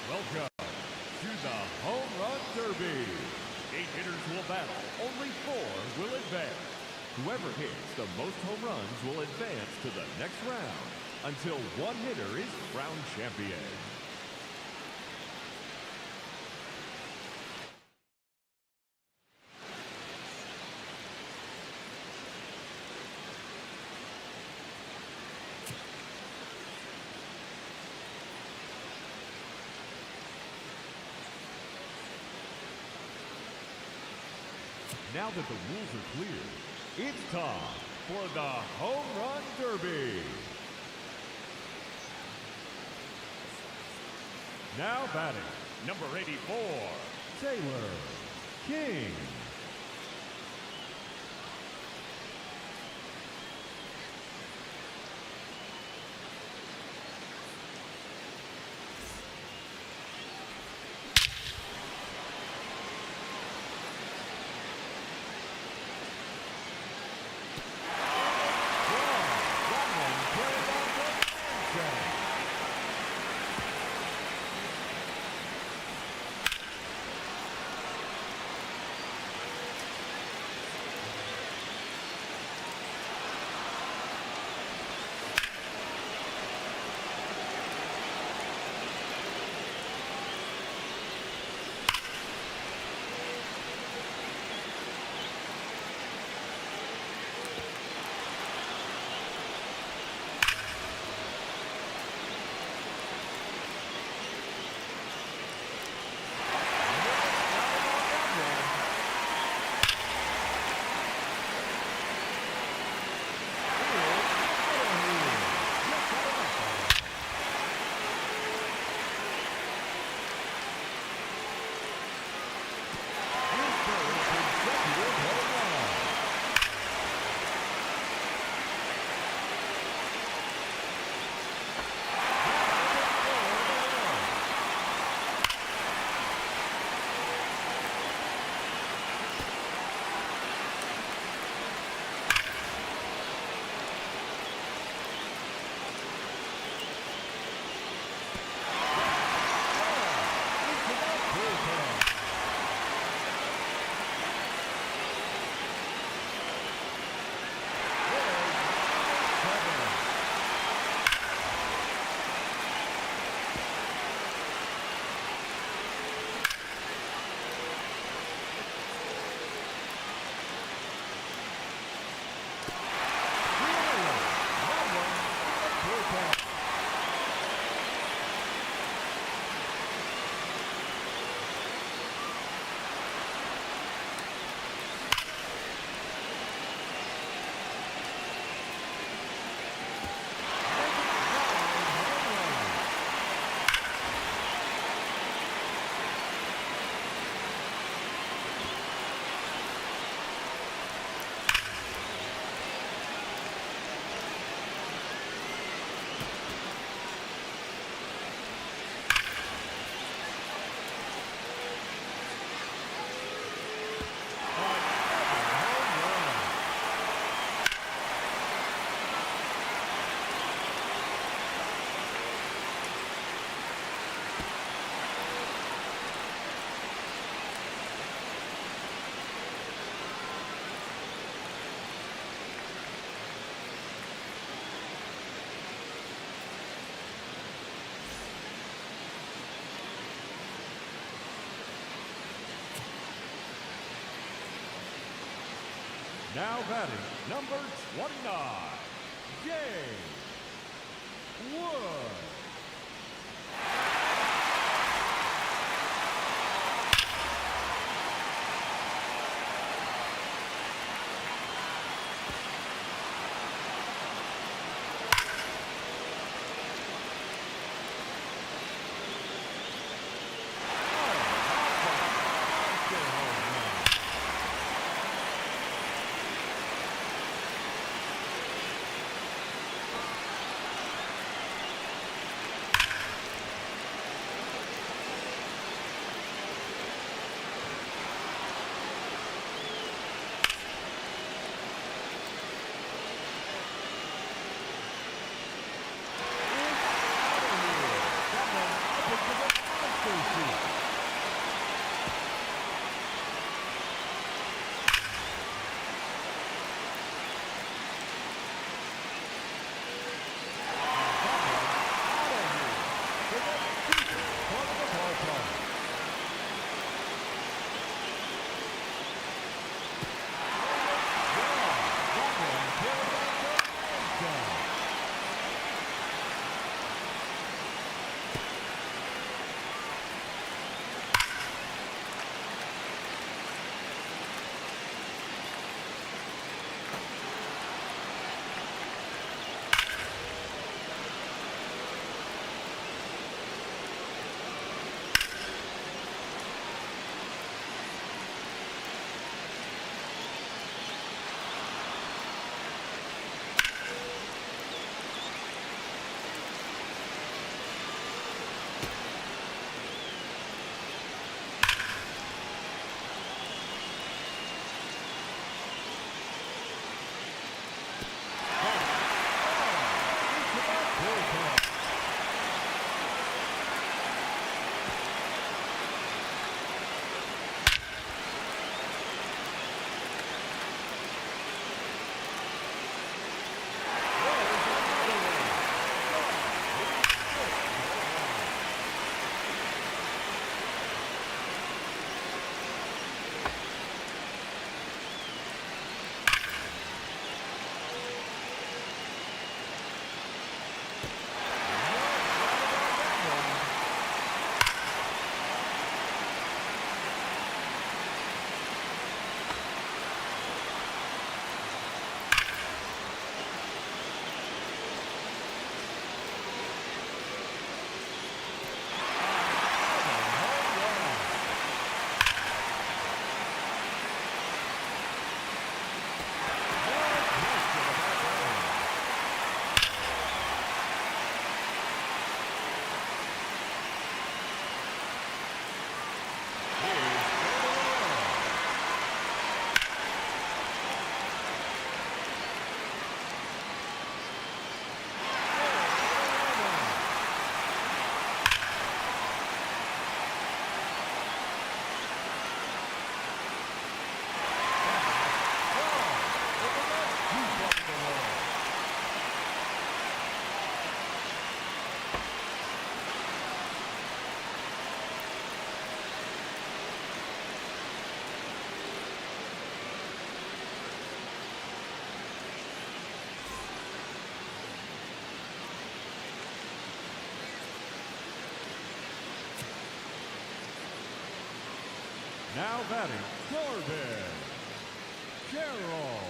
Welcome to the Home Run Derby. 8 hitters will battle. Only 4 will advance. Whoever hits the most home runs will advance to the next round until one hitter is crowned champion. Now that the rules are clear, it's time for the Home Run Derby. Now batting, number 84, Taylor King. Now batting, number 29, Jay Wood. Now batting, Corbin Carroll.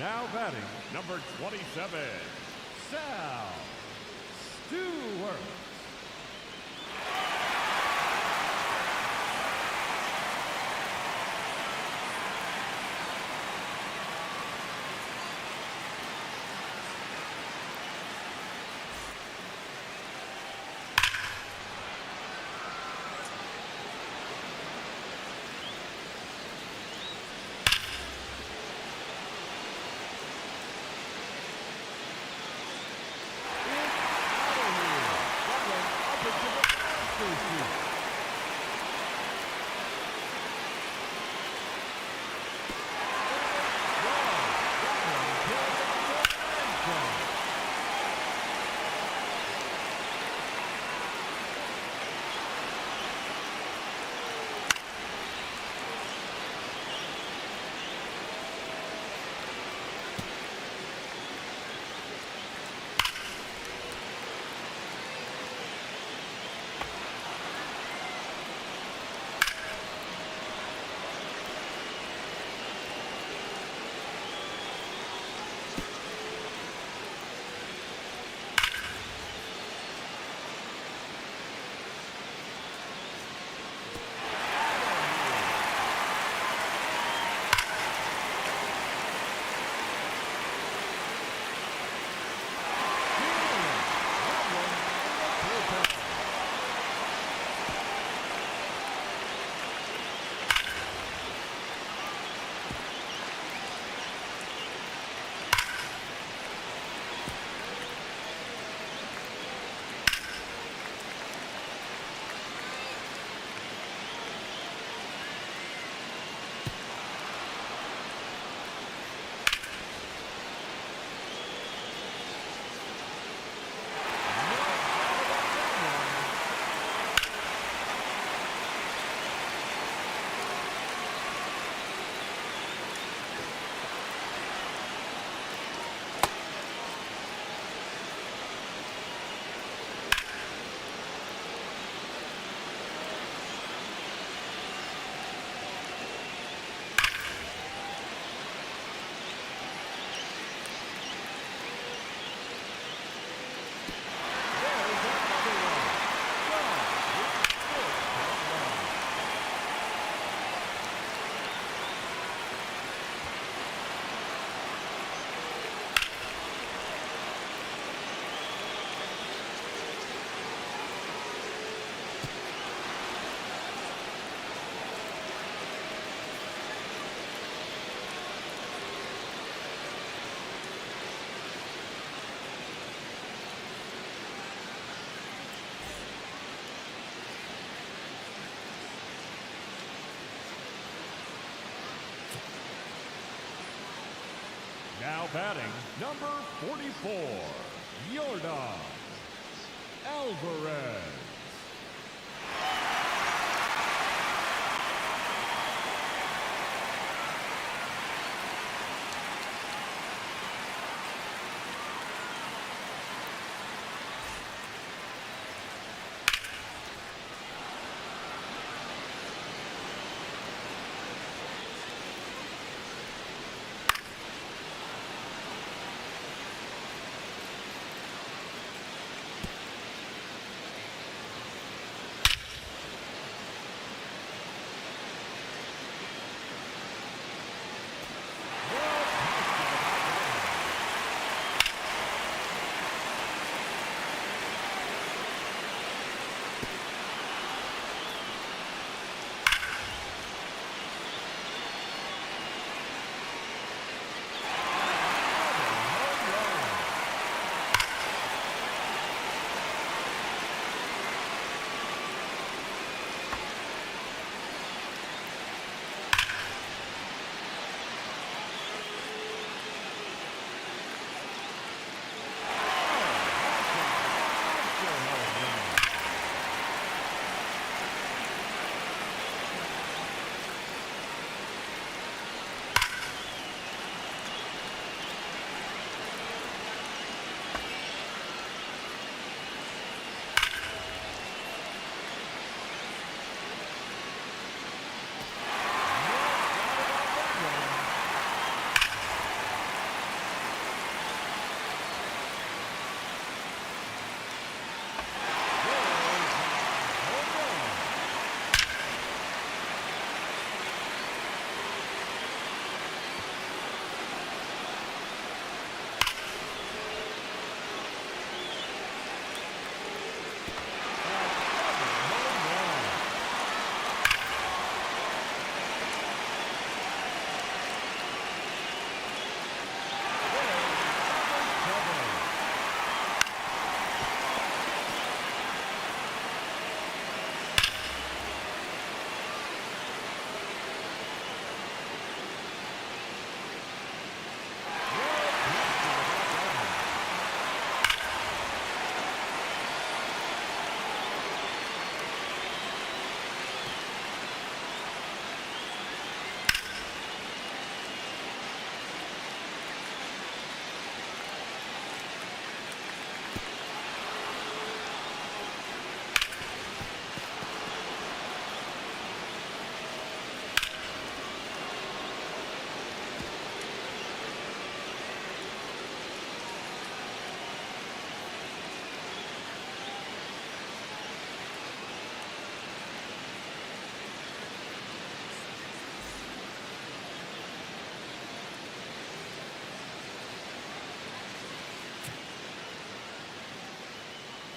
Now batting, number 27, Sal Stewart. Now batting, number 44, Yordan Alvarez.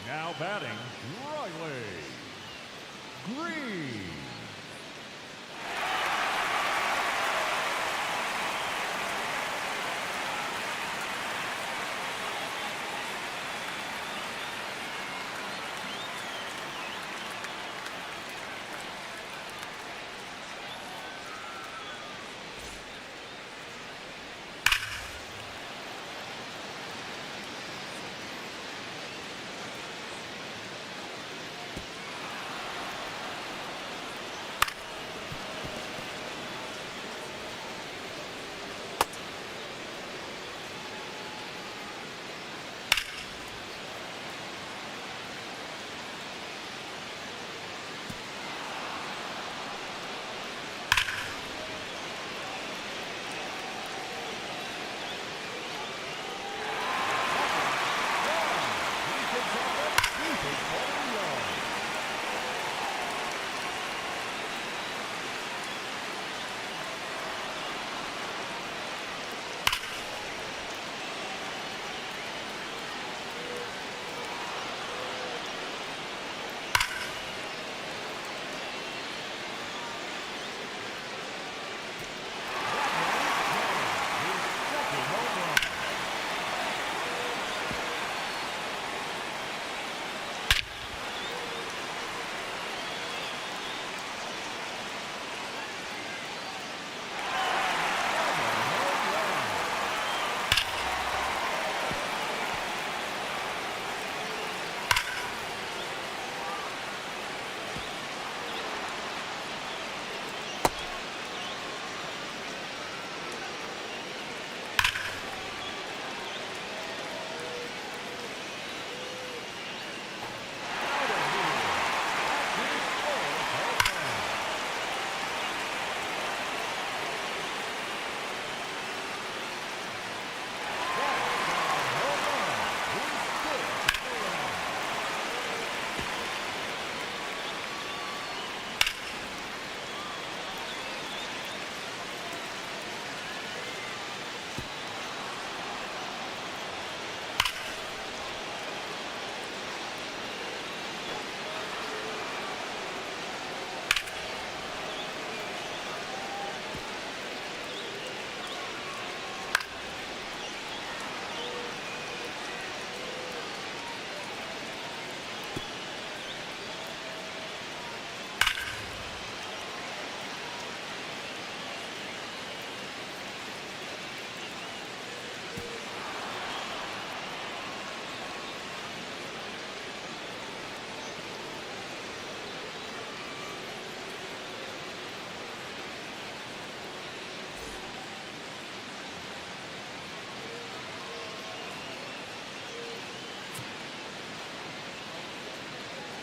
Now batting, Riley Green.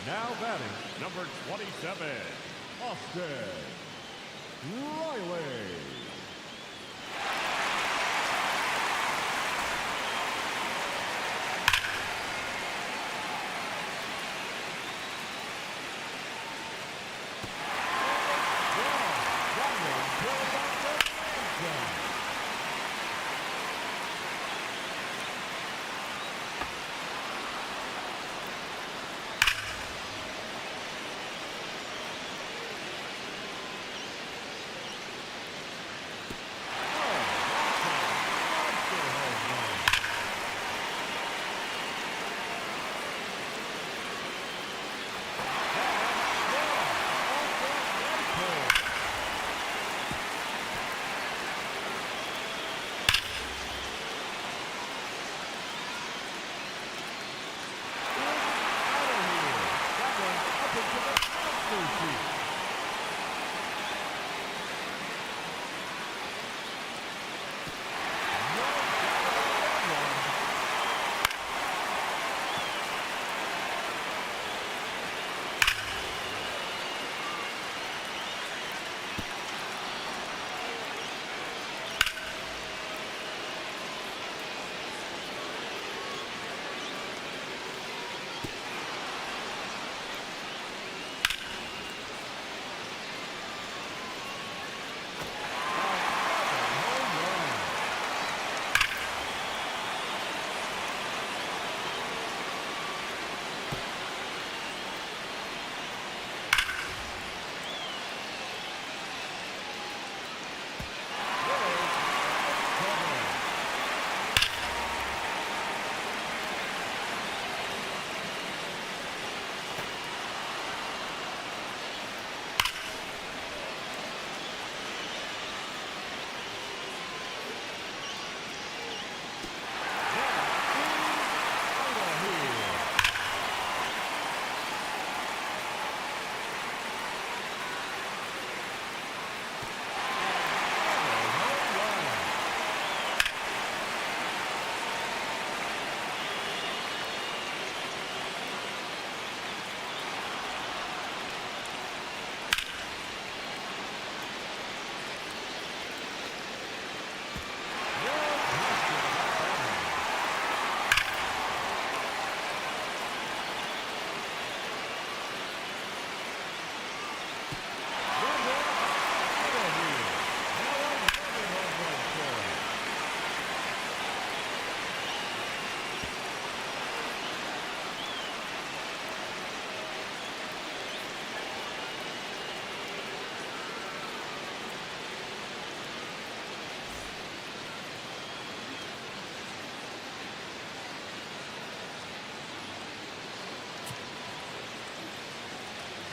Now batting, number 27, Austin Riley.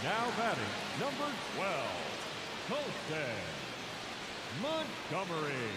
Now batting, number 12, Colton Montgomery.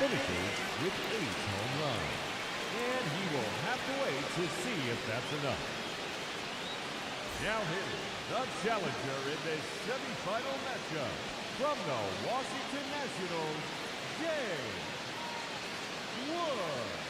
finishes with 8 home runs. And he will have to wait to see if that's enough. Now hitting the challenger in this semifinal matchup from the Washington Nationals, James Wood.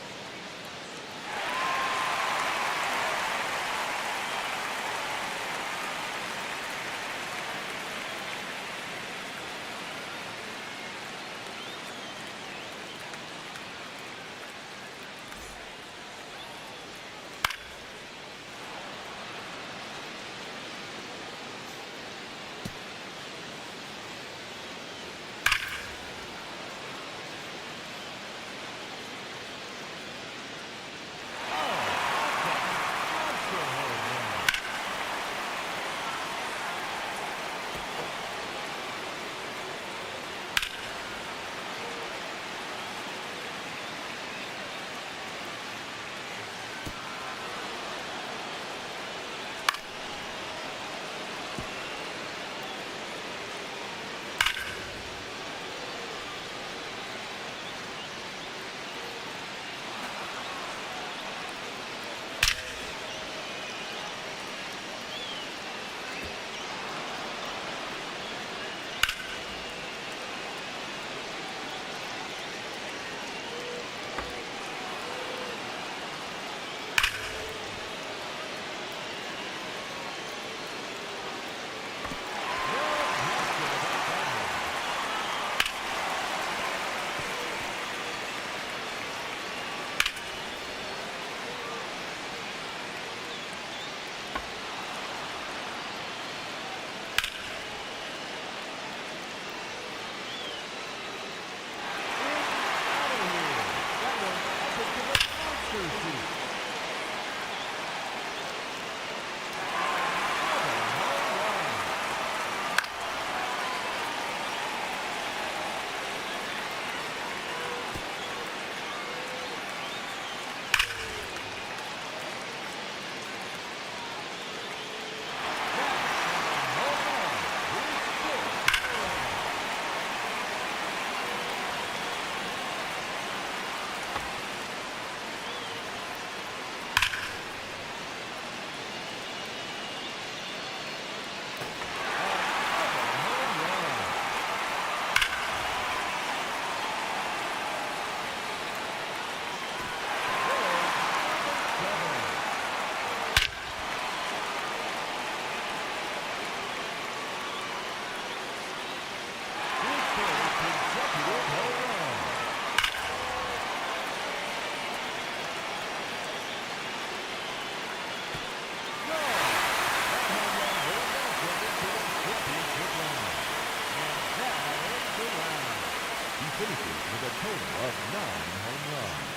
Finishes with a total of 9 home runs.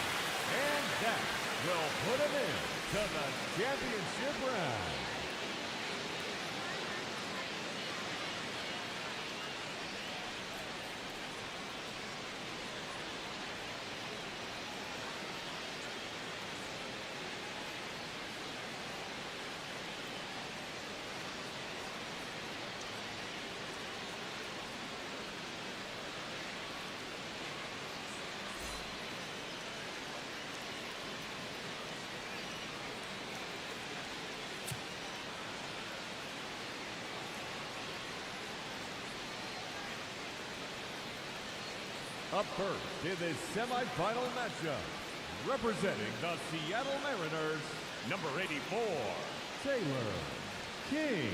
And that will put him in to the championship round. Up first in this semifinal matchup, representing the Seattle Mariners, number 84, Taylor King.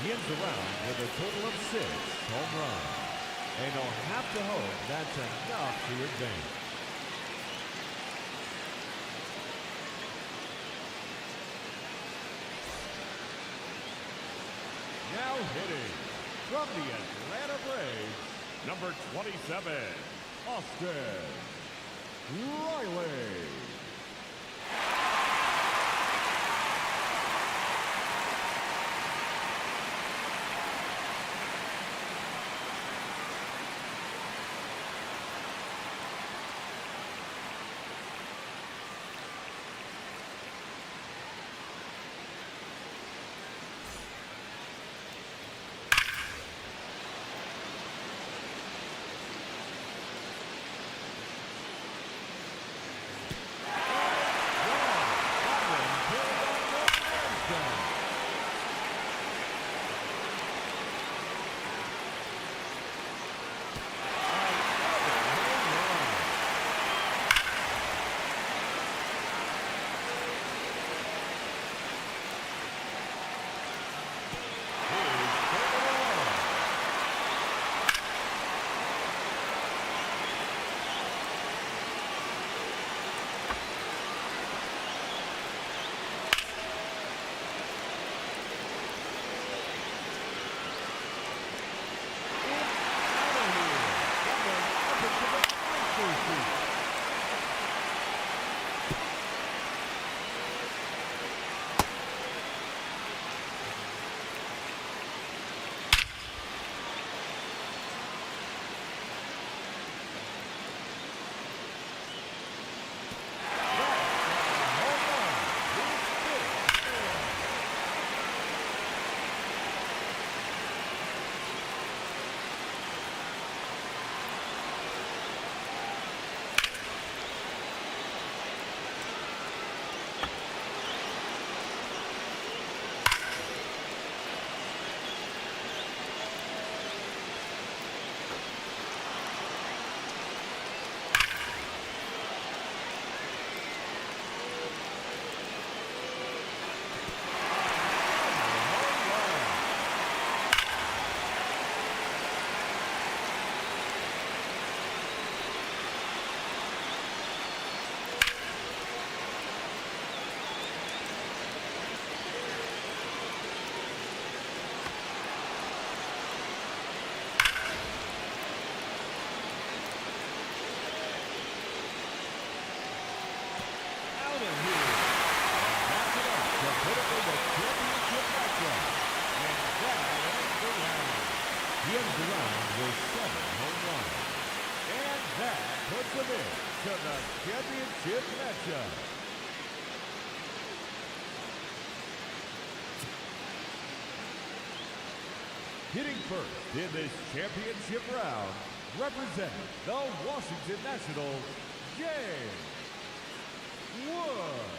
He ends the round with a total of 6 home runs. And he'll have to hope that's enough to advance. Now hitting from the Atlanta Braves, number 27, Austin Riley. He ends the round with 7 home runs. And that puts him in to the championship matchup. Hitting first in this championship round, representing the Washington Nationals, James Wood.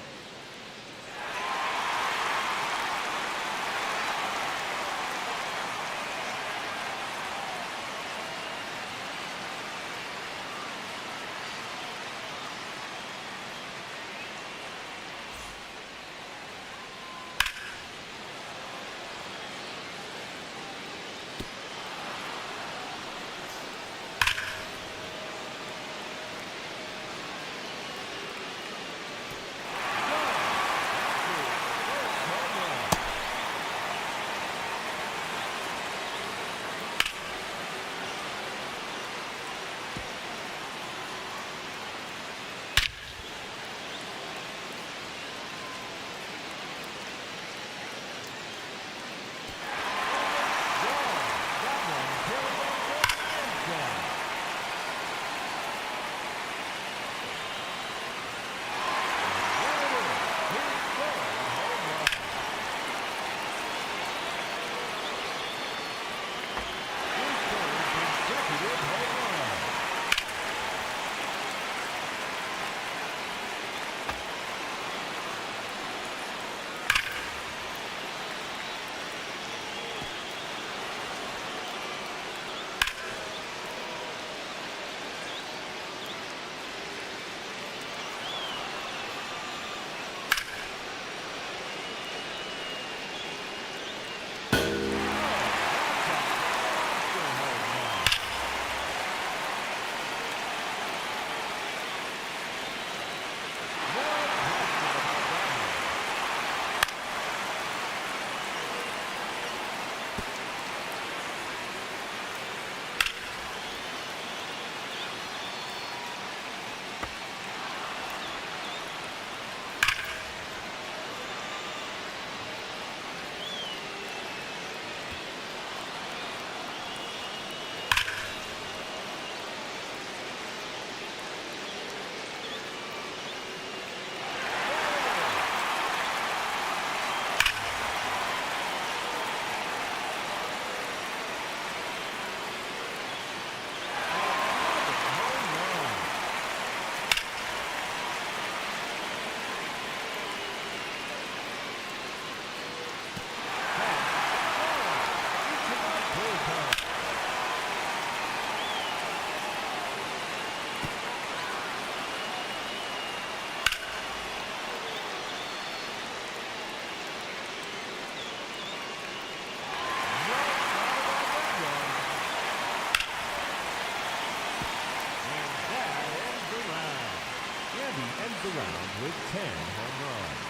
the round with 10 home runs.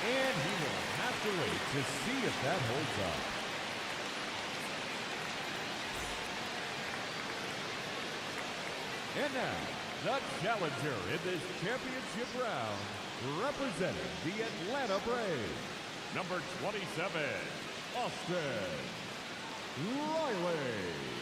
And he will have to wait to see if that holds up. And now, the challenger in this championship round, representing the Atlanta Braves, number 27, Austin Riley.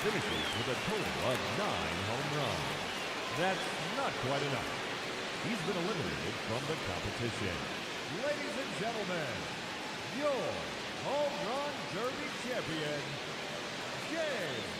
Finishes with a total of 9 home runs. That's not quite enough. He's been eliminated from the competition. Ladies and gentlemen, your Home Run Derby champion, James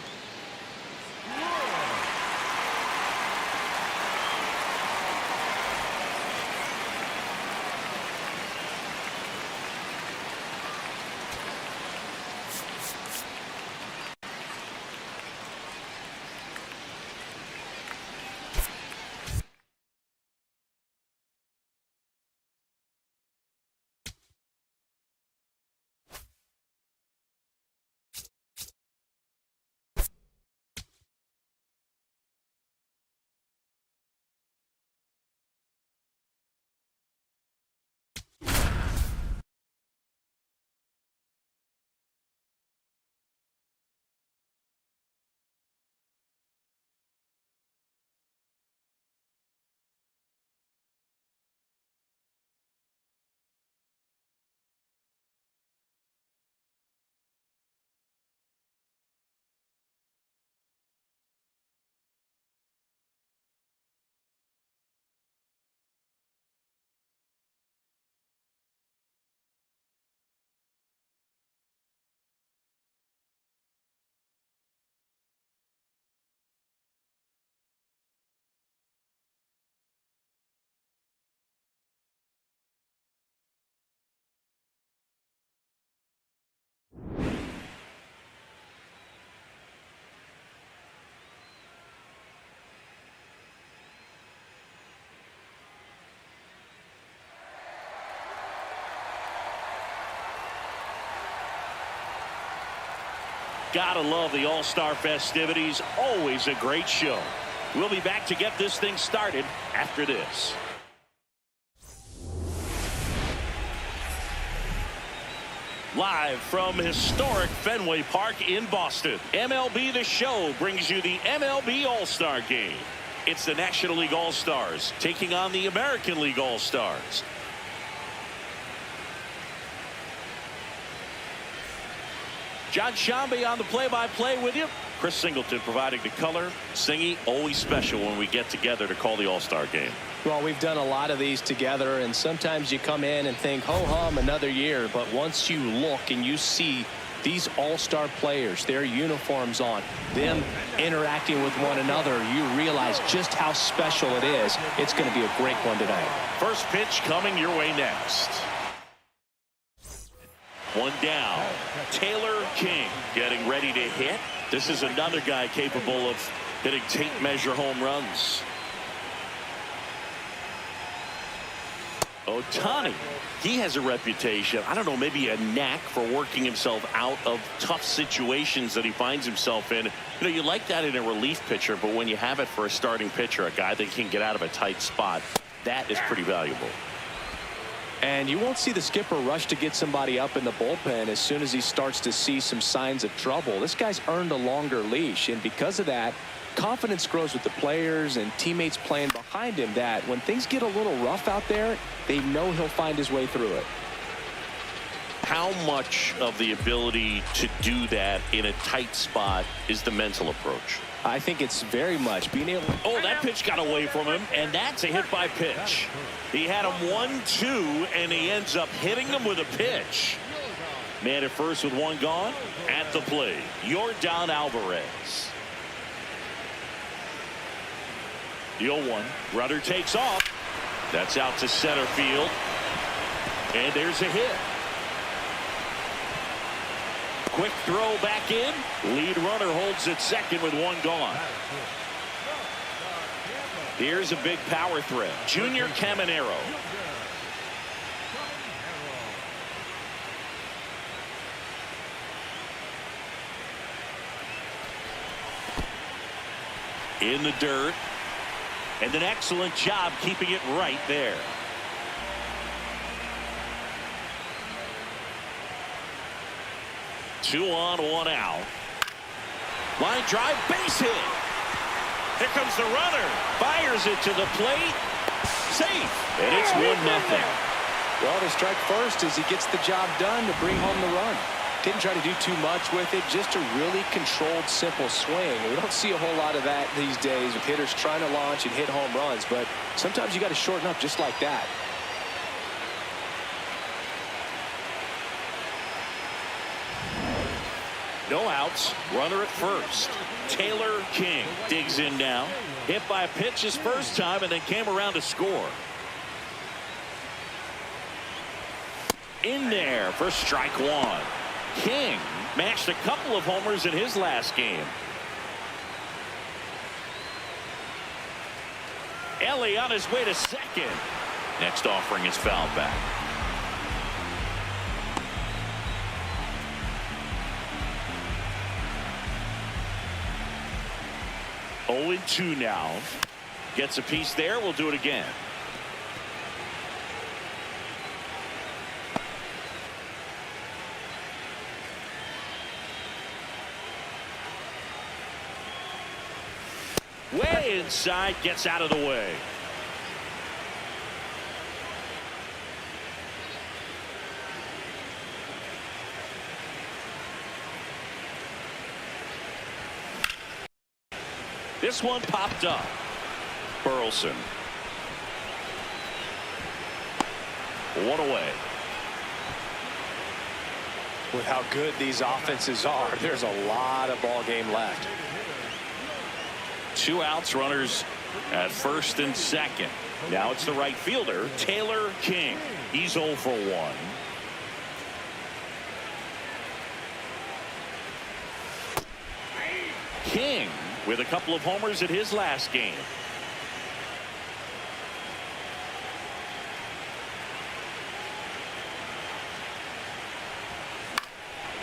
Gotta love the All-Star festivities. Always a great show. We'll be back to get this thing started after this. Live from historic Fenway Park in Boston, MLB The Show brings you the MLB All-Star Game. It's the National League All-Stars taking on the American League All-Stars. John Shambi on the play-by-play with you. Chris Singleton providing the color. Singy, always special when we get together to call the All-Star Game. Well, we've done a lot of these together, and sometimes you come in and think, ho-hum, another year. But once you look and you see these all-star players, their uniforms on, them interacting with one another, you realize just how special it is. It's going to be a great one tonight. First pitch coming your way next. One down. Taylor King getting ready to hit. This is another guy capable of hitting tape measure home runs. Ohtani, he has a reputation, I don't know, maybe a knack for working himself out of tough situations that he finds himself in. You know, you like that in a relief pitcher, but when you have it for a starting pitcher, a guy that can get out of a tight spot, that is pretty valuable. And you won't see the skipper rush to get somebody up in the bullpen as soon as he starts to see some signs of trouble. This guy's earned a longer leash, and because of that, confidence grows with the players and teammates playing behind him, that when things get a little rough out there, they know he'll find his way through it. How much of the ability to do that in a tight spot is the mental approach? I think it's very much being able to... Oh, that pitch got away from him, and that's a hit by pitch. He had him 1-2, and he ends up hitting him with a pitch. Man at first with one gone. At the plate, Yordan Alvarez. The 0-1. Rudder takes off. That's out to center field. And there's a hit. Quick throw back in. Lead runner holds at second with one gone. Here's a big power threat. Junior Caminero. In the dirt. And an excellent job keeping it right there. Two on, one out. Line drive, base hit. Here comes the runner. Fires it to the plate. Safe. And it's 1-0. Well, to strike first as he gets the job done to bring home the run. Didn't try to do too much with it, just a really controlled, simple swing. We don't see a whole lot of that these days with hitters trying to launch and hit home runs, but sometimes you got to shorten up just like that. No outs. Runner at first. Taylor King digs in now. Hit by a pitch his first time and then came around to score. In there for strike one. King matched a couple of homers in his last game. Ellie on his way to second. Next offering is fouled back. Oh, 0-2 now. Gets a piece there. We'll do it again. Way inside, gets out of the way. This one popped up. Burleson. One away. With how good these offenses are, there's a lot of ball game left. Two outs, runners at first and second. Now it's the right fielder, Taylor King. He's 0 for 1. King with a couple of homers in his last game.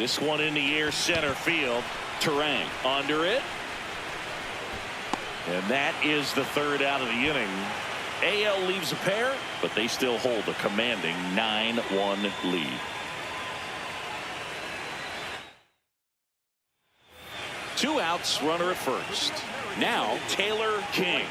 This one in the air, center field. Terang under it. And that is the third out of the inning. AL leaves a pair, but they still hold a commanding 9-1 lead. Two outs, runner at first. Now Taylor King.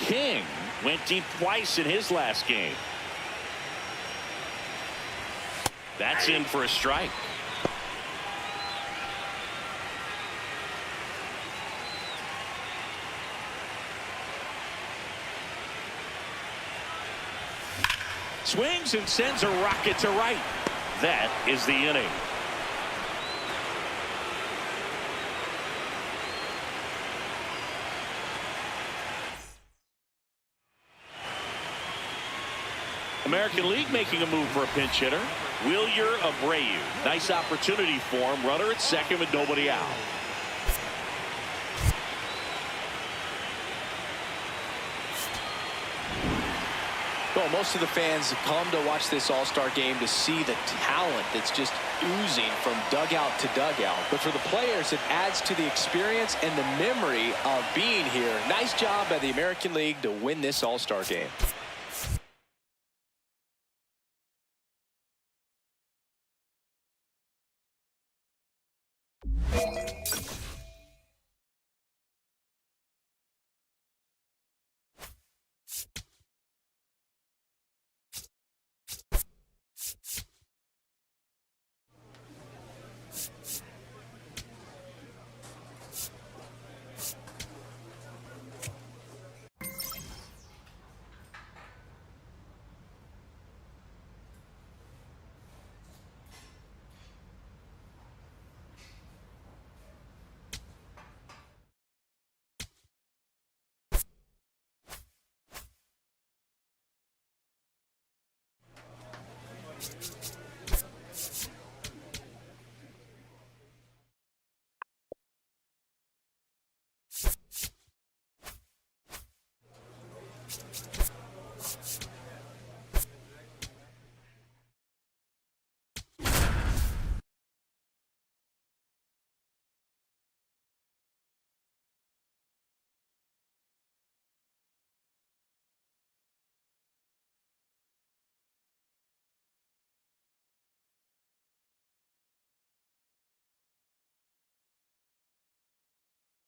King went deep twice in his last game. That's in for a strike. Swings and sends a rocket to right. That is the inning. American League making a move for a pinch hitter. Wilyer Abreu. Nice opportunity for him. Runner at second with nobody out. Well, most of the fans come to watch this All-Star game to see the talent that's just oozing from dugout to dugout. But for the players, it adds to the experience and the memory of being here. Nice job by the American League to win this All-Star game.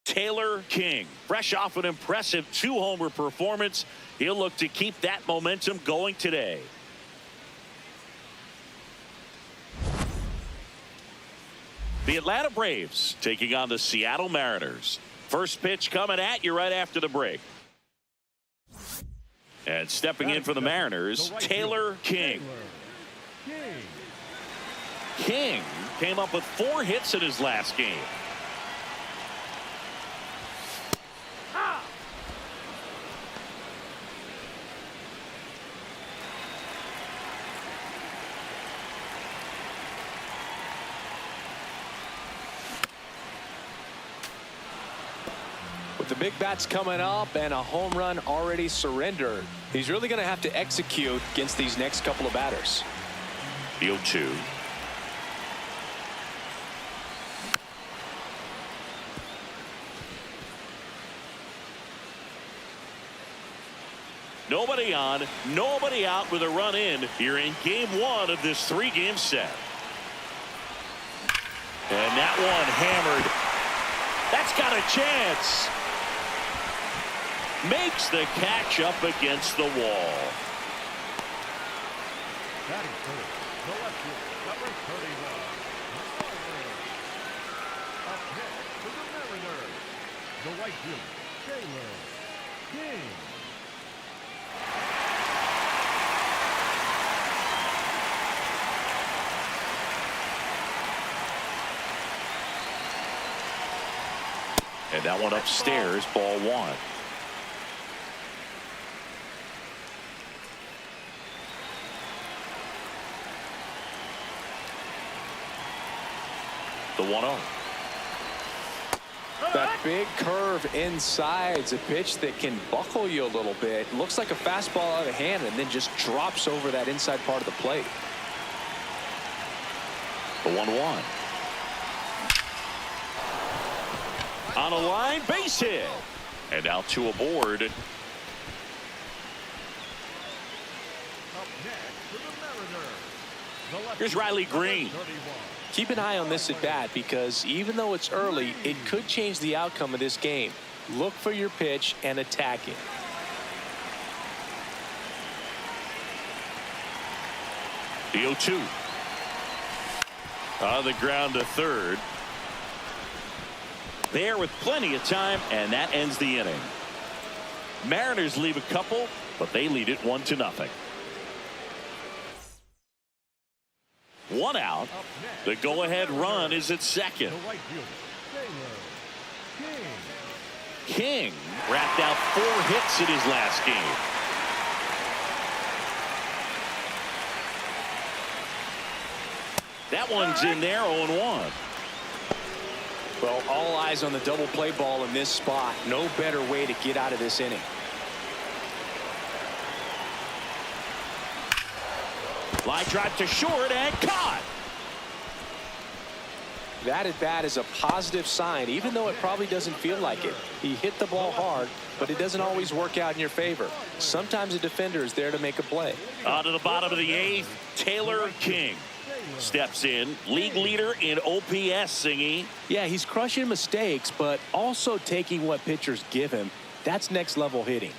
Taylor King, fresh off an impressive 2-homer performance. He'll look to keep that momentum going today. The Atlanta Braves taking on the Seattle Mariners. First pitch coming at you right after the break. And stepping in for the Mariners, Taylor King. King came up with 4 hits in his last game. With the big bats coming up and a home run already surrendered, he's really going to have to execute against these next couple of batters. The 0-2. Nobody on, nobody out with a run in here in game 1 of this 3-game set. And that one hammered. That's got a chance. Makes the catch up against the wall. Batting third, the left fielder, number 31. Up next for the Mariners, the right fielder, Taylor King. And that one upstairs, ball 1. The 1-0. That big curve inside is a pitch that can buckle you a little bit. Looks like a fastball out of hand and then just drops over that inside part of the plate. The 1-1. On a line, base hit. And now 2 aboard. Up next for the Mariners, the lefty, Here's Riley Green. number 31. Keep an eye on this at bat because even though it's early, it could change the outcome of this game. Look for your pitch and attack it. The 0-2. On the ground to third. There with plenty of time, and that ends the inning. Mariners leave a couple, but they lead it 1-0. 1 out. Up next, The go-ahead for the run Mariners, is at second. the right fielder, Taylor King. King wrapped out 4 hits in his last game. That one's in there, 0-1. Well, all eyes on the double play ball in this spot. No better way to get out of this inning. Line drive to short and caught. That at bat is a positive sign, even though it probably doesn't feel like it. He hit the ball hard, but it doesn't always work out in your favor. Sometimes a defender is there to make a play. On to the bottom of the 8th, Taylor King steps in, league leader in OPS, Singy. Yeah, he's crushing mistakes, but also taking what pitchers give him. That's next level hitting.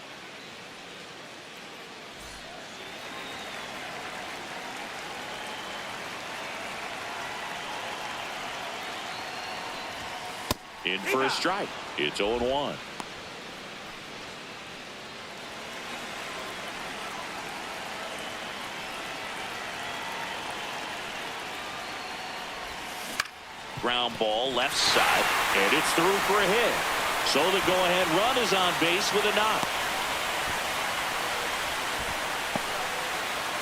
In for a strike. It's 0-1. Ground ball left side, and it's through for a hit. So the go-ahead run is on base with a knock.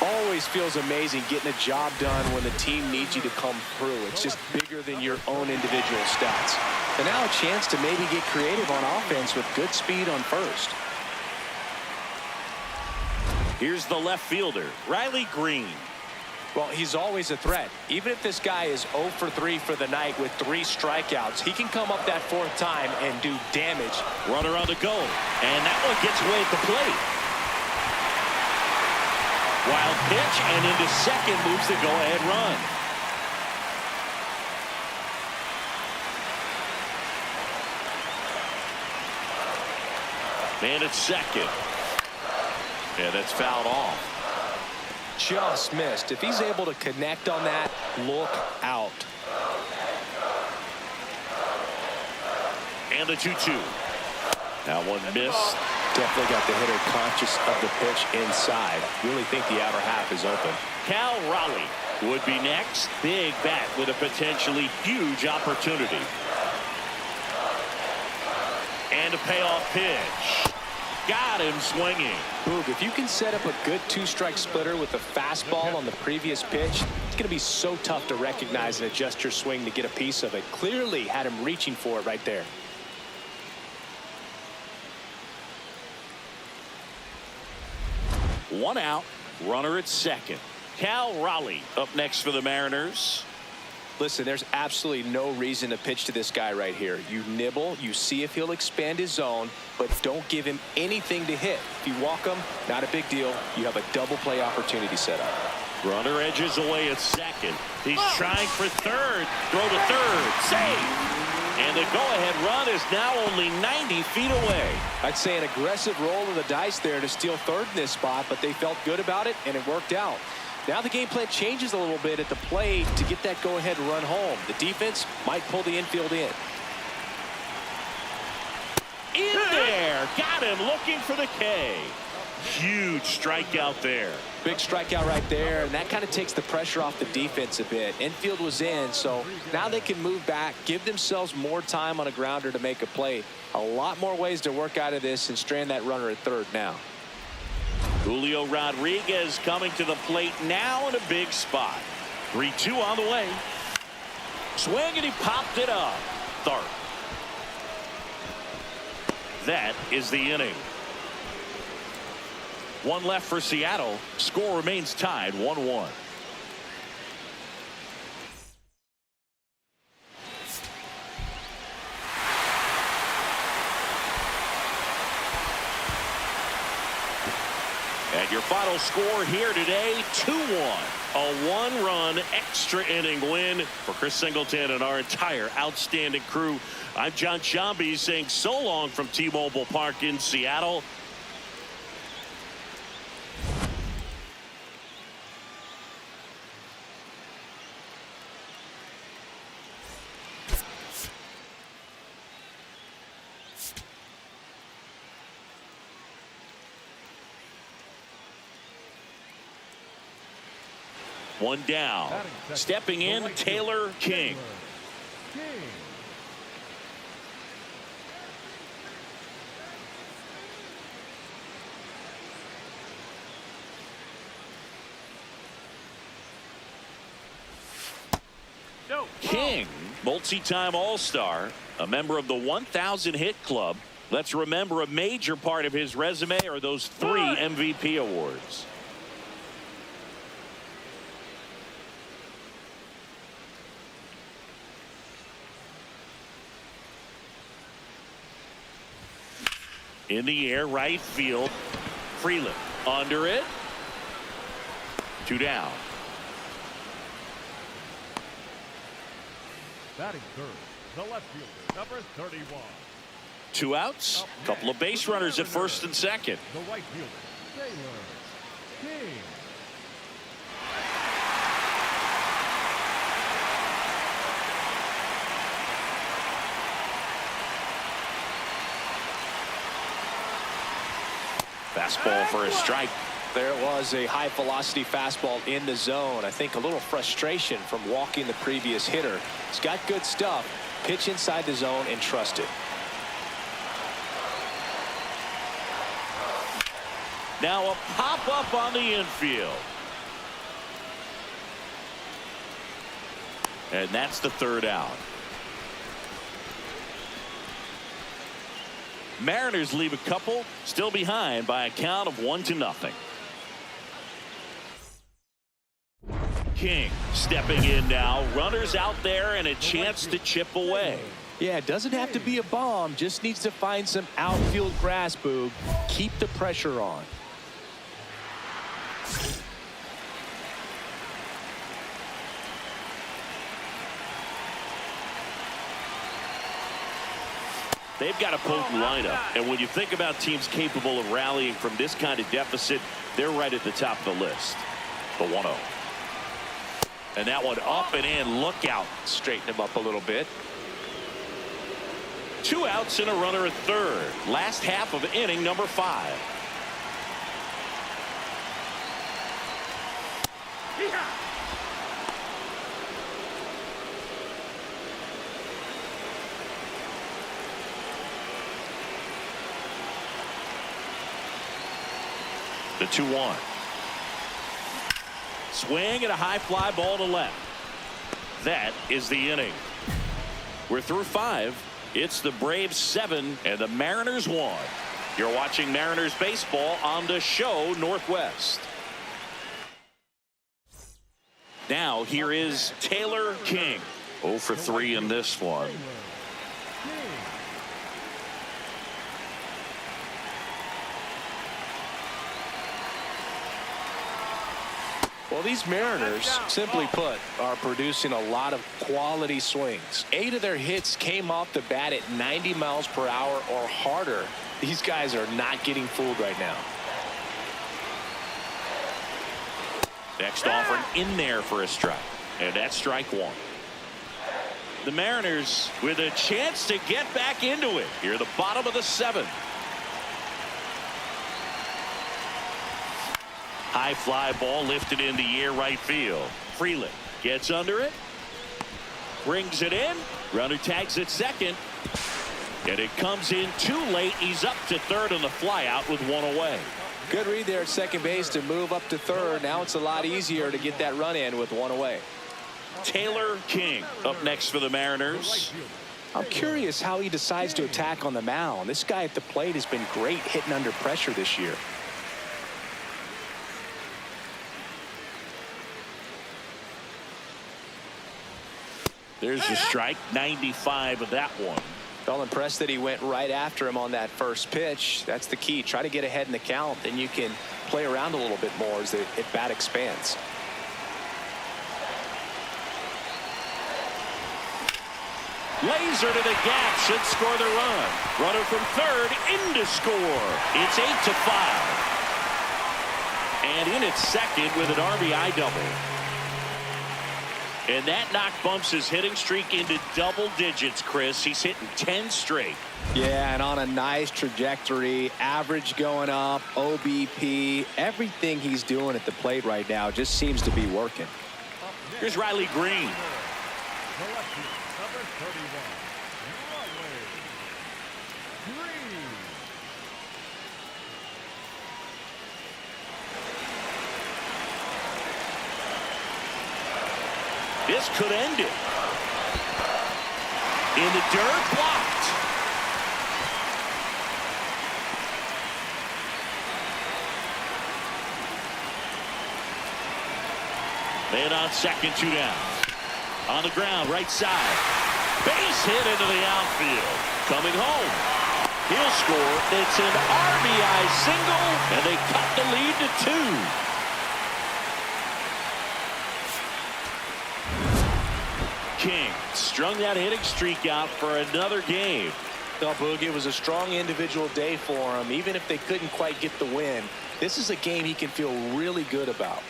Always feels amazing getting a job done when the team needs you to come through. It's just bigger than your own individual stats. And now a chance to maybe get creative on offense with good speed on first. Here's the left fielder, Riley Green. Well, he's always a threat. Even if this guy is 0 for 3 for the night with 3 strikeouts, he can come up that 4th time and do damage. Runner on the go, and that one gets away at the plate. Wild pitch, and into second moves the go-ahead run. Man at second. And it's fouled off. Just missed. If he's able to connect on that, look out. And the 2-2. That one missed. Definitely got the hitter conscious of the pitch inside. Really think the outer half is open. Cal Raleigh would be next. Big bat with a potentially huge opportunity. And a payoff pitch. Got him swinging. Boog, if you can set up a good 2-strike splitter with a fastball on the previous pitch, it's going to be so tough to recognize and adjust your swing to get a piece of it. Clearly had him reaching for it right there. One out, runner at second. Cal Raleigh up next for the Mariners. Listen, there's absolutely no reason to pitch to this guy right here. You nibble, you see if he'll expand his zone, but don't give him anything to hit. If you walk him, not a big deal. You have a double play opportunity set up. Runner edges away at second. He's trying for third. Throw to third. Save. And the go-ahead run is now only 90 feet away. I'd say an aggressive roll of the dice there to steal third in this spot, but they felt good about it, and it worked out. Now the game plan changes a little bit at the plate to get that go-ahead run home. The defense might pull the infield in. In there. Got him looking for the K. Huge strikeout there. Big strikeout right there, and that kind of takes the pressure off the defense a bit. Infield was in, so now they can move back, give themselves more time on a grounder to make a play. A lot more ways to work out of this and strand that runner at third now. Julio Rodriguez coming to the plate now in a big spot. 3-2 on the way. Swing, and he popped it up. Third. That is the inning. One left for Seattle. Score remains tied 1-1. And your final score here today, 2-1. A one-run extra inning win for Chris Singleton and our entire outstanding crew. I'm John Shambi saying so long from T-Mobile Park in Seattle. One down. Stepping in, Taylor King. King, multi-time All-Star, a member of the 1,000 hit club. Let's remember a major part of his resume are those 3 MVP awards. In the air, right field. Freeland under it. 2 down. Batting third, the left fielder, number 31. 2 outs. Couple of base runners at first and second. The right fielder, Taylor King. Fastball for a strike. There was a high velocity fastball in the zone. I think a little frustration from walking the previous hitter. He's got good stuff. Pitch inside the zone and trust it. Now a pop up on the infield. And that's the 3rd out. Mariners leave a couple, still behind by a count of 1-0. King stepping in now. Runners out there and a chance to chip away. Yeah, it doesn't have to be a bomb. Just needs to find some outfield grass, Boog. Keep the pressure on. They've got a potent lineup, and when you think about teams capable of rallying from this kind of deficit, they're right at the top of the list. The 1-0. And that one up and in. Look out. Straighten him up a little bit. 2 outs and a runner at third. Last half of inning number 5. The 2-1. Swing and a high fly ball to left. That is the inning. We're through 5. It's the Braves 7 and the Mariners 1. You're watching Mariners baseball on the show Northwest. Now here is Taylor King. 0 for 3 in this one. Well, these Mariners, simply put, are producing a lot of quality swings. 8 of their hits came off the bat at 90 miles per hour or harder. These guys are not getting fooled right now. Next offering in there for a strike. And that's strike 1. The Mariners with a chance to get back into it. Here, the bottom of the 7th. High fly ball lifted in the air right field. Freeland gets under it. Brings it in. Runner tags at second. And it comes in too late. He's up to third on the fly out with 1 away. Good read there at second base to move up to third. Now it's a lot easier to get that run in with 1 away. Taylor King up next for the Mariners. I'm curious how he decides to attack on the mound. This guy at the plate has been great hitting under pressure this year. There's the strike, 95 of that one. Felt impressed that he went right after him on that first pitch. That's the key. Try to get ahead in the count, then you can play around a little bit more as the at-bat expands. Laser to the gap, should score the run. Runner from third in to score. It's 8-5. And in at second with an RBI double. And that knock bumps his hitting streak into double digits, Chris. He's hitting 10 straight. Yeah, and on a nice trajectory. Average going up, OBP. Everything he's doing at the plate right now just seems to be working. Here's Riley Green. The lefty, number 31, Riley Green. This could end it. In the dirt, blocked. Man on second, 2 down. On the ground, right side. Base hit into the outfield. Coming home. He'll score. It's an RBI single, and they cut the lead to 2. King strung that hitting streak out for another game. No, Boog, it was a strong individual day for him. Even if they couldn't quite get the win, this is a game he can feel really good about.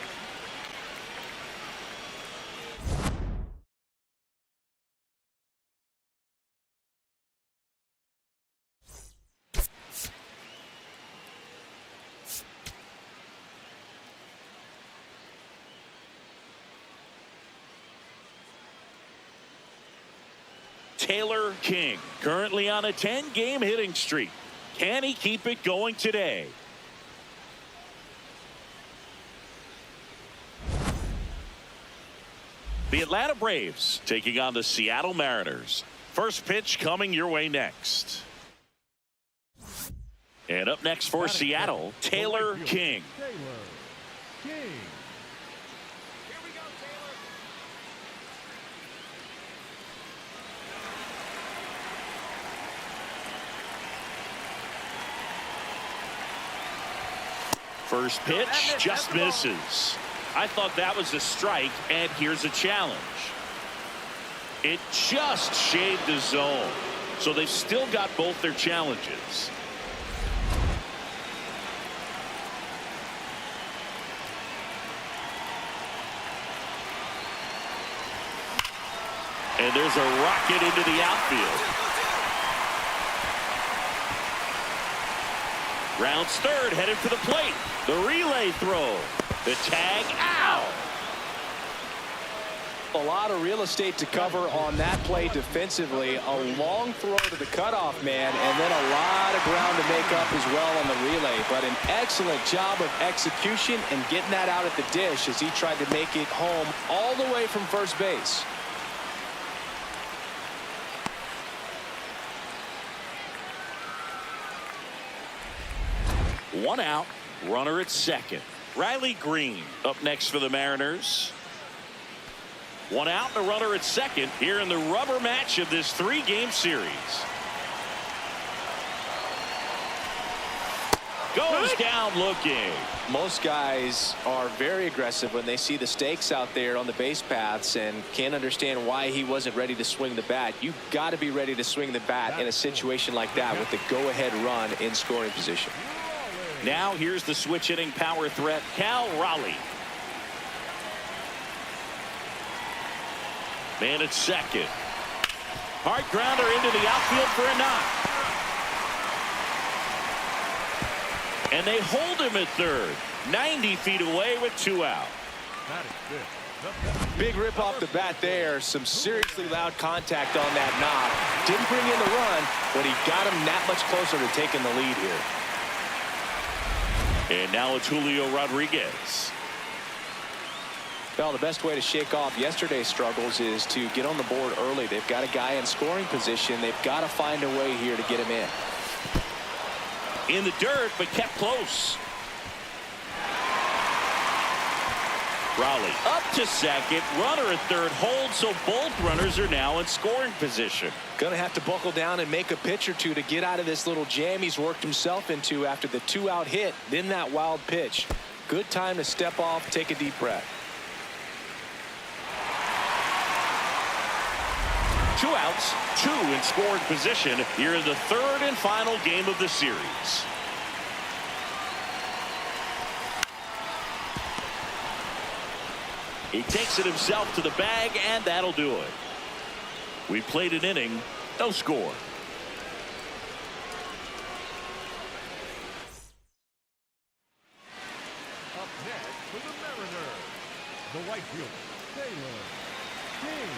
Taylor King currently on a 10-game hitting streak. Can he keep it going today? The Atlanta Braves taking on the Seattle Mariners. First pitch coming your way next. And up next for Seattle, Taylor King. Taylor King. First pitch just misses. I thought that was a strike, and here's a challenge. It just shaved the zone, so they've still got both their challenges. And there's a rocket into the outfield. Rounds third, headed for the plate. The relay throw. The tag out. A lot of real estate to cover on that play defensively. A long throw to the cutoff man, and then a lot of ground to make up as well on the relay. But an excellent job of execution and getting that out at the dish as he tried to make it home all the way from first base. One out, runner at second. Riley Green up next for the Mariners. One out, the runner at second here in the rubber match of this 3-game series. Goes down looking. Most guys are very aggressive when they see the stakes out there on the base paths and can't understand why he wasn't ready to swing the bat. You've got to be ready to swing the bat in a situation like that with the go-ahead run in scoring position. Now here's the switch hitting power threat, Cal Raleigh. Man at second. Hard grounder into the outfield for a knock. And they hold him at third. 90 feet away with 2 out. That is good. Big rip off the bat there. Some seriously loud contact on that knock. Didn't bring in the run, but he got him that much closer to taking the lead here. And now it's Julio Rodriguez. Well, the best way to shake off yesterday's struggles is to get on the board early. They've got a guy in scoring position. They've got to find a way here to get him in. In the dirt, but kept close. Rowley up to second. Runner at third holds, so both runners are now in scoring position. Going to have to buckle down and make a pitch or two to get out of this little jam he's worked himself into after the 2-out hit, then that wild pitch. Good time to step off, take a deep breath. 2 outs, 2 in scoring position here in the third and final game of the series. He takes it himself to the bag, and that'll do it. We played an inning, no score. Up next for the Mariners, the right fielder, Taylor King.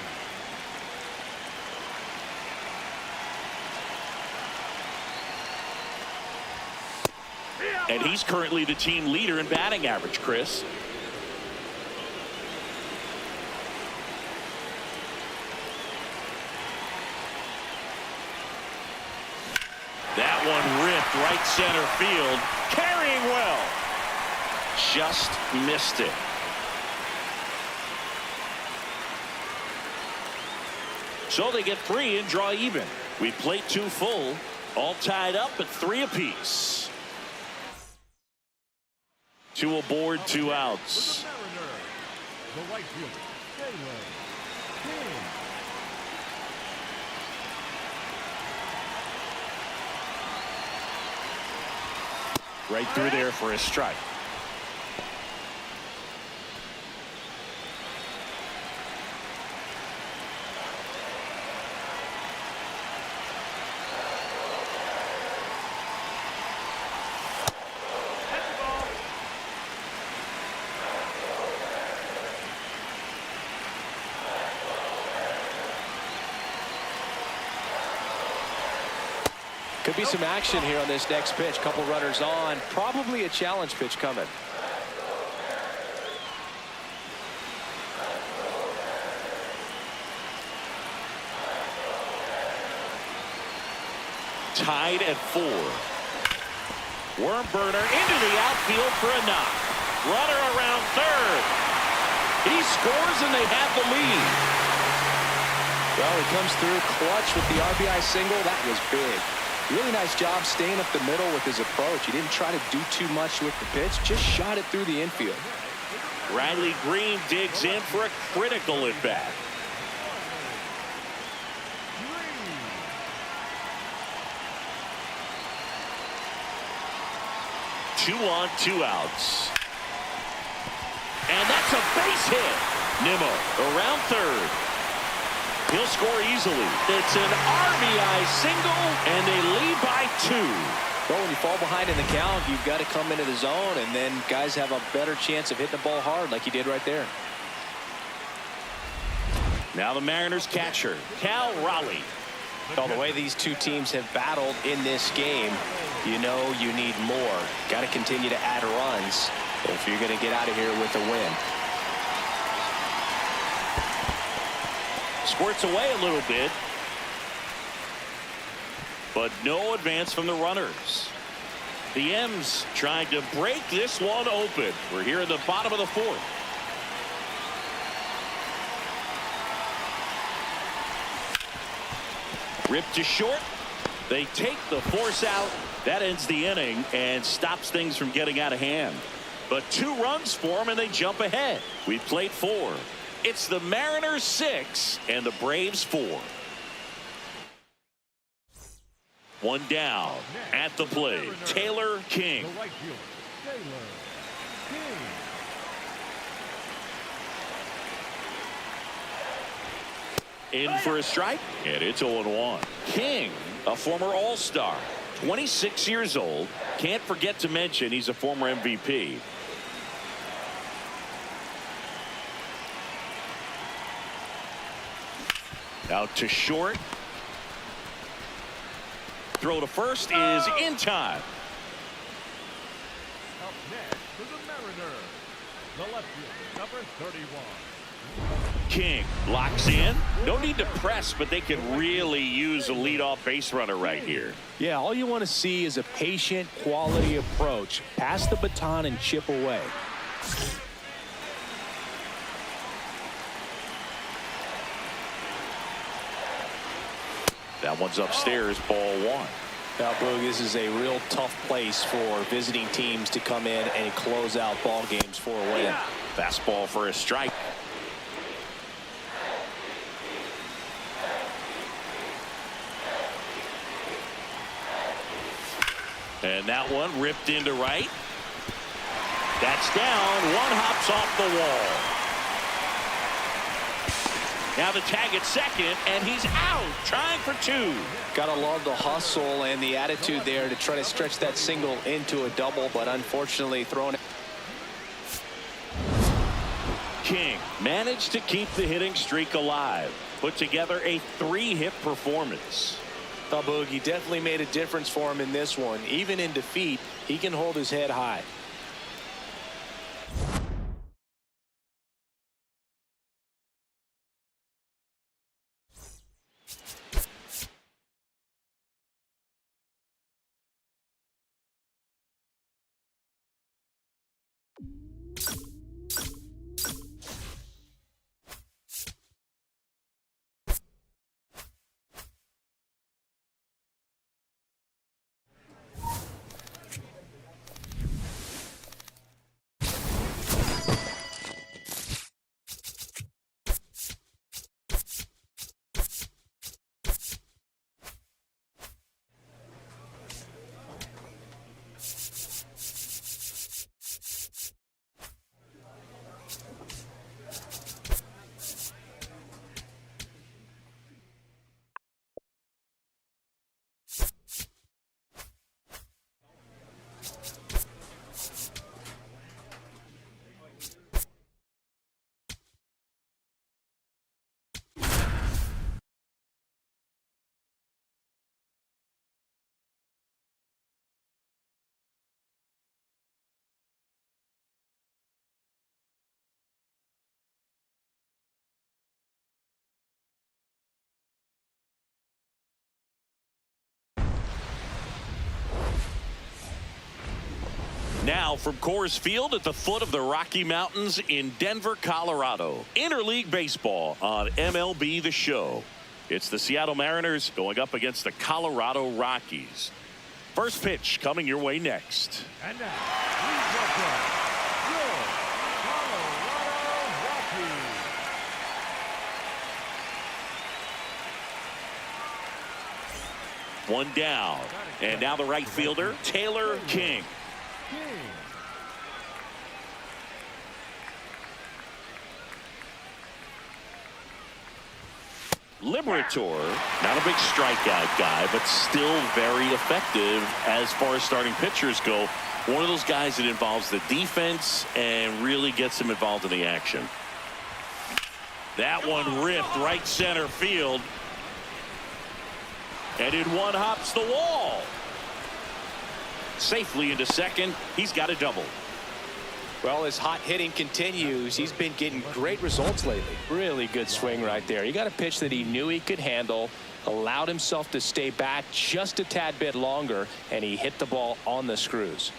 And he's currently the team leader in batting average, Chris. That one ripped right center field. Carrying well. Just missed it. So they get 3 and draw even. We played 2 full. All tied up at 3 apiece. 2 aboard, 2 outs. For the Mariners, the right fielder, Taylor King. Right through there for a strike. Could be some action here on this next pitch. Couple runners on. Probably a challenge pitch coming. Tied at 4. Worm burner into the outfield for a knock. Runner around third. He scores and they have the lead. Well, he comes through clutch with the RBI single. That was big. Really nice job staying up the middle with his approach. He didn't try to do too much with the pitch, just shot it through the infield. Riley Green digs in for a critical at bat. 2 on, 2 outs. And that's a base hit. Nimmo around third. He'll score easily. It's an RBI single, and they lead by 2. Well, when you fall behind in the count, you've got to come into the zone, and then guys have a better chance of hitting the ball hard like he did right there. Now the Mariners catcher, Cal Raleigh. Well, the way these two teams have battled in this game, you know you need more. Got to continue to add runs if you're going to get out of here with a win. Squirts away a little bit, but no advance from the runners. The M's trying to break this one open. We're here in the bottom of the 4th. Ripped to short. They take the force out. That ends the inning and stops things from getting out of hand. But 2 runs for them and they jump ahead. We played 4. It's the Mariners 6 and the Braves 4. 1 down at the plate. Taylor King. The right fielder, Taylor King. In for a strike, and it's 0-1. King, a former All-Star, 26 years old. Can't forget to mention he's a former MVP. Out to short. Throw to first is in time. Up next for the Mariners, The left fielder, number 31. King locks in. No need to press, but they can really use a leadoff base runner right here. Yeah, all you want to see is a patient, quality approach. Pass the baton and chip away. That one's upstairs, ball one. Now, Boog, this is a real tough place for visiting teams to come in and close out ball games for a win. Fastball for a strike. And that one ripped into right. That's down. One hops off the wall. Now the tag at second, and he's out, trying for two. Gotta love the hustle and the attitude there to try to stretch that single into a double, but unfortunately thrown. King managed to keep the hitting streak alive. Put together a 3-hit performance. Boog, he definitely made a difference for him in this one. Even in defeat, he can hold his head high. Now from Coors Field at the foot of the Rocky Mountains in Denver, Colorado. Interleague baseball on MLB The Show. It's the Seattle Mariners going up against the Colorado Rockies. First pitch coming your way next. And now, please welcome your Colorado Rockies. One down. And now the right fielder, Taylor King. Liberator, not a big strikeout guy, but still very effective as far as starting pitchers go. One of those guys that involves the defense and really gets him involved in the action. That one ripped right center field. And in one hops the wall. Safely into second. He's got a double. Well, his hot hitting continues. He's been getting great results lately. Really good swing right there. He got a pitch that he knew he could handle, allowed himself to stay back just a tad bit longer, and he hit the ball on the screws.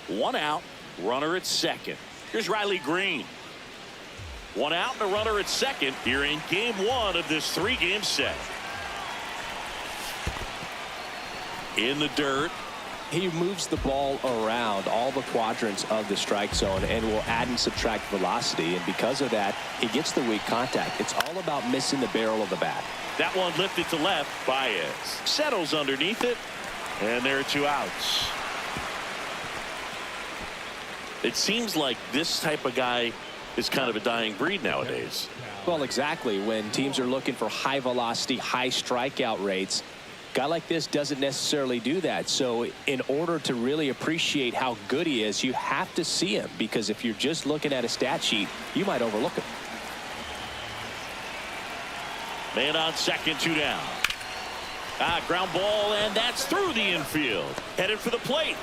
One out, runner at second. Here's Riley Green. One out and a runner at second here in game one of this 3-game set. In the dirt. He moves the ball around all the quadrants of the strike zone and will add and subtract velocity, and because of that he gets the weak contact. It's all about missing the barrel of the bat. That one lifted to left. Baez settles underneath it, and there are 2 outs. It seems like this type of guy is kind of a dying breed nowadays. Well, exactly. When teams are looking for high velocity, high strikeout rates, a guy like this doesn't necessarily do that. So in order to really appreciate how good he is, you have to see him, because if you're just looking at a stat sheet, you might overlook him. Man on second, 2 down. Ground ball, and that's through the infield. Headed for the plate.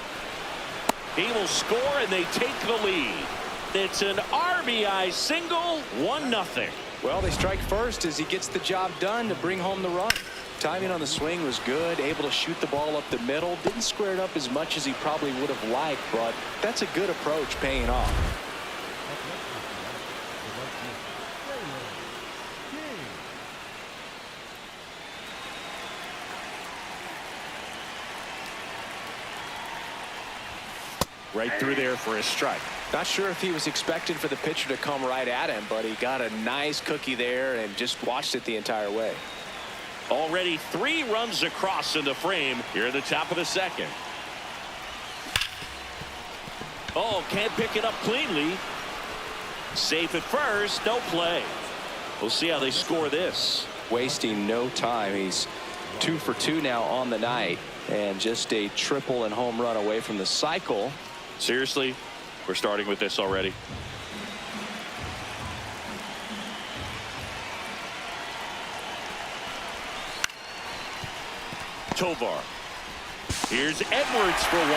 He will score, and they take the lead. It's an RBI single, 1-0. Well, they strike first as he gets the job done to bring home the run. Timing on the swing was good, able to shoot the ball up the middle. Didn't square it up as much as he probably would have liked, but that's a good approach paying off. Right through there for a strike. Not sure if he was expecting for the pitcher to come right at him, but he got a nice cookie there and just watched it the entire way. Already 3 runs across in the frame here at the top of the second. Oh, can't pick it up cleanly. Safe at first, no play. We'll see how they score this. Wasting no time. He's 2 for 2 now on the night, and just a triple and home run away from the cycle. Seriously, we're starting with this already. Tovar. Here's Edwards for 1.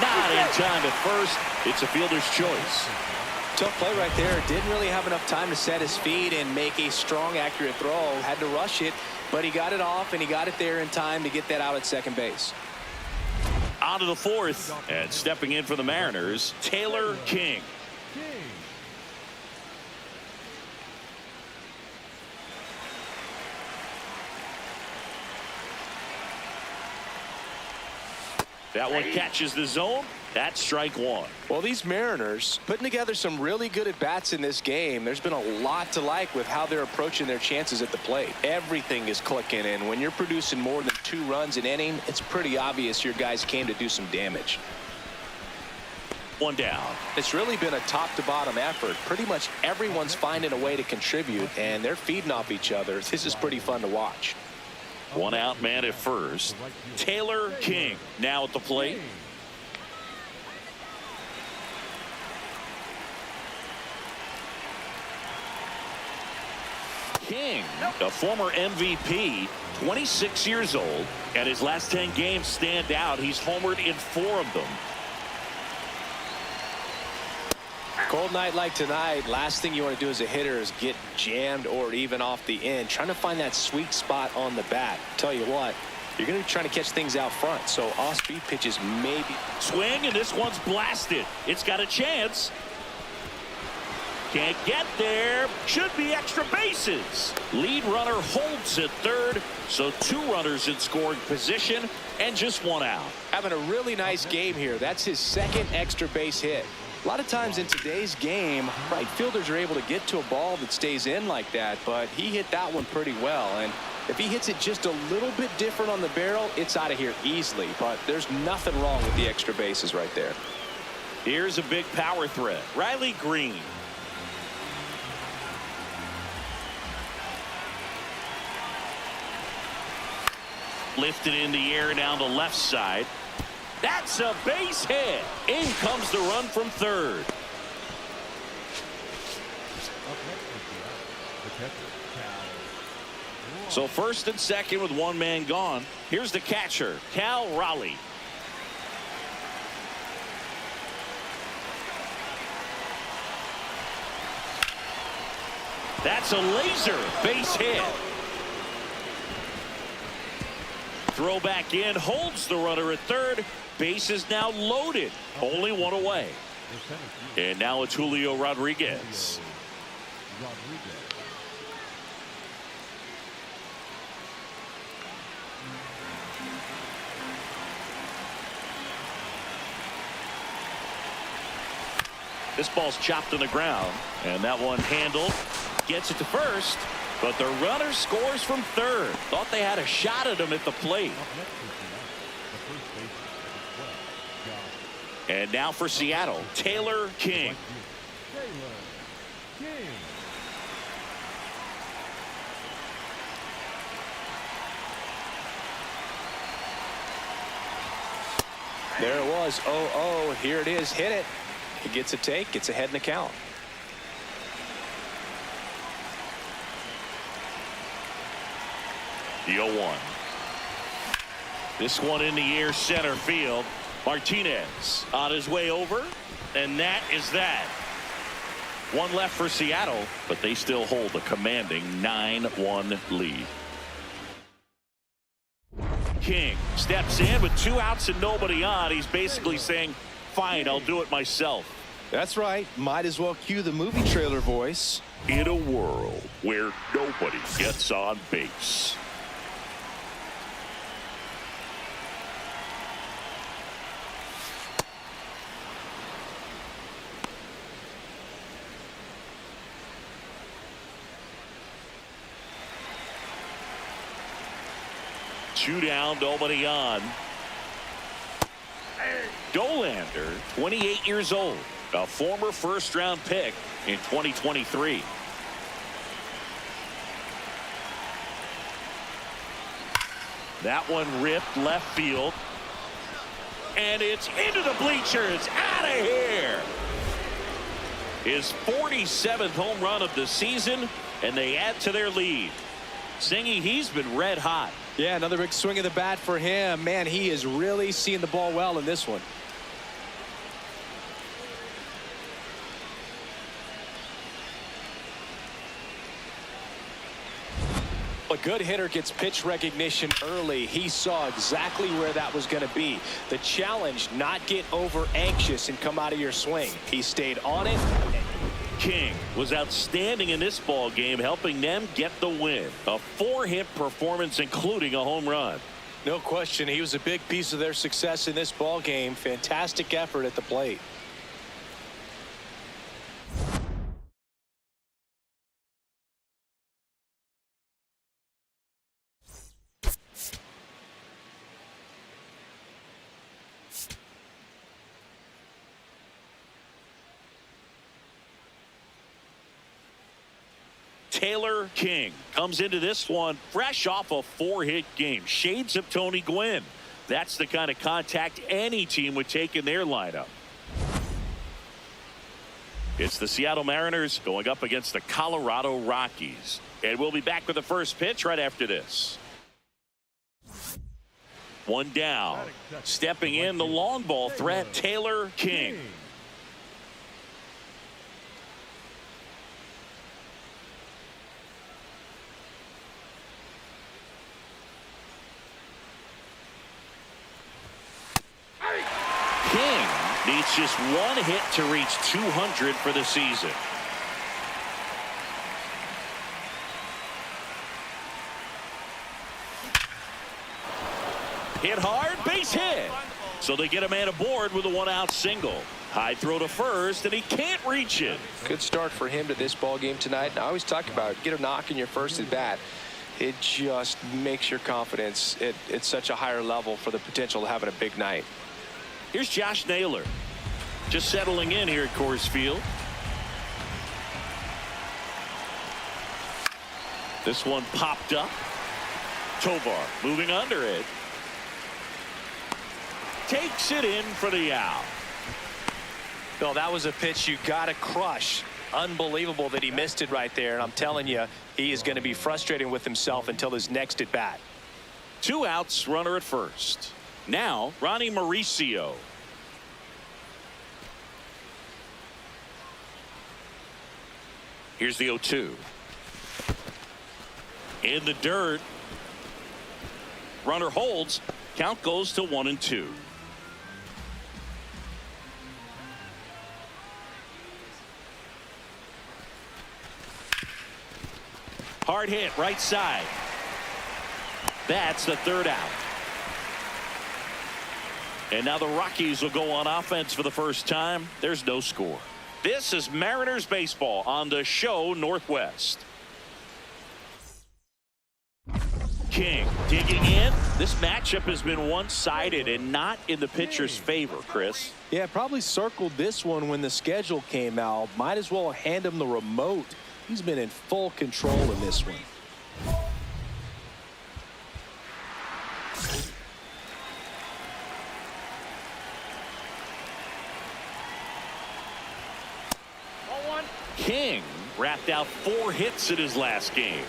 Not in time at first. It's a fielder's choice. Tough play right there. Didn't really have enough time to set his feet and make a strong, accurate throw. Had to rush it, but he got it off, and he got it there in time to get that out at second base. On to the 4th, and stepping in for the Mariners, Taylor King. That one catches the zone. That's strike 1. Well, these Mariners putting together some really good at-bats in this game. There's been a lot to like with how they're approaching their chances at the plate. Everything is clicking, and when you're producing more than 2 runs an inning, it's pretty obvious your guys came to do some damage. 1 down. It's really been a top-to-bottom effort. Pretty much everyone's finding a way to contribute, and they're feeding off each other. This is pretty fun to watch. 1 out man at first. Taylor King now at the plate. King, a former MVP, 26 years old, and his last 10 games stand out. He's homered in 4 of them. Cold night like tonight, last thing you want to do as a hitter is get jammed or even off the end. Trying to find that sweet spot on the bat. Tell you what, you're going to be trying to catch things out front, so off-speed pitches maybe. Swing, and this one's blasted. It's got a chance. Can't get there. Should be extra bases. Lead runner holds at third, so 2 runners in scoring position and just 1 out. Having a really nice game here. That's his 2nd extra base hit. A lot of times in today's game, right fielders are able to get to a ball that stays in like that, but he hit that one pretty well. And if he hits it just a little bit different on the barrel, it's out of here easily. But there's nothing wrong with the extra bases right there. Here's a big power threat. Riley Green. Lifted in the air down the left side. That's a base hit. In comes the run from third. So first and second with 1 man gone. Here's the catcher, Cal Raleigh. That's a laser base hit. Throw back in, holds the runner at third. Base is now loaded. Only 1 away. And now it's Julio Rodriguez. This ball's chopped on the ground, and that one handled. Gets it to first, but the runner scores from third. Thought they had a shot at him at the plate. And now for Seattle, Taylor King. There it was. 0-0. Here it is. Hit it. He gets a take. Gets ahead in the count. The 0-1. This one in the air center field. Martinez on his way over, and that is that. One left for Seattle, but they still hold a commanding 9-1 lead. King steps in with 2 outs and nobody on. He's basically saying, fine, I'll do it myself. That's right. Might as well cue the movie trailer voice. In a world where nobody gets on base. Two down, nobody on. Dolander, 28 years old, a former first-round pick in 2023. That one ripped left field. And it's into the bleachers. Out of here. His 47th home run of the season, and they add to their lead. Singy, he's been red hot. Yeah, another big swing of the bat for him. Man, he is really seeing the ball well in this one. A good hitter gets pitch recognition early. He saw exactly where that was going to be. The challenge, not get over anxious and come out of your swing. He stayed on it. King was outstanding in this ball game, helping them get the win. A 4-hit performance, including a home run. No question, he was a big piece of their success in this ball game. Fantastic effort at the plate. Taylor King comes into this one fresh off a 4-hit game. Shades of Tony Gwynn. That's the kind of contact any team would take in their lineup. It's the Seattle Mariners going up against the Colorado Rockies. And we'll be back with the first pitch right after this. One down. Stepping in, the long ball threat, Taylor King. King needs just one hit to reach 200 for the season. Hit hard, base hit. So they get a man aboard with a 1-out single. High throw to first, and he can't reach it. Good start for him to this ball game tonight. And I always talk about get a knock in your first at bat. It just makes your confidence at such a higher level for the potential of having a big night. Here's Josh Naylor, just settling in here at Coors Field. This one popped up. Tovar moving under it. Takes it in for the out. Bill, that was a pitch you got to crush. Unbelievable that he missed it right there. And I'm telling you, he is going to be frustrated with himself until his next at bat. 2 outs, runner at first. Now, Ronnie Mauricio. Here's the 0-2. In the dirt. Runner holds. Count goes to 1-2. Hard hit, right side. That's the 3rd out. And now the Rockies will go on offense for the first time. There's no score. This is Mariners baseball on the show Northwest. King digging in. This matchup has been one-sided and not in the pitcher's favor, Chris. Yeah, probably circled this one when the schedule came out. Might as well hand him the remote. He's been in full control in this one. King wrapped out 4 hits in his last game.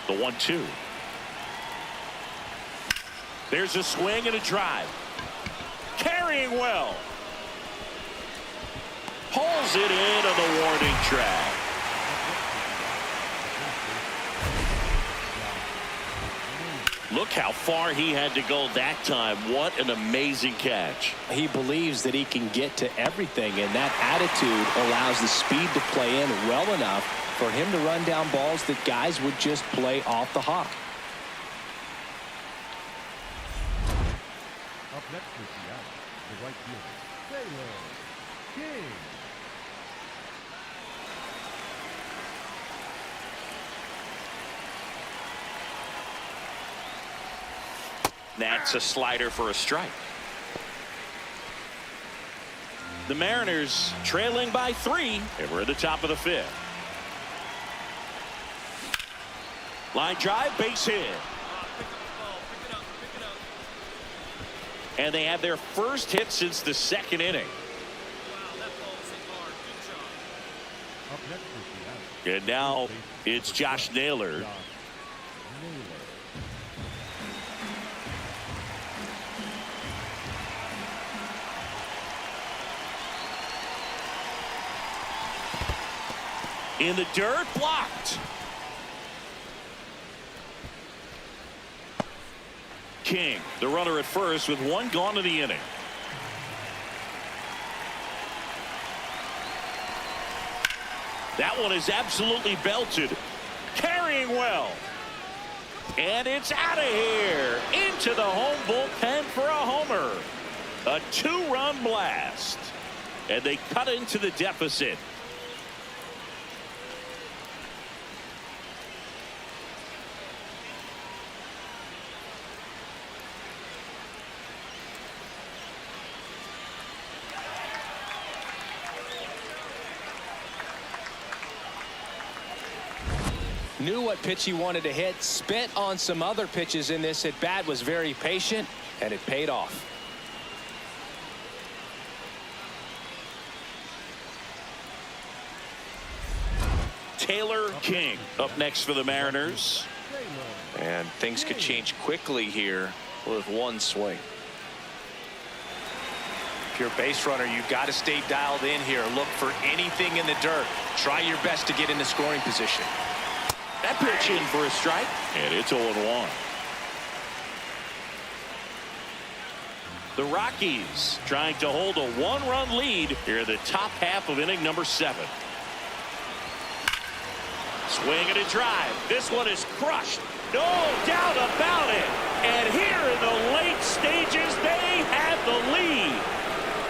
The 1-2. There's a swing and a drive. Carrying well. Pulls it in on the warning track. Look how far he had to go that time. What an amazing catch. He believes that he can get to everything, and that attitude allows the speed to play in well enough for him to run down balls that guys would just play off the hop. Up next with the out, the right fielder, Taylor King. That's a slider for a strike. The Mariners trailing by 3, and we're at the top of the 5th. Line drive, base hit. And they have their first hit since the 2nd inning. Up next with the out, And now it's Josh Naylor. In the dirt, blocked. King, the runner at first with 1 gone in the inning. That one is absolutely belted. Carrying well. And it's out of here. Into the home bullpen for a homer. A 2-run blast. And they cut into the deficit. Knew what pitch he wanted to hit, spent on some other pitches in this at bat, was very patient, and it paid off. Taylor King up next for the Mariners. And things could change quickly here with 1 swing. If you're a base runner, you've got to stay dialed in here. Look for anything in the dirt. Try your best to get into scoring position. That pitch in for a strike, and it's 0-1. The Rockies trying to hold a 1-run lead here in the top half of inning number 7. Swing and a drive. This one is crushed. No doubt about it. And here in the late stages, they have the lead.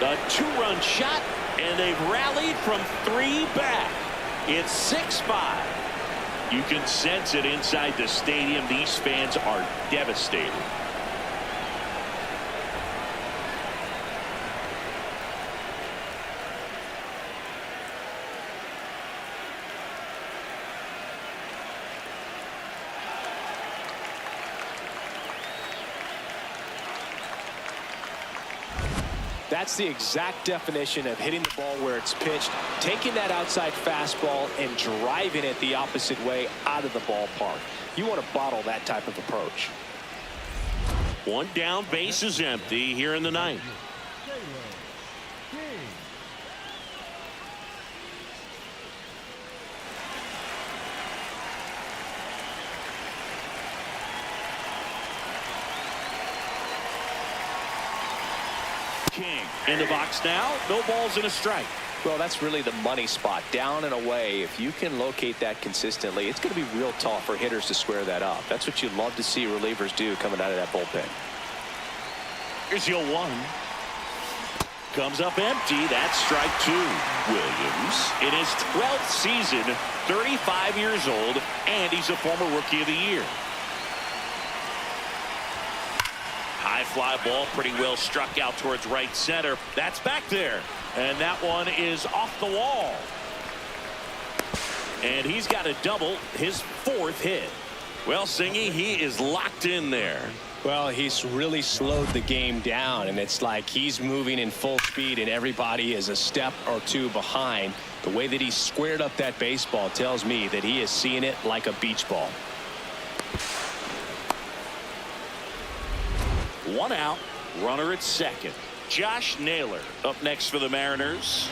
A 2-run shot, and they've rallied from 3 back. It's 6-5. You can sense it inside the stadium. These fans are devastated. That's the exact definition of hitting the ball where it's pitched, taking that outside fastball and driving it the opposite way out of the ballpark. You want to bottle that type of approach. 1 down, base is empty here in the 9th. King in the box now. No balls and a strike. Well, that's really the money spot. Down and away. If you can locate that consistently, it's going to be real tough for hitters to square that up. That's what you love to see relievers do coming out of that bullpen. Here's the 0-1. Comes up empty. That's strike 2. Williams in his 12th season, 35 years old, and he's a former Rookie of the Year. High fly ball, pretty well struck out towards right center. That's back there. And that one is off the wall. And he's got a double, his 4th hit. Well, Singy, he is locked in there. Well, he's really slowed the game down, and it's like he's moving in full speed, and everybody is a step or 2 behind. The way that he squared up that baseball tells me that he is seeing it like a beach ball. One out, runner at second. Josh Naylor up next for the Mariners.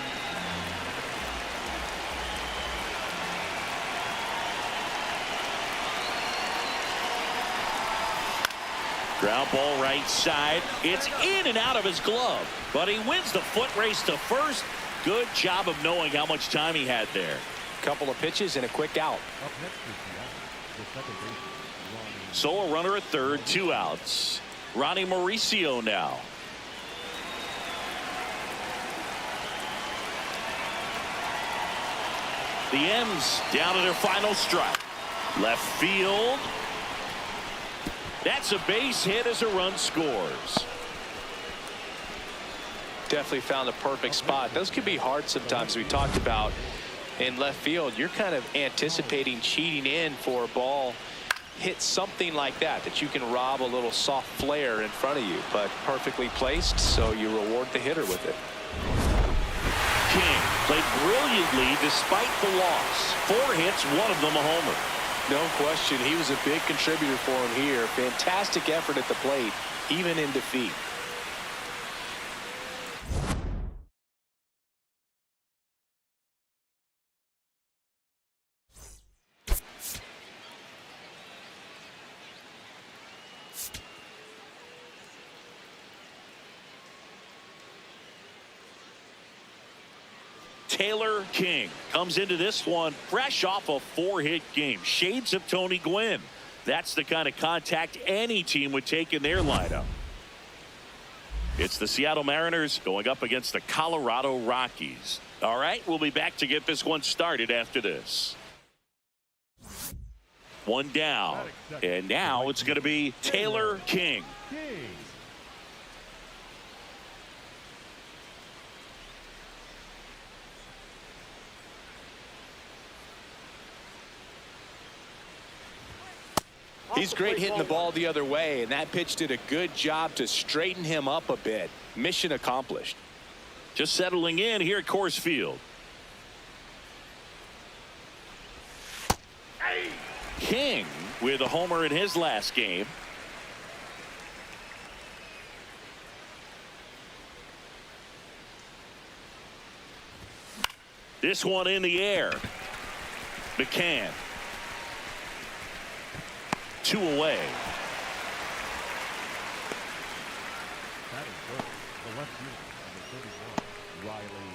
Ground ball right side. It's in and out of his glove, but he wins the foot race to first. Good job of knowing how much time he had there. Couple of pitches and a quick out. Up next is the second baseman, Ronnie. So a runner at third, 2 outs. Ronnie Mauricio now. The M's down to their final strike. Left field. That's a base hit as a run scores. Definitely found a perfect spot. Those can be hard sometimes. We talked about in left field, you're kind of anticipating cheating in for a ball hit something like that you can rob a little soft flare in front of you, but perfectly placed, so you reward the hitter with it. King played brilliantly despite the loss. 4 hits, one of them a homer. No question, he was a big contributor for him here. Fantastic effort at the plate, even in defeat. Taylor King comes into this one fresh off a 4-hit game. Shades of Tony Gwynn. That's the kind of contact any team would take in their lineup. It's the Seattle Mariners going up against the Colorado Rockies. All right, we'll be back to get this one started after this. One down, and now it's going to be Taylor King. He's great hitting the ball the other way, and that pitch did a good job to straighten him up a bit. Mission accomplished. Just settling in here at Coors Field. King with a homer in his last game. This one in the air. McCann. 2 away. That is good. The left fielder, number 31, Riley.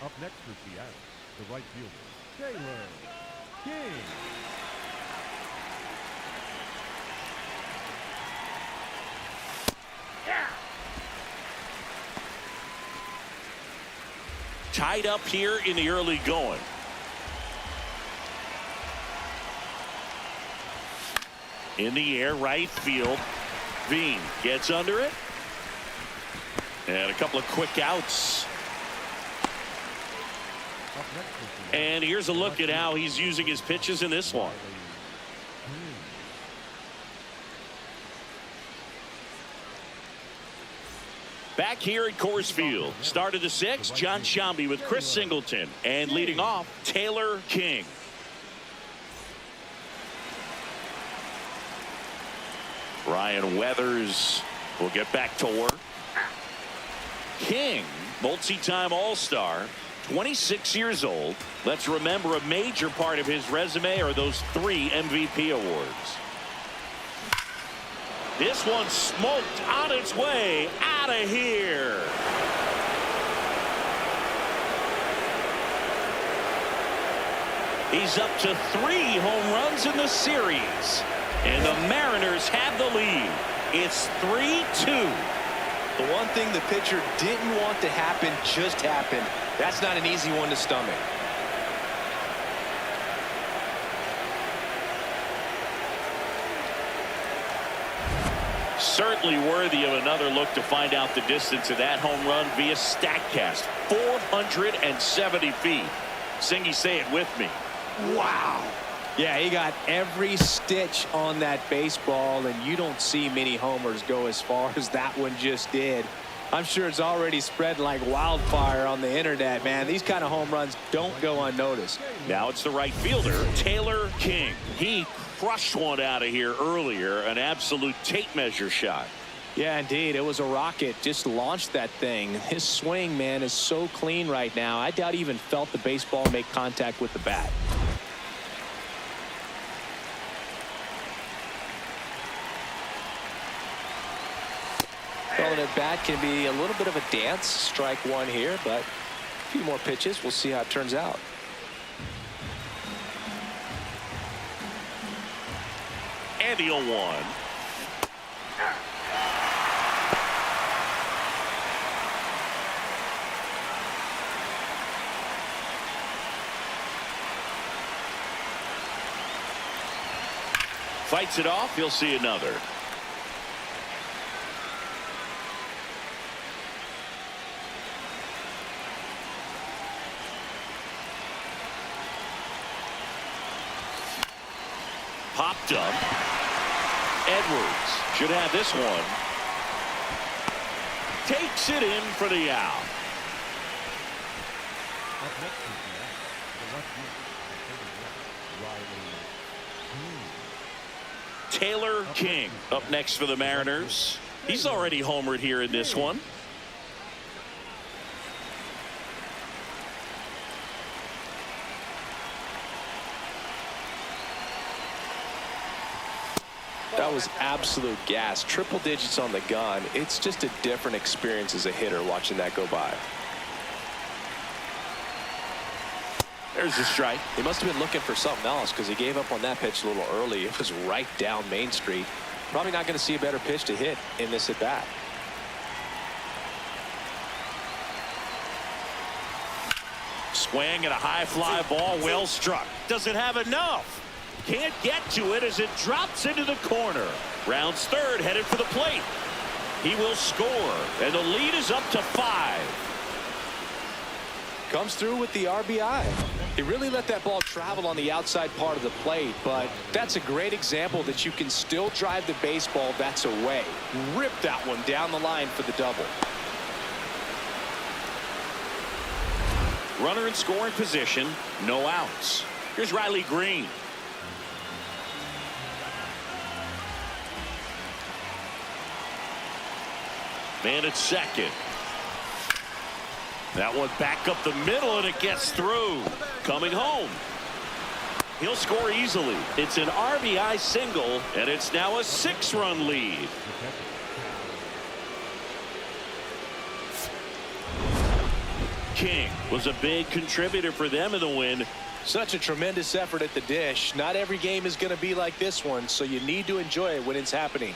Up next for Seattle, the right fielder, Taylor King. Tied up here in the early going. In the air, right field. Veen gets under it. And a couple of quick outs. And here's a look at how he's using his pitches in this one. Back here at Coors Field. Start of the 6th, John Sciambi with Chris Singleton. And leading off, Taylor King. Ryan Weathers will get back to work. King, multi-time All-Star, 26 years old. Let's remember a major part of his resume are those 3 MVP awards. This one smoked on its way out of here. He's up to 3 home runs in the series. And the Mariners have the lead. It's 3-2. The one thing the pitcher didn't want to happen just happened. That's not an easy one to stomach. Certainly worthy of another look to find out the distance of that home run via StatCast. 470 feet. Singy, say it with me. Wow. Yeah, he got every stitch on that baseball, and you don't see many homers go as far as that one just did. I'm sure it's already spreading like wildfire on the internet, man. These kind of home runs don't go unnoticed. Now it's the right fielder, Taylor King. He crushed one out of here earlier, an absolute tape measure shot. Yeah, indeed. It was a rocket. Just launched that thing. His swing, man, is so clean right now. I doubt he even felt the baseball make contact with the bat. Well, an at bat can be a little bit of a dance. Strike one here, but a few more pitches. We'll see how it turns out. And the 0-1. Fights it off. He'll see another. Popped up. Edwards should have this one. Takes it in for the out. Up next is the left fielder, Riley. Taylor King up next for the Mariners. He's already homered here in this one. That was absolute gas. Triple digits on the gun. It's just a different experience as a hitter watching that go by. There's the strike. He must have been looking for something else because he gave up on that pitch a little early. It was right down Main Street. Probably not going to see a better pitch to hit in this at bat. Swing and a high fly ball, well struck. Doesn't have enough. Can't get to it as it drops into the corner. Rounds third, headed for the plate. He will score, and the lead is up to 5. Comes through with the RBI. He really let that ball travel on the outside part of the plate, but that's a great example that you can still drive the baseball that's away. Rip that one down the line for the double. Runner in scoring position, no outs. Here's Riley Green. Man at second. That one back up the middle, and it gets through. Coming home. He'll score easily. It's an RBI single, and it's now a 6-run lead. King was a big contributor for them in the win. Such a tremendous effort at the dish. Not every game is going to be like this one, so you need to enjoy it when it's happening.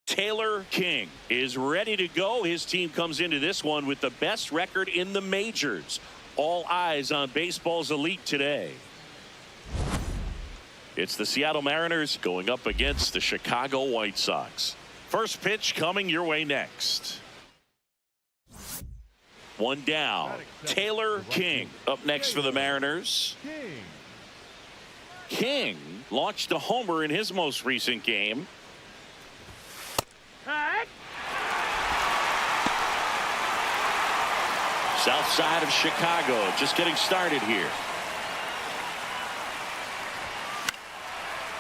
Taylor King is ready to go. His team comes into this one with the best record in the majors. All eyes on baseball's elite today. It's the Seattle Mariners going up against the Chicago White Sox. First pitch coming your way next. One down. Taylor King up next for the Mariners. King launched a homer in his most recent game. South side of Chicago, just getting started here.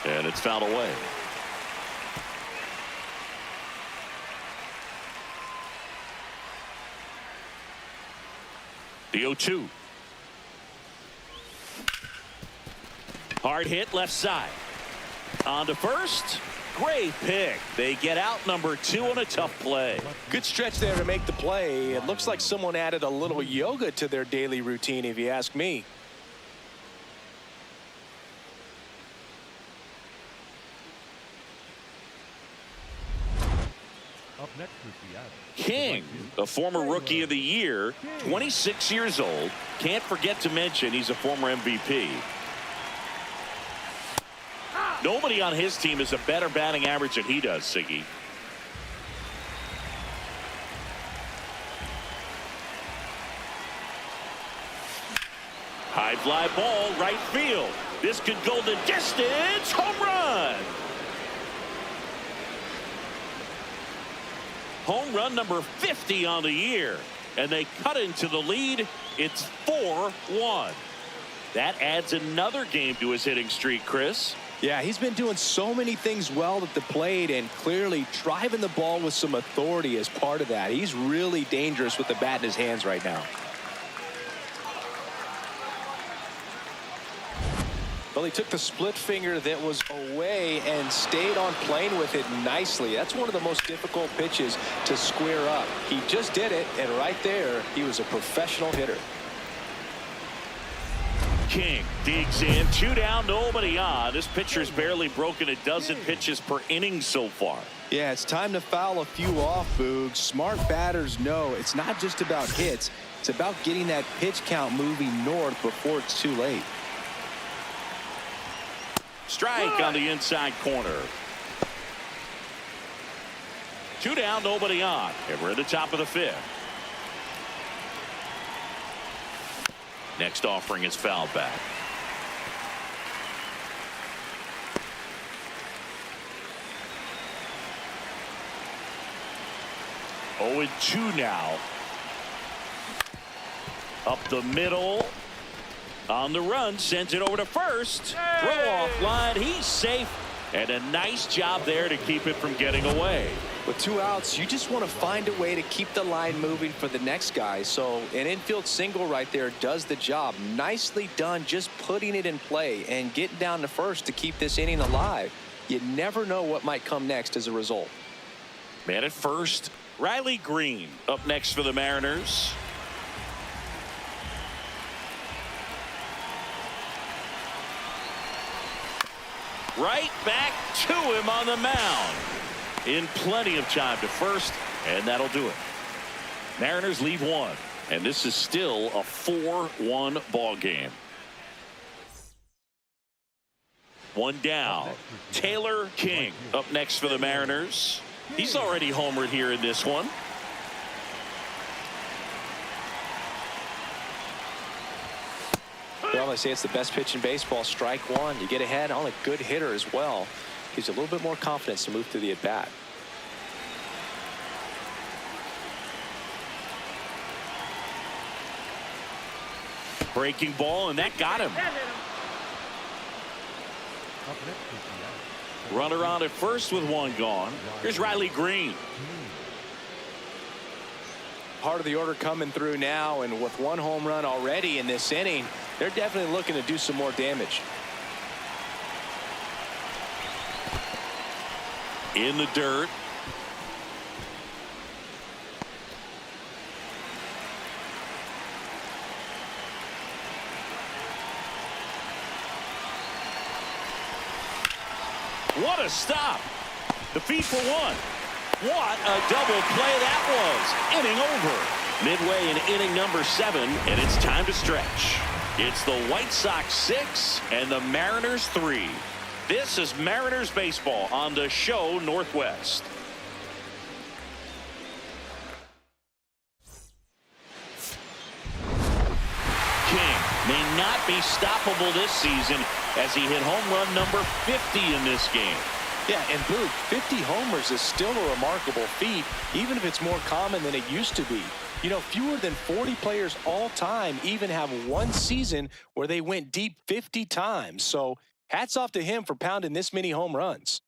And it's fouled away. The 0-2. Hard hit left side. On to first. Great pick. They get out number 2 on a tough play. Good stretch there to make the play. It looks like someone added a little yoga to their daily routine, if you ask me. Up next is Seattle. King, a former Rookie of the Year, 26 years old. Can't forget to mention he's a former MVP. Nobody on his team has a better batting average than he does, Siggy. High fly ball, right field. This could go the distance. Home run. Home run number 50 on the year. And they cut into the lead. It's 4-1. That adds another game to his hitting streak, Chris. Yeah, he's been doing so many things well at the plate and clearly driving the ball with some authority as part of that. He's really dangerous with the bat in his hands right now. Well, he took the split finger that was away and stayed on plane with it nicely. That's one of the most difficult pitches to square up. He just did it, and right there, he was a professional hitter. King digs in, 2 down, nobody on. This pitcher's barely broken a dozen pitches per inning so far. Yeah, it's time to foul a few off, Boog. Smart batters know it's not just about hits. It's about getting that pitch count moving north before it's too late. Strike on the inside corner. 2 down, nobody on. And we're at the top of the 5th. Next offering is fouled back. Oh, and 2 now. Up the middle. On the run, sends it over to first. Throw off line. He's safe. And a nice job there to keep it from getting away. With 2 outs, you just want to find a way to keep the line moving for the next guy. So an infield single right there does the job. Nicely done, just putting it in play and getting down to first to keep this inning alive. You never know what might come next as a result. Man at first, Riley Green up next for the Mariners. Right back to him on the mound. In plenty of time to first, and that'll do it. Mariners lead 1, and this is still a 4-1 ball game. 1 down. Taylor King up next for the Mariners. He's already homered here in this one. Well, they say it's the best pitch in baseball. Strike 1. You get ahead on a good hitter as well. Gives you a little bit more confidence to move through the at-bat. Breaking ball, and that got him. Runner on at first with 1 gone. Here's Riley Green. Part of the order coming through now, and with 1 home run already in this inning, they're definitely looking to do some more damage. In the dirt. What a stop. The feed for 1. What a double play that was. Inning over. Midway in inning number 7, and it's time to stretch. It's the White Sox 6 and the Mariners 3. This is Mariners baseball on the show Northwest. may not be stoppable this season as he hit home run number 50 in this game. Yeah, and Boog, 50 homers is still a remarkable feat, even if it's more common than it used to be. You know, fewer than 40 players all time even have one season where they went deep 50 times. So hats off to him for pounding this many home runs.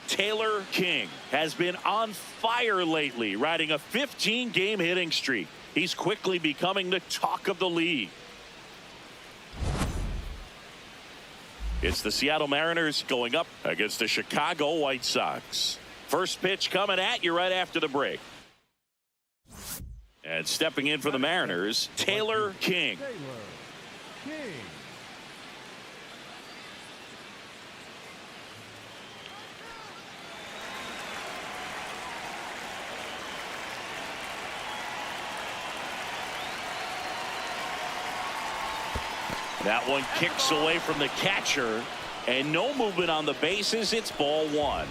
Taylor King has been on fire lately, riding a 15-game hitting streak. He's quickly becoming the talk of the league. It's the Seattle Mariners going up against the Chicago White Sox. First pitch coming at you right after the break. And stepping in for the Mariners, Taylor King. That one kicks away from the catcher, and no movement on the bases. It's ball one.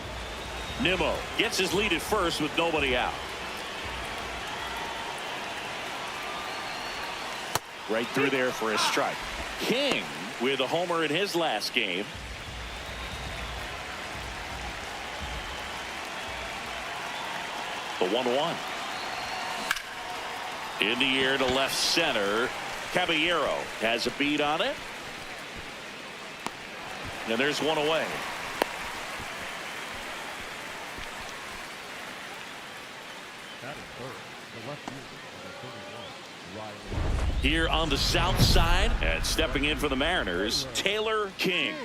Nimmo gets his lead at first with nobody out. Right through there for a strike. King with a homer in his last game. The 1-1. In the air to left center. Caballero has a beat on it. And there's one away. That is third. The left fielder, number 31, Riley. Here on the south side and stepping in for the Mariners, Taylor King.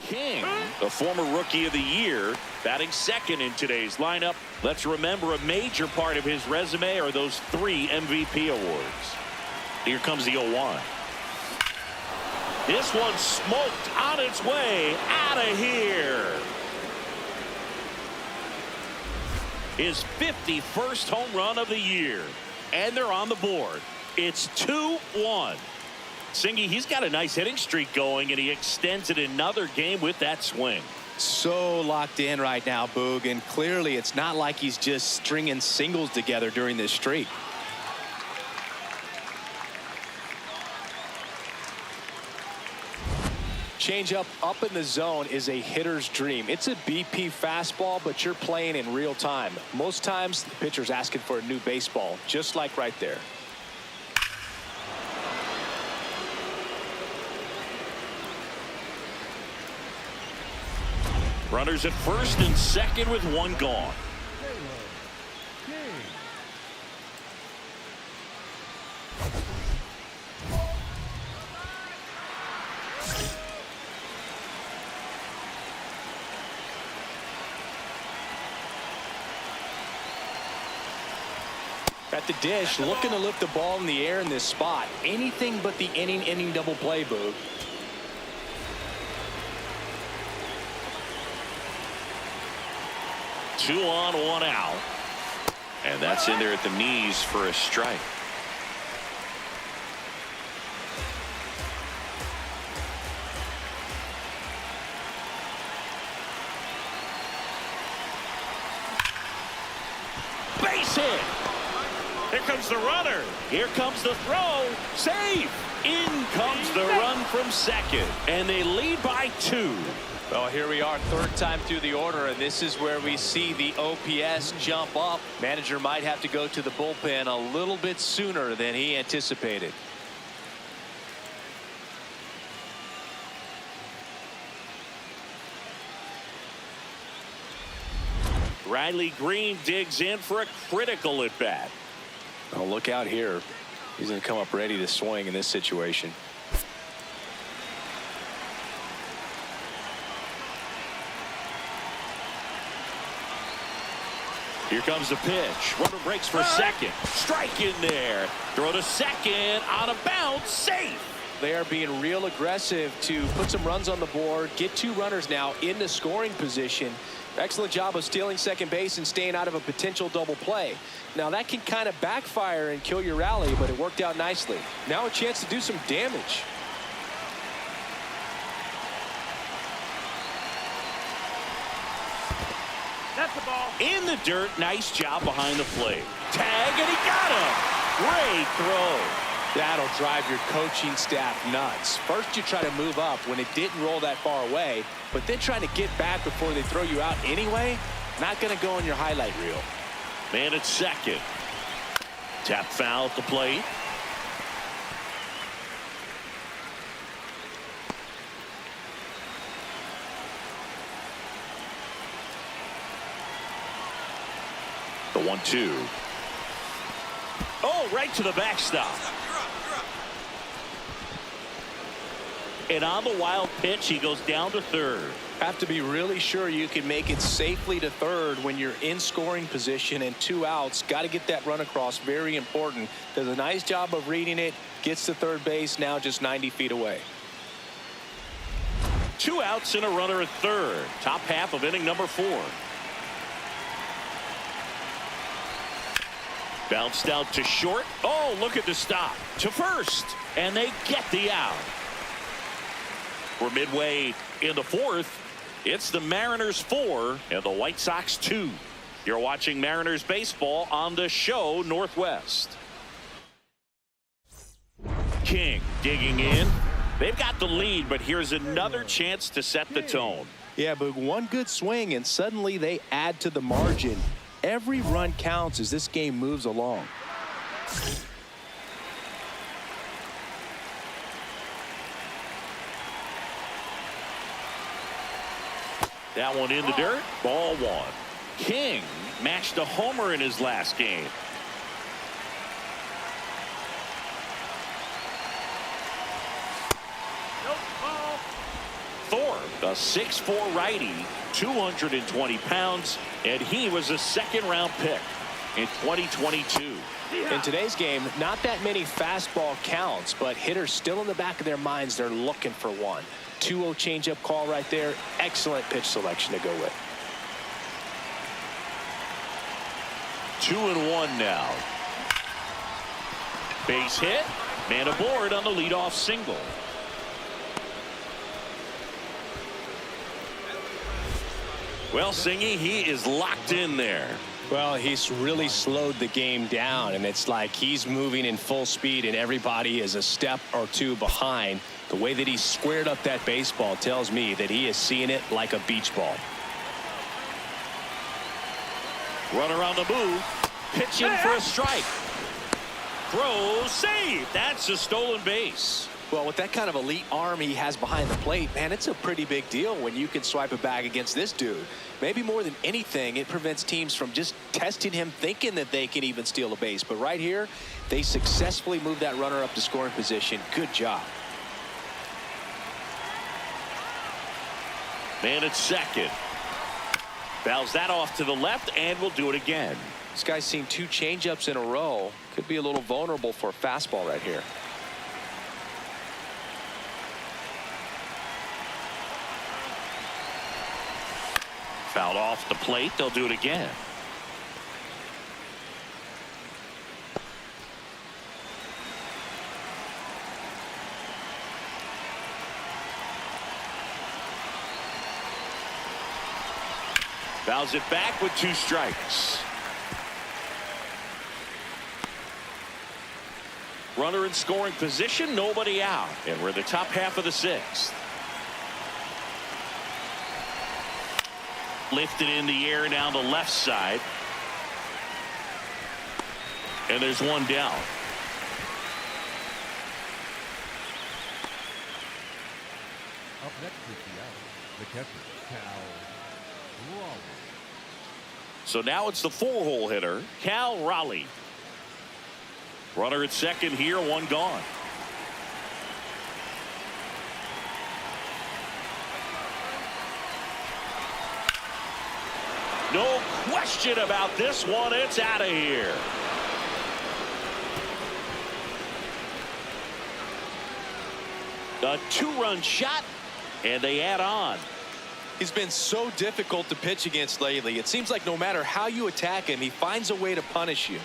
King, the former Rookie of the Year, batting second in today's lineup. Let's remember a major part of his resume are those 3 MVP awards. Here comes the 0-1. This one smoked on its way out of here. His 51st home run of the year. And they're on the board. It's 2-1. Singy, he's got a nice hitting streak going, and he extends it another game with that swing. So locked in right now, Boog, and clearly it's not like he's just stringing singles together during this streak. Changeup up in the zone is a hitter's dream. It's a BP fastball, but you're playing in real time. Most times the pitcher's asking for a new baseball, just like right there. Runners at first and second with one gone. At the dish, looking to lift the ball in the air in this spot. Anything but the inning double play, Boog. Two on, one out. And that's in there at the knees for a strike. Base hit. Here comes the runner. Here comes the throw. Save. In comes the run from second. And they lead by 2. Well, here we are, third time through the order, and this is where we see the OPS jump up. Manager might have to go to the bullpen a little bit sooner than he anticipated. Riley Green digs in for a critical at bat. Oh, look out here. He's going to come up ready to swing in this situation. Here comes the pitch. Runner breaks for second. Strike in there. Throw to second on a bounce. Safe. They are being real aggressive to put some runs on the board, get 2 runners now in the scoring position. Excellent job of stealing second base and staying out of a potential double play. Now that can kind of backfire and kill your rally, but it worked out nicely. Now a chance to do some damage. That's the ball. In the dirt, nice job behind the plate. Tag, and he got him. Great throw. That'll drive your coaching staff nuts. First you try to move up when it didn't roll that far away, but then trying to get back before they throw you out anyway, not going to go in your highlight reel. Man at second. Tap foul at the plate. The 1-2. Oh, right to the backstop. And on the wild pitch, he goes down to third. Have to be really sure you can make it safely to third when you're in scoring position and 2 outs. Got to get that run across. Very important. Does a nice job of reading it. Gets to third base. Now just 90 feet away. 2 outs and a runner at third. Top half of inning number 4. Bounced out to short. Oh, look at the stop. To first. And they get the out. We're midway in the 4th. It's the Mariners 4 and the White Sox 2. You're watching Mariners baseball on the show Northwest. King digging in. They've got the lead, but here's another chance to set the tone. Yeah, but one good swing and suddenly they add to the margin. Every run counts as this game moves along. That one in the dirt. Ball 1. King matched a homer in his last game. Nope, ball. Thorpe, a 6'4" righty, 220 pounds, and he was a second-round pick in 2022. In today's game, not that many fastball counts, but hitters still in the back of their minds, they're looking for one. 2-0 changeup call right there. Excellent pitch selection to go with. 2-1 now. Base hit. Man aboard on the leadoff single. Well, Singy, he is locked in there. Well, he's really slowed the game down, and it's like he's moving in full speed and everybody is a step or 2 behind. The way that he squared up that baseball tells me that he is seeing it like a beach ball. Runner on the move. Pitching for a strike. Throw, save. That's a stolen base. Well, with that kind of elite arm he has behind the plate, man, it's a pretty big deal when you can swipe a bag against this dude. Maybe more than anything, it prevents teams from just testing him, thinking that they can even steal a base. But right here, they successfully move that runner up to scoring position. Good job. Man at second. Fouls that off to the left and will do it again. This guy's seen 2 changeups in a row. Could be a little vulnerable for a fastball right here. Fouled off the plate. They'll do it again. Fouls it back with 2 strikes. Runner in scoring position, nobody out. And we're in the top half of the 6th. Lifted in the air down the left side. And there's one down. Up next is the catcher, Cal Raleigh. So now it's the 4-hole hitter, Cal Raleigh. Runner at second here, 1 gone. No question about this one. It's out of here. A 2-run shot, and they add on. He's been so difficult to pitch against lately. It seems like no matter how you attack him, he finds a way to punish you.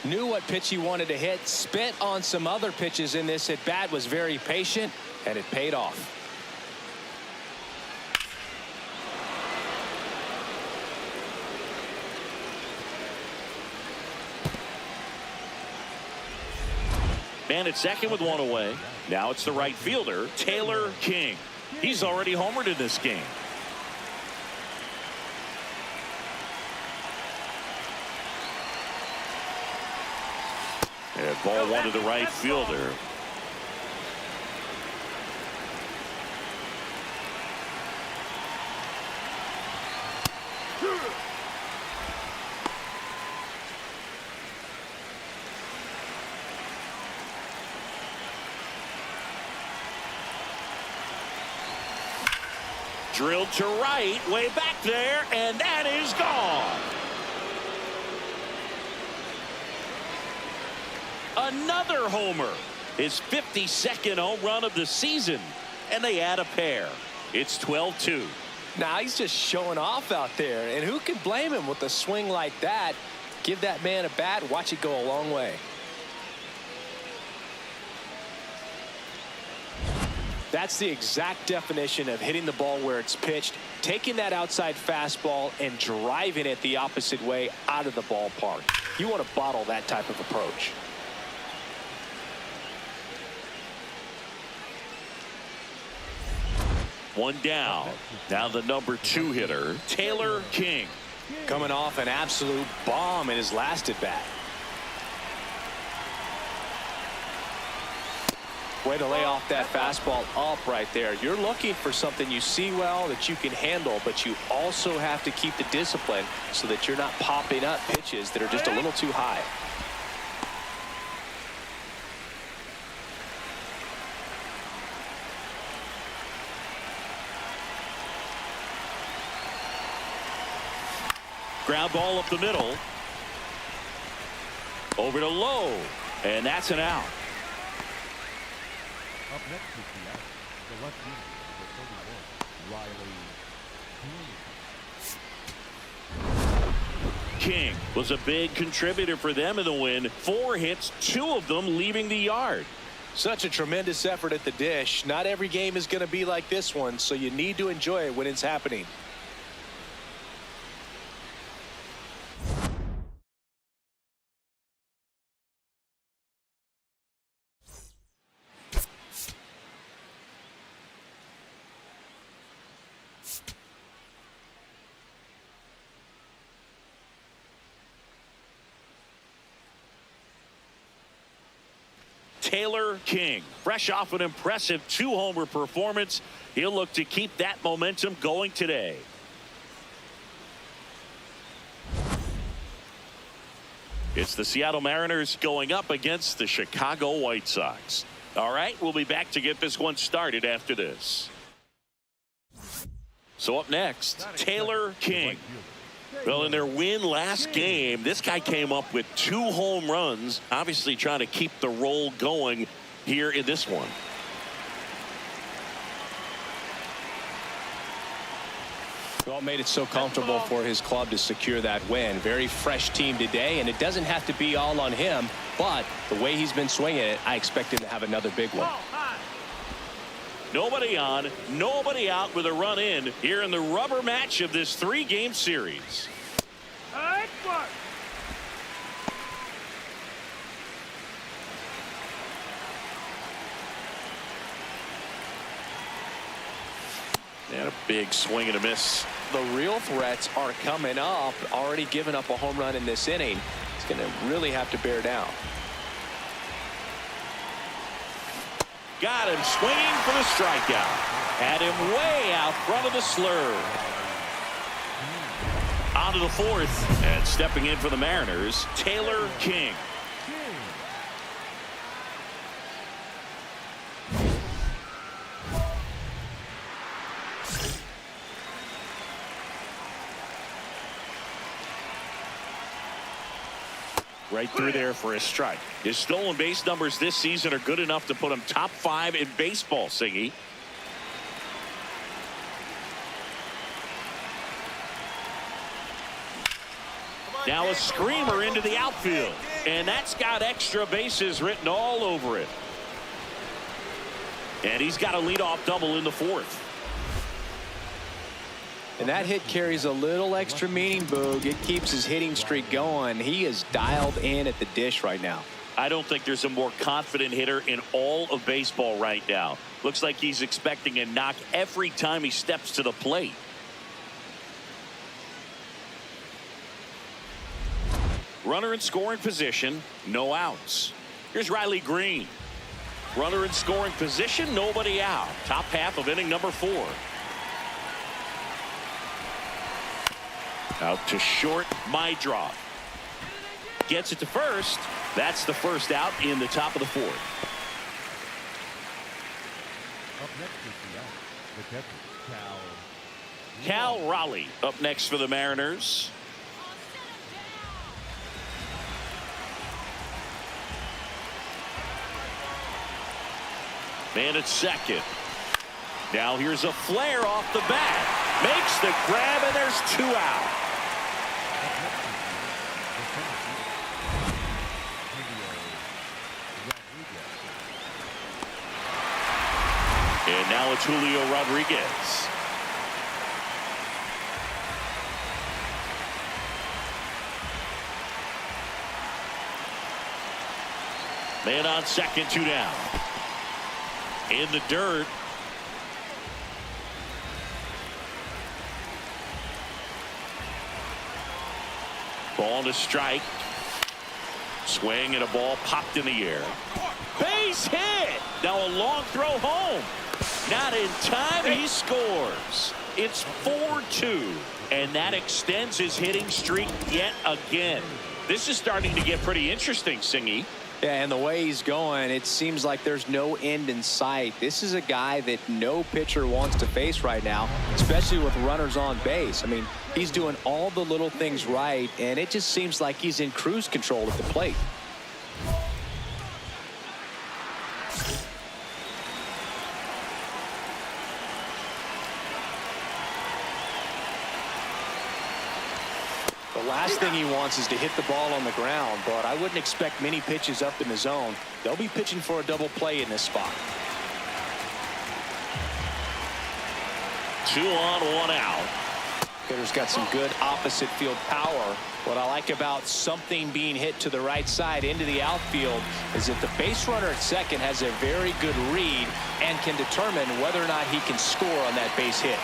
Knew what pitch he wanted to hit, spit on some other pitches in this at bat, was very patient, and it paid off. Man at second with one away. Now it's the right fielder, Taylor King. He's already homered in this game. And ball one to the right fielder. Drilled to right, way back there, and that is gone. Another homer. His 52nd home run of the season, and they add a pair. It's 12-2. Now he's just showing off out there, and who can blame him with a swing like that? Give that man a bat, watch it go a long way. That's the exact definition of hitting the ball where it's pitched, taking that outside fastball and driving it the opposite way out of the ballpark. You want to bottle that type of approach. One down. Now the number 2 hitter, Taylor King. Coming off an absolute bomb in his last at bat. Way to lay off that fastball up right there. You're looking for something you see well that you can handle, but you also have to keep the discipline so that you're not popping up pitches that are just a little too high. Ground ball up the middle. Over to Lowe, and that's an out. Up next is the left fielder, number 31, Riley King was a big contributor for them in the win. 4 hits, 2 of them leaving the yard. Such a tremendous effort at the dish. Not every game is going to be like this one, so you need to enjoy it when it's happening. Taylor King, fresh off an impressive 2-homer performance. He'll look to keep that momentum going today. It's the Seattle Mariners going up against the Chicago White Sox. All right, we'll be back to get this one started after this. So up next, Taylor King. Well, in their win last game, this guy came up with 2 home runs, obviously trying to keep the roll going here in this one. Well, made it so comfortable for his club to secure that win. Very fresh team today, and it doesn't have to be all on him, but the way he's been swinging it, I expect him to have another big one. Nobody on, nobody out with a run in here in the rubber match of this 3-game series. And a big swing and a miss. The real threats are coming up. Already given up a home run in this inning. He's going to really have to bear down. Got him swinging for the strikeout. Had him way out front of the slur. On to the 4th, and stepping in for the Mariners, Taylor King. Right through there for a strike. His stolen base numbers this season are good enough to put him top 5 in baseball, Singy. Now a screamer into the outfield. And that's got extra bases written all over it. And he's got a leadoff double in the 4th. And that hit carries a little extra meaning, Boog. It keeps his hitting streak going. He is dialed in at the dish right now. I don't think there's a more confident hitter in all of baseball right now. Looks like he's expecting a knock every time he steps to the plate. Runner in scoring position, no outs. Here's Riley Green. Runner in scoring position, nobody out. Top half of inning number 4. Out to short, Mydroff. Gets it to first. That's the first out in the top of the 4th. Up next is the catcher, Cal Raleigh up next for the Mariners. Man at second. Now here's a flare off the bat. Makes the grab, and there's 2 out. And now it's Julio Rodriguez. Man on second, 2 down. In the dirt. Ball to strike. Swing and a ball popped in the air. Base hit. Now a long throw home. Not in time. He scores. It's 4-2. And that extends his hitting streak yet again. This is starting to get pretty interesting, Singy. Yeah, and the way he's going, it seems like there's no end in sight. This is a guy that no pitcher wants to face right now, especially with runners on base. I mean, he's doing all the little things right, and it just seems like he's in cruise control at the plate. The last thing he wants is to hit the ball on the ground, but I wouldn't expect many pitches up in the zone. They'll be pitching for a double play in this spot. 2 on, 1 out. Hitter's got some good opposite field power. What I like about something being hit to the right side into the outfield is that the base runner at second has a very good read and can determine whether or not he can score on that base hit.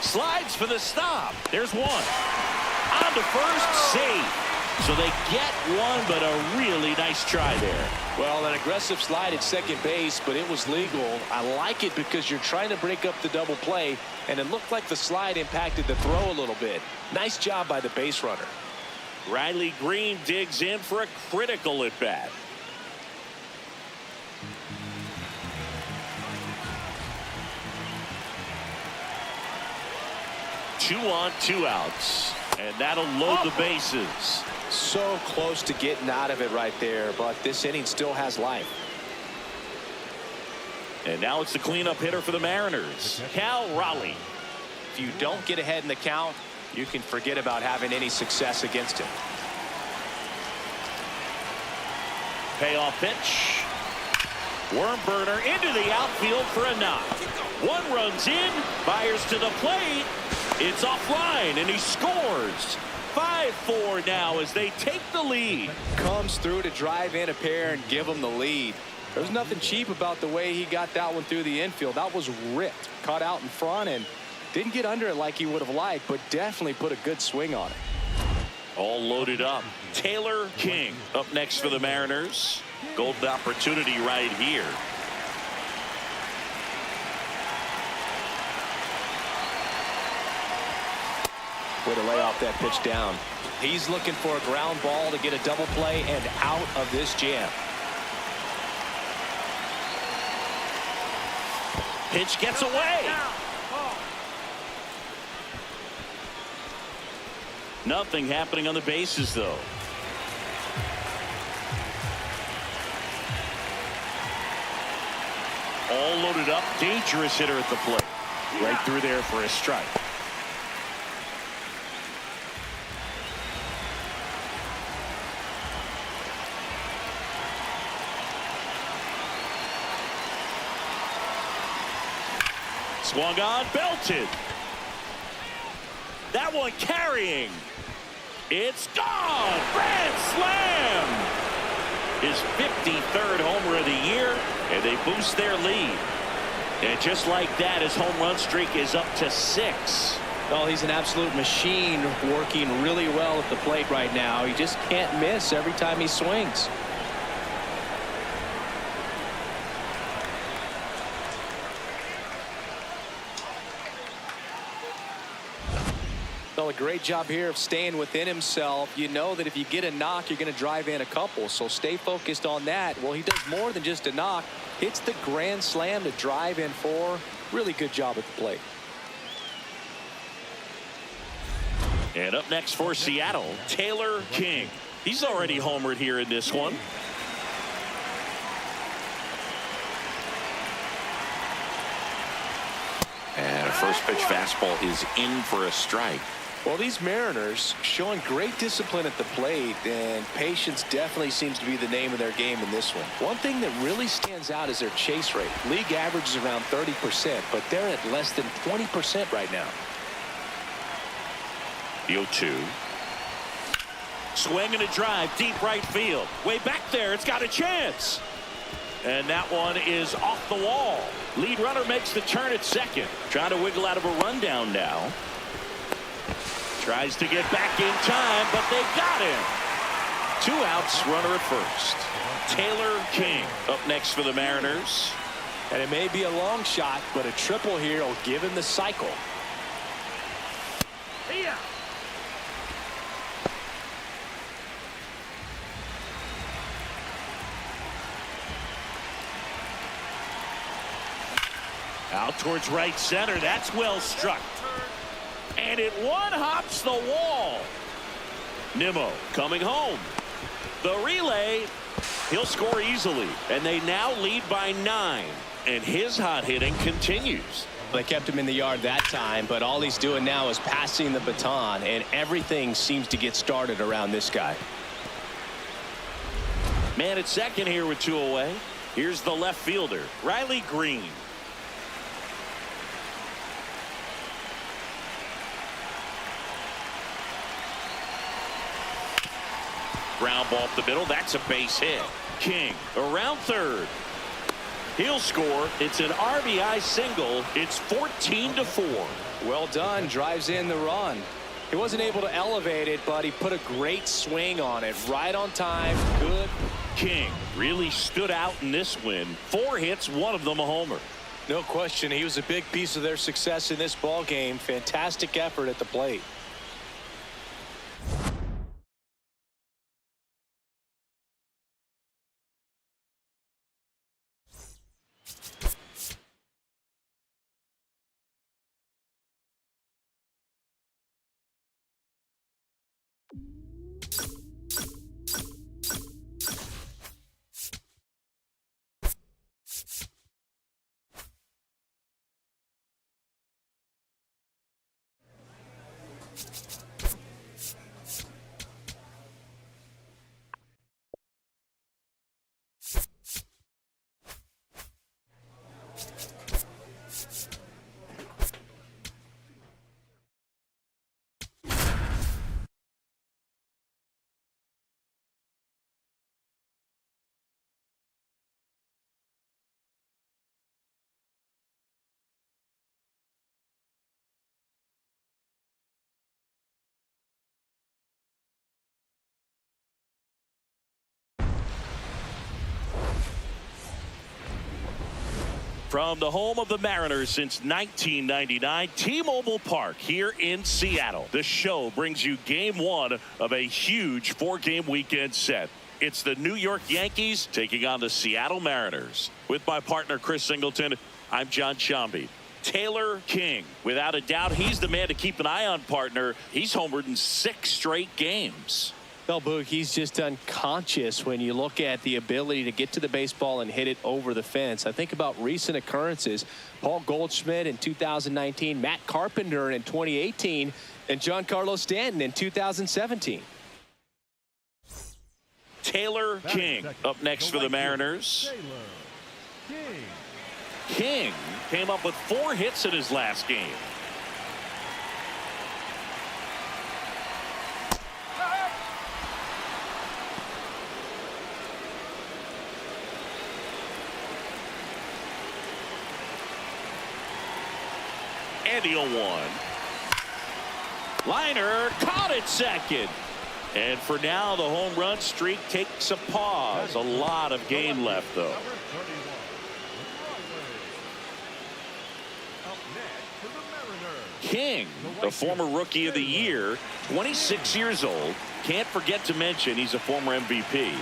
Slides for the stop. There's 1. On to first, safe. So they get 1, but a really nice try there. Well, an aggressive slide at second base, but it was legal. I like it because you're trying to break up the double play, and it looked like the slide impacted the throw a little bit. Nice job by the base runner. Riley Green digs in for a critical at bat. Two on, 2 outs, and that'll load the bases. So close to getting out of it right there, but this inning still has life. And now it's the cleanup hitter for the Mariners, Cal Raleigh. If you don't get ahead in the count, you can forget about having any success against him. Payoff pitch. Worm burner into the outfield for a knock. 1 runs in, fires to the plate. It's offline, and he scores. 5-4 now as they take the lead. Comes through to drive in a pair and give him the lead. There's nothing cheap about the way he got that one through the infield. That was ripped, caught out in front, and didn't get under it like he would have liked, but definitely put a good swing on it. All loaded up. Taylor King up next for the Mariners. Golden opportunity right here. Way to lay off that pitch down. He's looking for a ground ball to get a double play and out of this jam. Pitch gets away. Nothing happening on the bases, though. All loaded up. Dangerous hitter at the plate. Right through there for a strike. Swung on, belted. That one carrying. It's gone. Grand slam. His 53rd homer of the year, and they boost their lead. And just like that, his home run streak is up to 6. Well, he's an absolute machine, working really well at the plate right now. He just can't miss every time he swings. Well, a great job here of staying within himself. You know that if you get a knock, you're going to drive in a couple. So stay focused on that. Well, he does more than just a knock. Hits the grand slam to drive in 4. Really good job at the plate. And up next for Seattle, Taylor King. He's already homered here in this one. And a first pitch fastball is in for a strike. Well, these Mariners showing great discipline at the plate, and patience definitely seems to be the name of their game in this one. One thing that really stands out is their chase rate. League average is around 30%, but they're at less than 20% right now. The 0-2. Swing and a drive, deep right field. Way back there, it's got a chance. And that one is off the wall. Lead runner makes the turn at second. Trying to wiggle out of a rundown now. Tries to get back in time, but they got him. 2 outs, runner at first. Taylor King up next for the Mariners. And it may be a long shot, but a triple here will give him the cycle. Yeah. Out towards right center. That's well struck. And it one-hops the wall. Nimmo coming home. The relay. He'll score easily. And they now lead by 9. And his hot hitting continues. They kept him in the yard that time, but all he's doing now is passing the baton, and everything seems to get started around this guy. Man at second here with 2 away. Here's the left fielder, Riley Green. Ground ball up the middle. That's a base hit. King around third. He'll score. It's an RBI single. It's 14-4. Well done. Drives in the run. He wasn't able to elevate it, but he put a great swing on it. Right on time. Good. King really stood out in this win. 4 hits, 1 of them a homer. No question. He was a big piece of their success in this ball game. Fantastic effort at the plate. From the home of the Mariners since 1999, T-Mobile Park here in Seattle. The show brings you game 1 of a huge 4-game weekend set. It's the New York Yankees taking on the Seattle Mariners. With my partner Chris Singleton, I'm John Shambi. Taylor King. Without a doubt, he's the man to keep an eye on, partner. He's homered in 6 straight games. Well, Boog, he's just unconscious when you look at the ability to get to the baseball and hit it over the fence. I think about recent occurrences. Paul Goldschmidt in 2019, Matt Carpenter in 2018, and Giancarlo Stanton in 2017. Taylor King up next for the Mariners. King came up with 4 hits in his last game. And the 0-1. Liner caught it second. And for now, the home run streak takes a pause. A lot of game left, though. King, the former Rookie of the Year, 26 years old. Can't forget to mention he's a former MVP.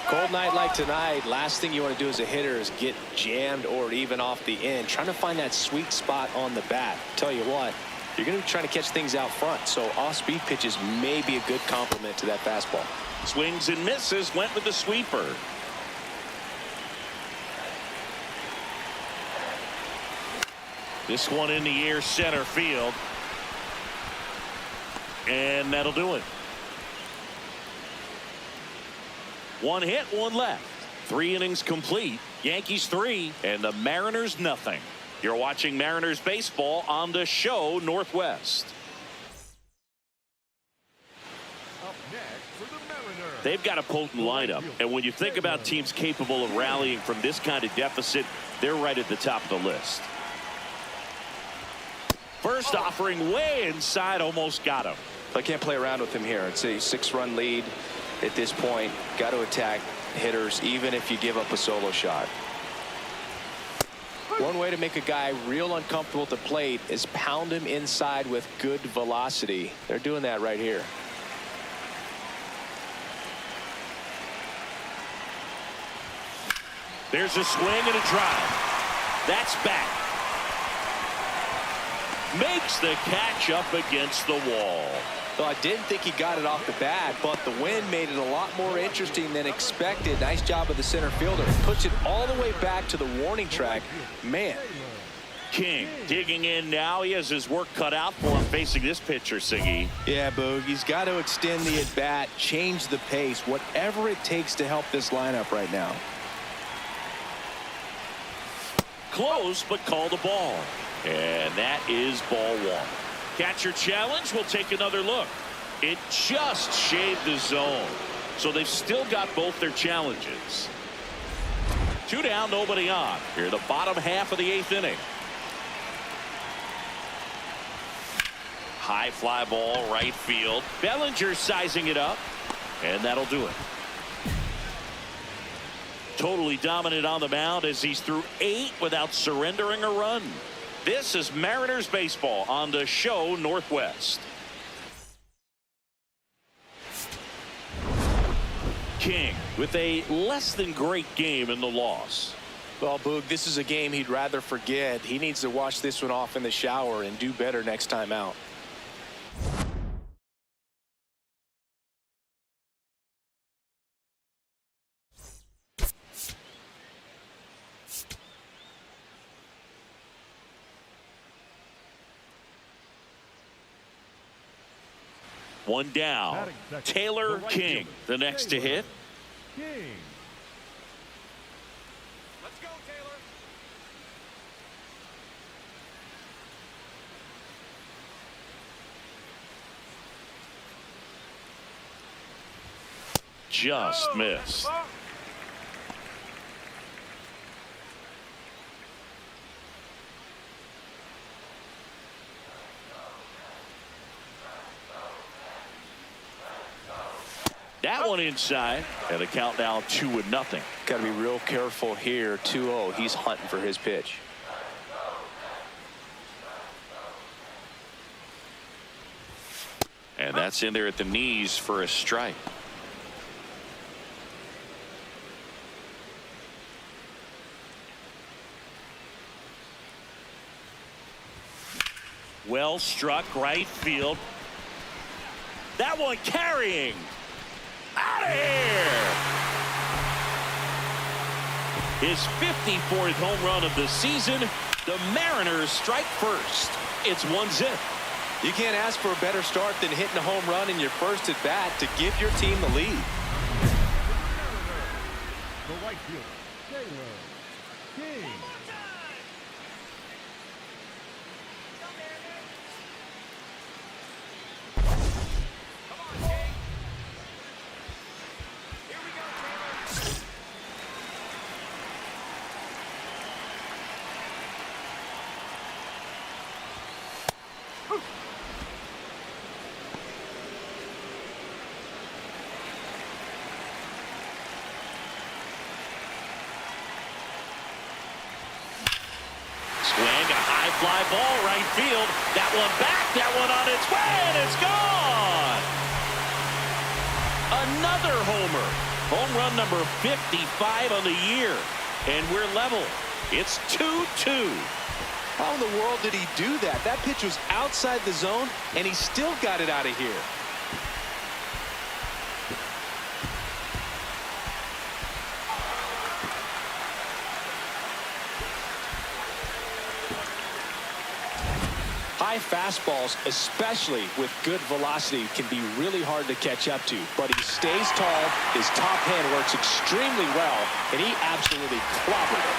Cold night like tonight, last thing you want to do as a hitter is get jammed or even off the end. Trying to find that sweet spot on the bat. Tell you what, you're going to be trying to catch things out front, so off-speed pitches may be a good complement to that fastball. Swings and misses, went with the sweeper. This one in the air, center field. And that'll do it. 1 hit, 1 left. 3 innings complete. Yankees 3 and the Mariners nothing. You're watching Mariners baseball on the show Northwest. Up next for the Mariners. They've got a potent lineup, and when you think about teams capable of rallying from this kind of deficit, they're right at the top of the list. First offering way inside, almost got him. I can't play around with him here. It's a 6-run lead at this point. Got to attack hitters even if you give up a solo shot. One way to make a guy real uncomfortable at the plate is pound him inside with good velocity. They're doing that right here. There's a swing and a drive. That's back. Makes the catch up against the wall. So I didn't think he got it off the bat, but the wind made it a lot more interesting than expected. Nice job of the center fielder. Puts it all the way back to the warning track. Man. King digging in now. He has his work cut out for him facing this pitcher, Siggy. Yeah, Boog. He's got to extend the at-bat, change the pace, whatever it takes to help this lineup right now. Close, but called a ball. And that is ball 1. Catcher challenge. We'll take another look. It just shaved the zone. So they've still got both their challenges. 2 down, nobody on. Here, the bottom half of the 8th inning. High fly ball, right field. Bellinger sizing it up. And that'll do it. Totally dominant on the mound as he's through 8 without surrendering a run. This is Mariners baseball on the show Northwest. King with a less than great game in the loss. Well, Boog, this is a game he'd rather forget. He needs to wash this one off in the shower and do better next time out. One down. Taylor King, the next to hit. King. Let's go, Taylor. Just missed. That one inside, and the count now 2-0. Got to be real careful here. 2-0. He's hunting for his pitch. And that's in there at the knees for a strike. Well struck right field. That one carrying. Out of here. His 54th home run of the season. The Mariners strike first. It's 1-0. You can't ask for a better start than hitting a home run in your first at bat to give your team the lead. The right fielder, Taylor King. Swing, a high fly ball right field. That one back, that one on its way, and it's gone. Another homer. Home run number 55 on the year. And we're level. It's 2-2. How in the world did he do that? That pitch was outside the zone, and he still got it out of here. High fastballs, especially with good velocity, can be really hard to catch up to. But he stays tall, his top hand works extremely well, and he absolutely clobbered it.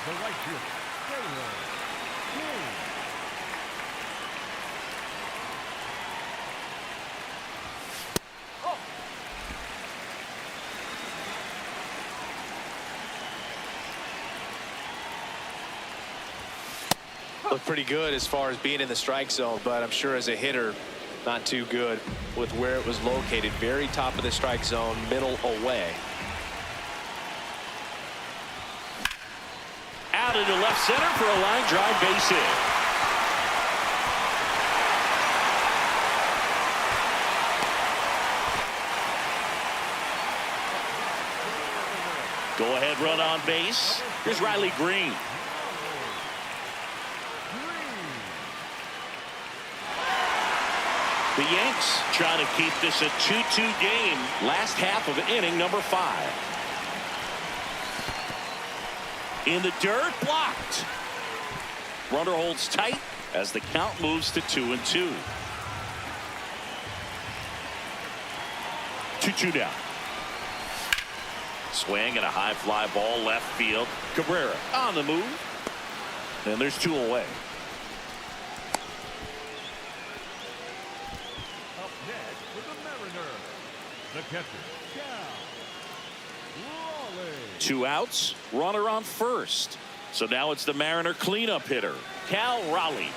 The right fielder, Taylor King. Looked pretty good as far as being in the strike zone, but I'm sure as a hitter, not too good with where it was located. Very top of the strike zone, middle away. Out into left center for a line drive base hit. Go ahead run on base. Here's Riley Green. The Yanks trying to keep this a 2-2 game. Last half of inning number 5. In the dirt, blocked. Runner holds tight as the count moves to 2-2. 2-2 down. Swing and a high fly ball left field. Cabrera on the move. And there's 2 away. Up next for the Mariners, the catcher, Cal Raleigh. 2 outs, runner on first. So now it's the Mariner cleanup hitter, Cal Raleigh.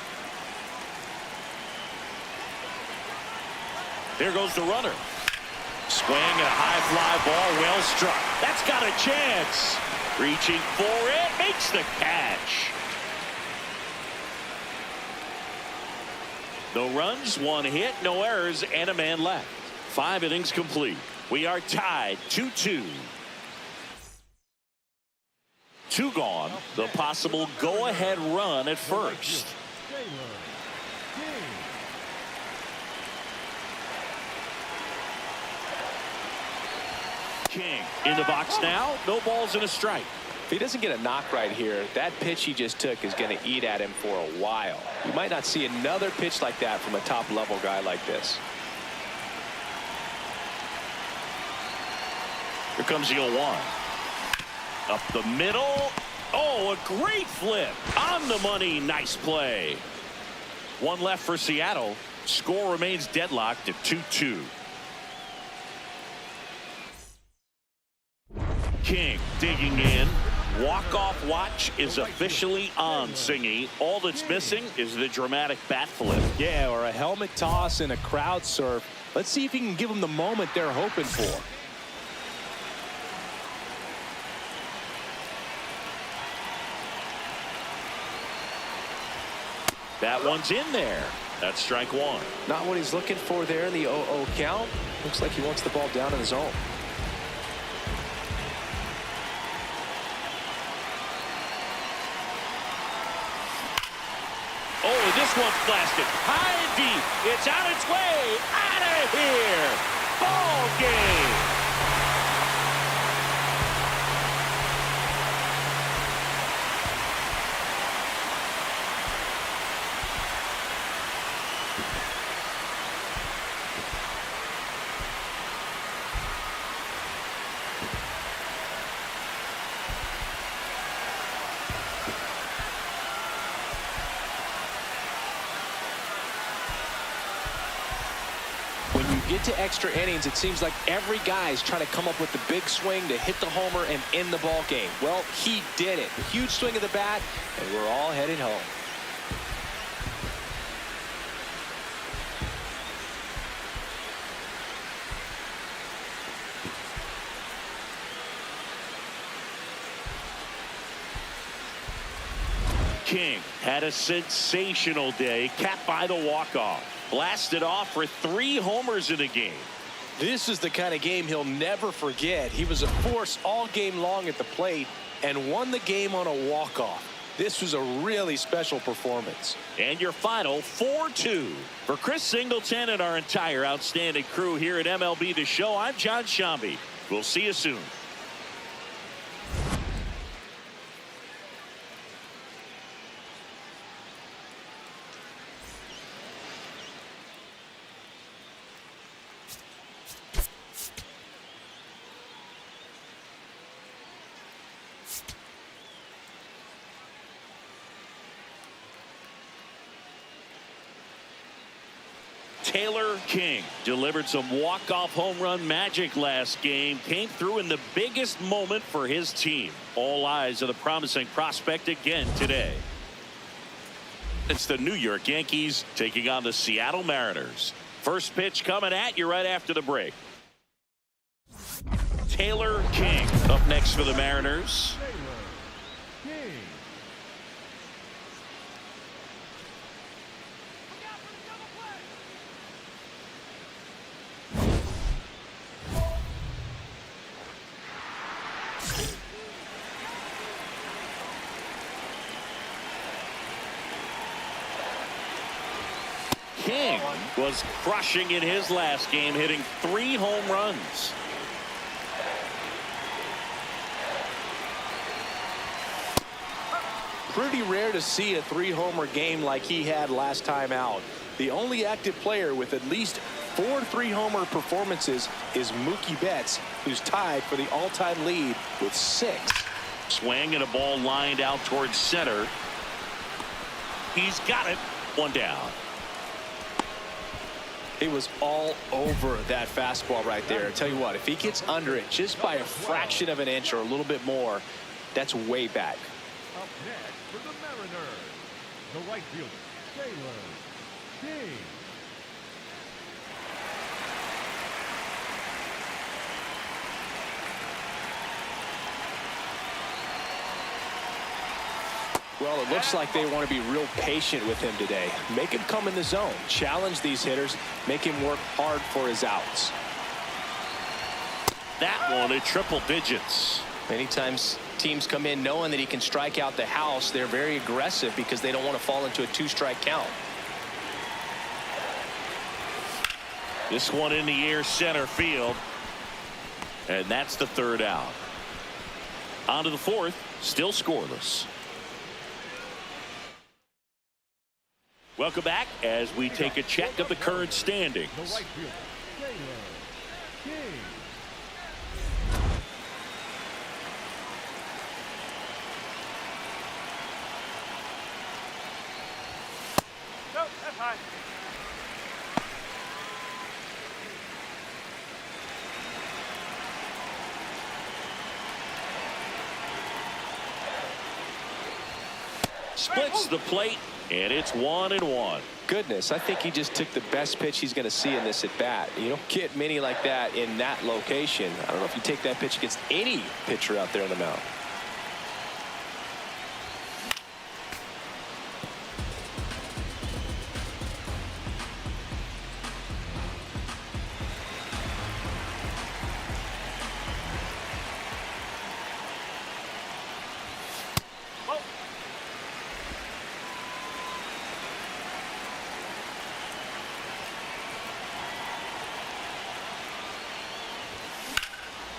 There goes the runner. Swing and a high fly ball, well struck. That's got a chance. Reaching for it, makes the catch. No runs, 1 hit, no errors, and a man left. 5 innings complete. We are tied 2-2. 2 gone. The possible go-ahead run at first. Taylor King. King in the box now. No balls and a strike. If he doesn't get a knock right here, that pitch he just took is going to eat at him for a while. You might not see another pitch like that from a top-level guy like this. Here comes the 0-1. Up the middle. Oh, a great flip. On the money. Nice play. 1 left for Seattle. Score remains deadlocked at 2-2. King digging in. Walk-off watch is officially on, Singy. All that's missing is the dramatic bat flip. Yeah, or a helmet toss and a crowd surf. Let's see if he can give them the moment they're hoping for. That one's in there. That's strike 1. Not what he's looking for there in the 0-0 count. Looks like he wants the ball down in the zone. Oh, and this one's blasted. High and deep. It's on its way. Out of here. Ball game. Get to extra innings, it seems like every guy is trying to come up with the big swing to hit the homer and end the ball game. Well, he did it. Huge swing of the bat, and we're all headed home. King had a sensational day, capped by the walk-off. Blasted off for 3 homers in a game. This is the kind of game he'll never forget. He was a force all game long at the plate and won the game on a walk-off. This was a really special performance. And your final 4-2. For Chris Singleton and our entire outstanding crew here at MLB The Show, I'm John Shambi. We'll see you soon. Taylor King delivered some walk-off home run magic last game. Came through in the biggest moment for his team. All eyes on the promising prospect again today. It's the New York Yankees taking on the Seattle Mariners. First pitch coming at you right after the break. Taylor King up next for the Mariners. King was crushing in his last game, hitting 3 home runs. Pretty rare to see a 3-homer game like he had last time out. The only active player with at least 4 3-homer performances is Mookie Betts, who's tied for the all-time lead with 6. Swing and a ball lined out towards center. He's got it. 1 down. It was all over that fastball right there. I tell you what, if he gets under it just by a fraction of an inch or a little bit more, that's way back. Up next for the Mariners, the right fielder, Taylor King. Well, it looks like they want to be real patient with him today. Make him come in the zone, challenge these hitters, make him work hard for his outs. That one at triple digits. Many times teams come in knowing that he can strike out the house. They're very aggressive because they don't want to fall into a 2-strike count. This one in the air center field. And that's the 3rd out. On to the 4th, still scoreless. Welcome back as we take a check of the current standings. The right fielder, Taylor King. No, that's high. Splits the plate, and it's 1-1. Goodness, I think he just took the best pitch he's going to see in this at bat. You don't get many like that in that location. I don't know if you take that pitch against any pitcher out there on the mound.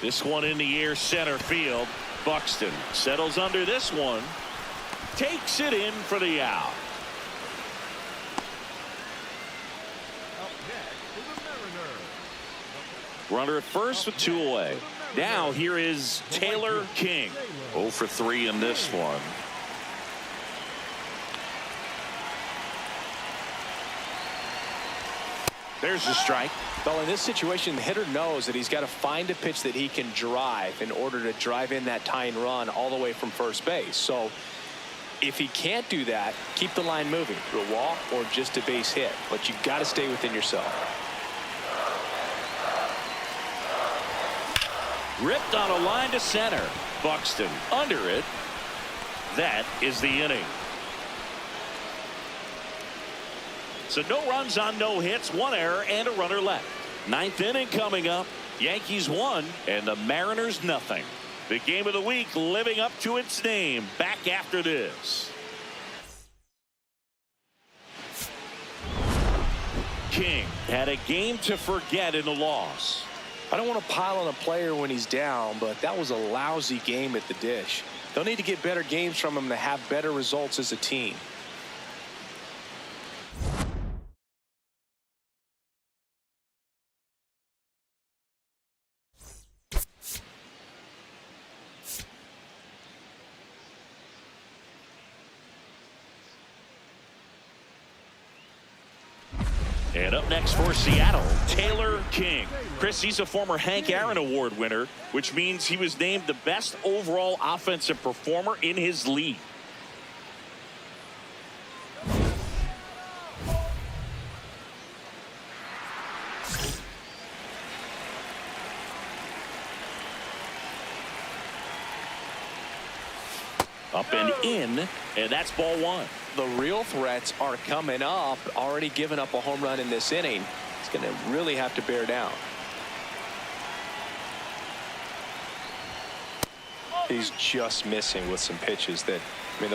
This one in the air, center field. Buxton settles under this one. Takes it in for the out. Up next for the Mariners. Runner at first with 2 away. Now here is Taylor King. 0 for 3 in this one. There's the strike. Well, in this situation, the hitter knows that he's got to find a pitch that he can drive in order to drive in that tying run all the way from first base. So if he can't do that, keep the line moving through a walk or just a base hit. But you've got to stay within yourself. Ripped on a line to center. Buxton under it. That is the inning. So no runs on no hits, 1 error, and a runner left. 9th inning coming up. Yankees 1 and the Mariners nothing. The game of the week living up to its name. Back after this. King had a game to forget in the loss. I don't want to pile on a player when he's down, but that was a lousy game at the dish. They'll need to get better games from him to have better results as a team. And up next for Seattle, Taylor King. Chris, he's a former Hank Aaron Award winner, which means he was named the best overall offensive performer in his league. Up and in, and that's ball 1. The real threats are coming up. Already given up a home run in this inning. He's going to really have to bear down. He's just missing with some pitches that, I mean,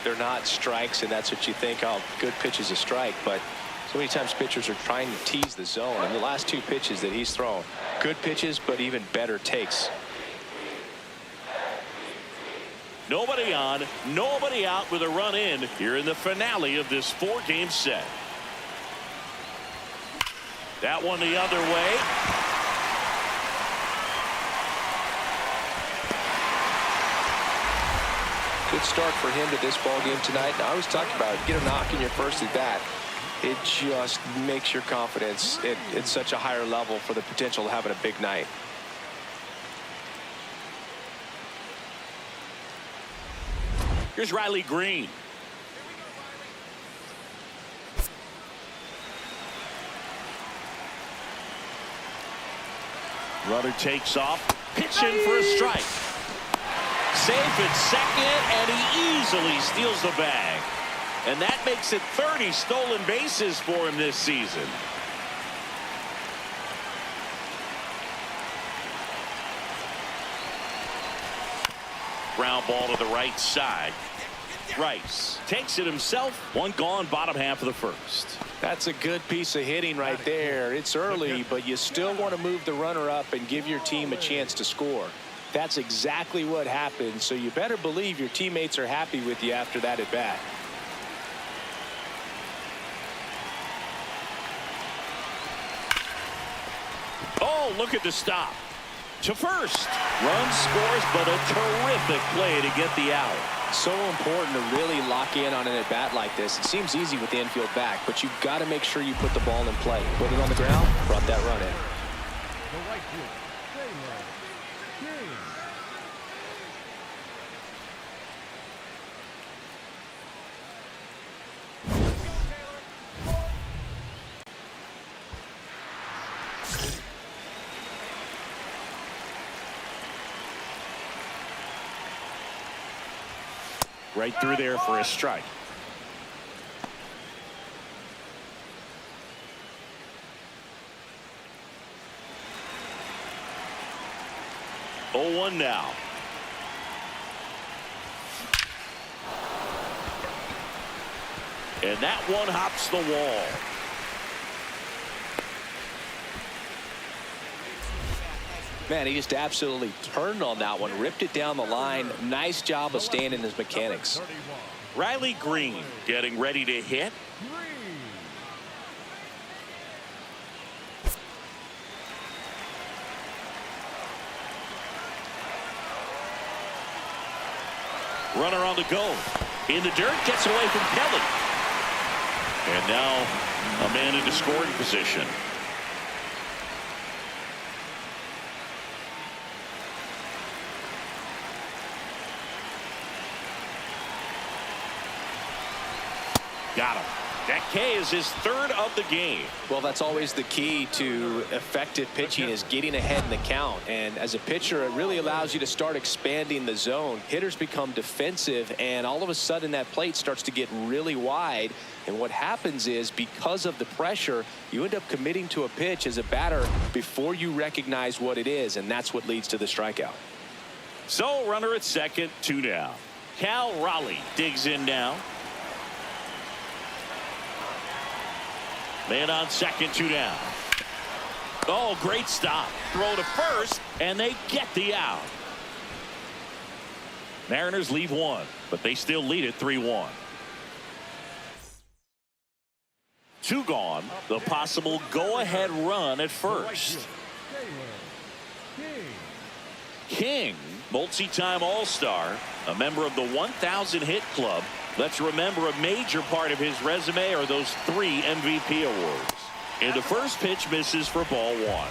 they're not strikes, and that's what you think, oh, good pitch is a strike. But so many times pitchers are trying to tease the zone. And the last 2 pitches that he's thrown, good pitches, but even better takes. Nobody on, nobody out with a run in here in the finale of this 4-game set. That one the other way. Good start for him to this ball game tonight. Now, I was talking about get a knock in your first at bat. It just makes your confidence at such a higher level for the potential of having a big night. Here's Riley Green. Runner takes off, pitching for a strike. Safe at second, and he easily steals the bag. And that makes it 30 stolen bases for him this season. Ground ball to the right side. Rice takes it himself. 1 gone, bottom half of the first. That's a good piece of hitting right there. It's early, but you still want to move the runner up and give your team a chance to score. That's exactly what happened, so you better believe your teammates are happy with you after that at bat. Oh, look at the stop. To first. Run scores, but a terrific play to get the out. So important to really lock in on an at bat like this. It seems easy with the infield back, but you've got to make sure you put the ball in play. Put it on the ground, brought that run in. The right fielder, Taylor King. Right through there for a strike. Oh, 1 now. And that one hops the wall. Man, he just absolutely turned on that one, ripped it down the line. Nice job of staying in his mechanics. Riley Green getting ready to hit. Runner on the go. In the dirt, gets away from Kelly. And now a man into scoring position. Got him. That K is his third of the game. Well, that's always the key to effective pitching, is getting ahead in the count. And as a pitcher, it really allows you to start expanding the zone. Hitters become defensive, and all of a sudden that plate starts to get really wide. And what happens is, because of the pressure, you end up committing to a pitch as a batter before you recognize what it is, and that's what leads to the strikeout. So runner at second, 2 down. Cal Raleigh digs in now. Man on second, 2 down. Oh, great stop. Throw to first, and they get the out. Mariners leave 1, but they still lead it 3-1. 2 gone. The possible go-ahead run at first. King, multi-time All-Star, a member of the 1,000 hit club. Let's remember, a major part of his resume are those 3 MVP awards. And the first pitch misses for ball 1.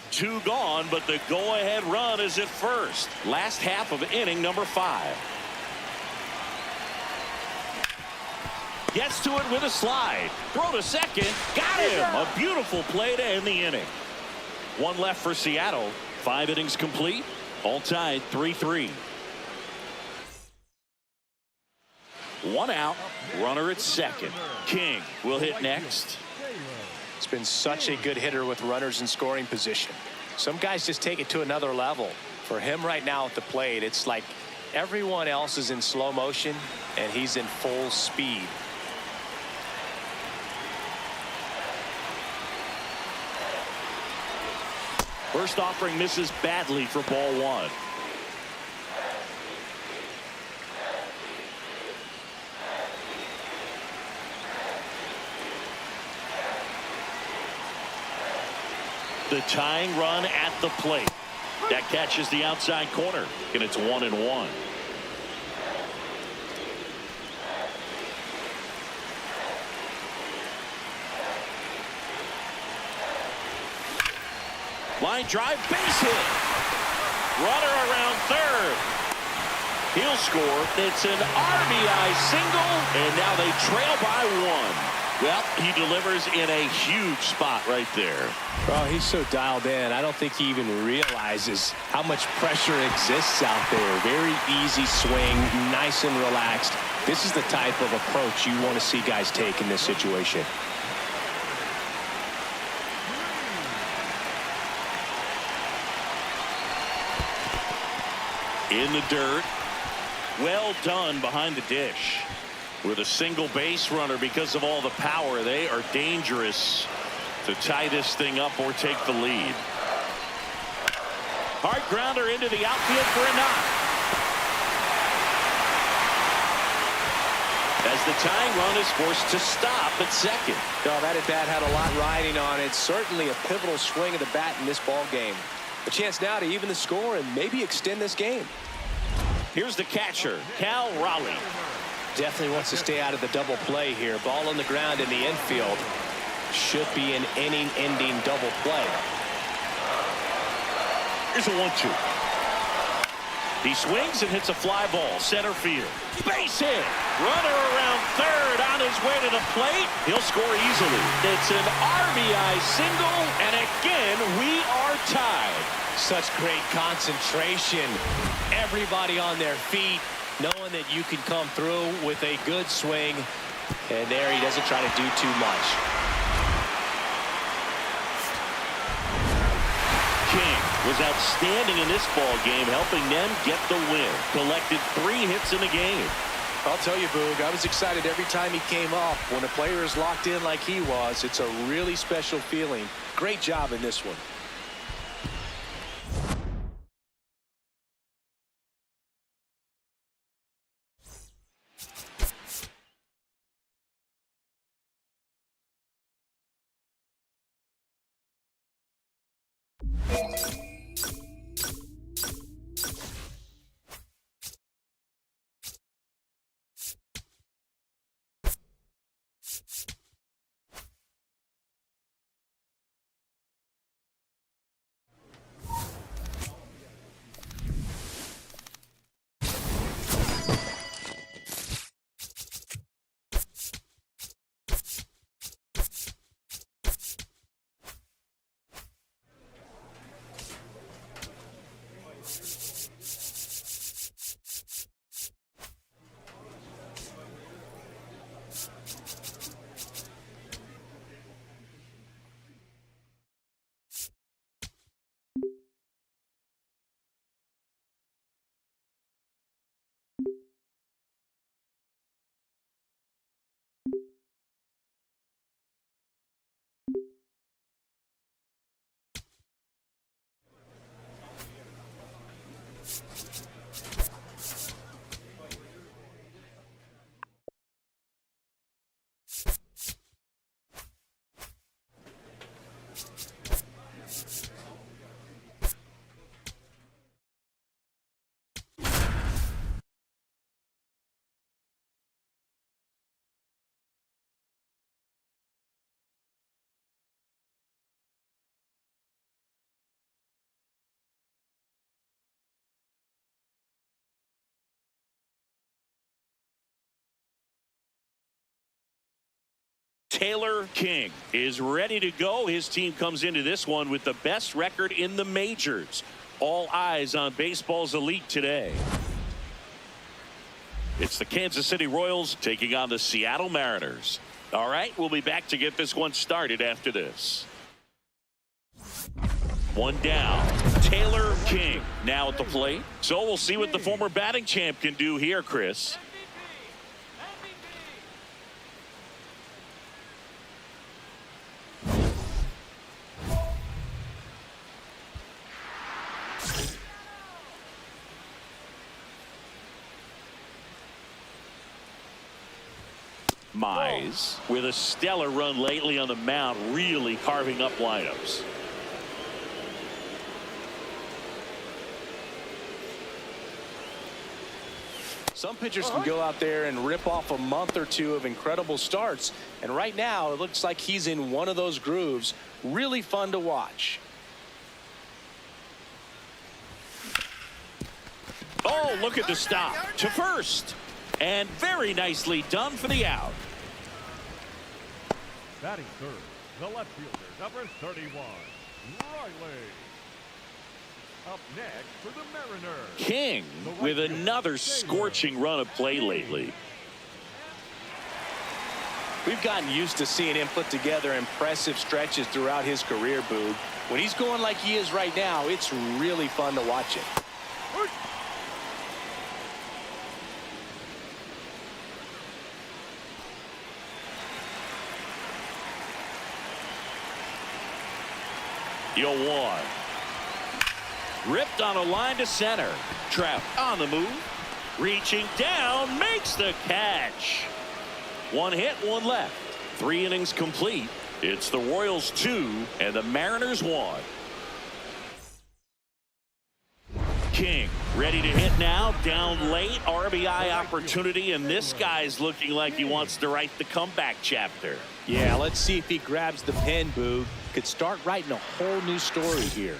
Two gone, but the go-ahead run is at first. Last half of inning number 5. Gets to it with a slide. Throw to second. Got him. A beautiful play to end the inning. 1 left for Seattle. 5 innings complete. All tied 3-3. 1 out. Runner at second. King will hit next. It's been such a good hitter with runners in scoring position. Some guys just take it to another level. For him right now at the plate, it's like everyone else is in slow motion and he's in full speed. First offering misses badly for ball 1. The tying run at the plate. That catches the outside corner, and it's 1-1. Line drive, base hit. Runner around third. He'll score. It's an RBI single, and now they trail by 1. Well, he delivers in a huge spot right there. Well, he's so dialed in. I don't think he even realizes how much pressure exists out there. Very easy swing, nice and relaxed. This is the type of approach you want to see guys take in this situation. In the dirt. Well done behind the dish. With a single base runner, because of all the power, they are dangerous to tie this thing up or take the lead. Hard grounder into the outfield for a knock. As the tying run is forced to stop at second. Oh, that at bat had a lot riding on it. Certainly a pivotal swing of the bat in this ball game. A chance now to even the score and maybe extend this game. Here's the catcher, Cal Raleigh. Definitely wants to stay out of the double play here. Ball on the ground in the infield. Should be an inning-ending double play. Here's a 1-2. He swings and hits a fly ball, center field. Base hit. Runner around third on his way to the plate. He'll score easily. It's an RBI single, and again, we are tied. Such great concentration. Everybody on their feet, knowing that you can come through with a good swing. And there he doesn't try to do too much. King was outstanding in this ball game, helping them get the win. Collected 3 hits in the game. I'll tell you, Boog, I was excited every time he came up. When a player is locked in like he was, it's a really special feeling. Great job in this one. Taylor King is ready to go. His team comes into this one with the best record in the majors. All eyes on baseball's elite today. It's the Kansas City Royals taking on the Seattle Mariners. All right, we'll be back to get this one started after this. One down. Taylor King now at the plate. So we'll see what the former batting champ can do here, Chris. Mize with a stellar run lately on the mound, really carving up lineups. Some pitchers can go out there and rip off a month or two of incredible starts, and right now it looks like he's in one of those grooves. Really fun to watch. Oh, look at the stop to first, and very nicely done for the out. Batting third, the left fielder, number 31, Riley. Up next for the Mariners, King with another scorching run of play lately. We've gotten used to seeing him put together impressive stretches throughout his career, Boog. When he's going like he is right now, it's really fun to watch it. Yo, one. Ripped on a line to center. Trout on the move. Reaching down, makes the catch. One hit, one left. 3 innings complete. It's the Royals 2 and the Mariners 1. King ready to hit now. Down late. RBI opportunity, and this guy's looking like he wants to write the comeback chapter. Yeah, let's see if he grabs the pen, Boog. Could start writing a whole new story here.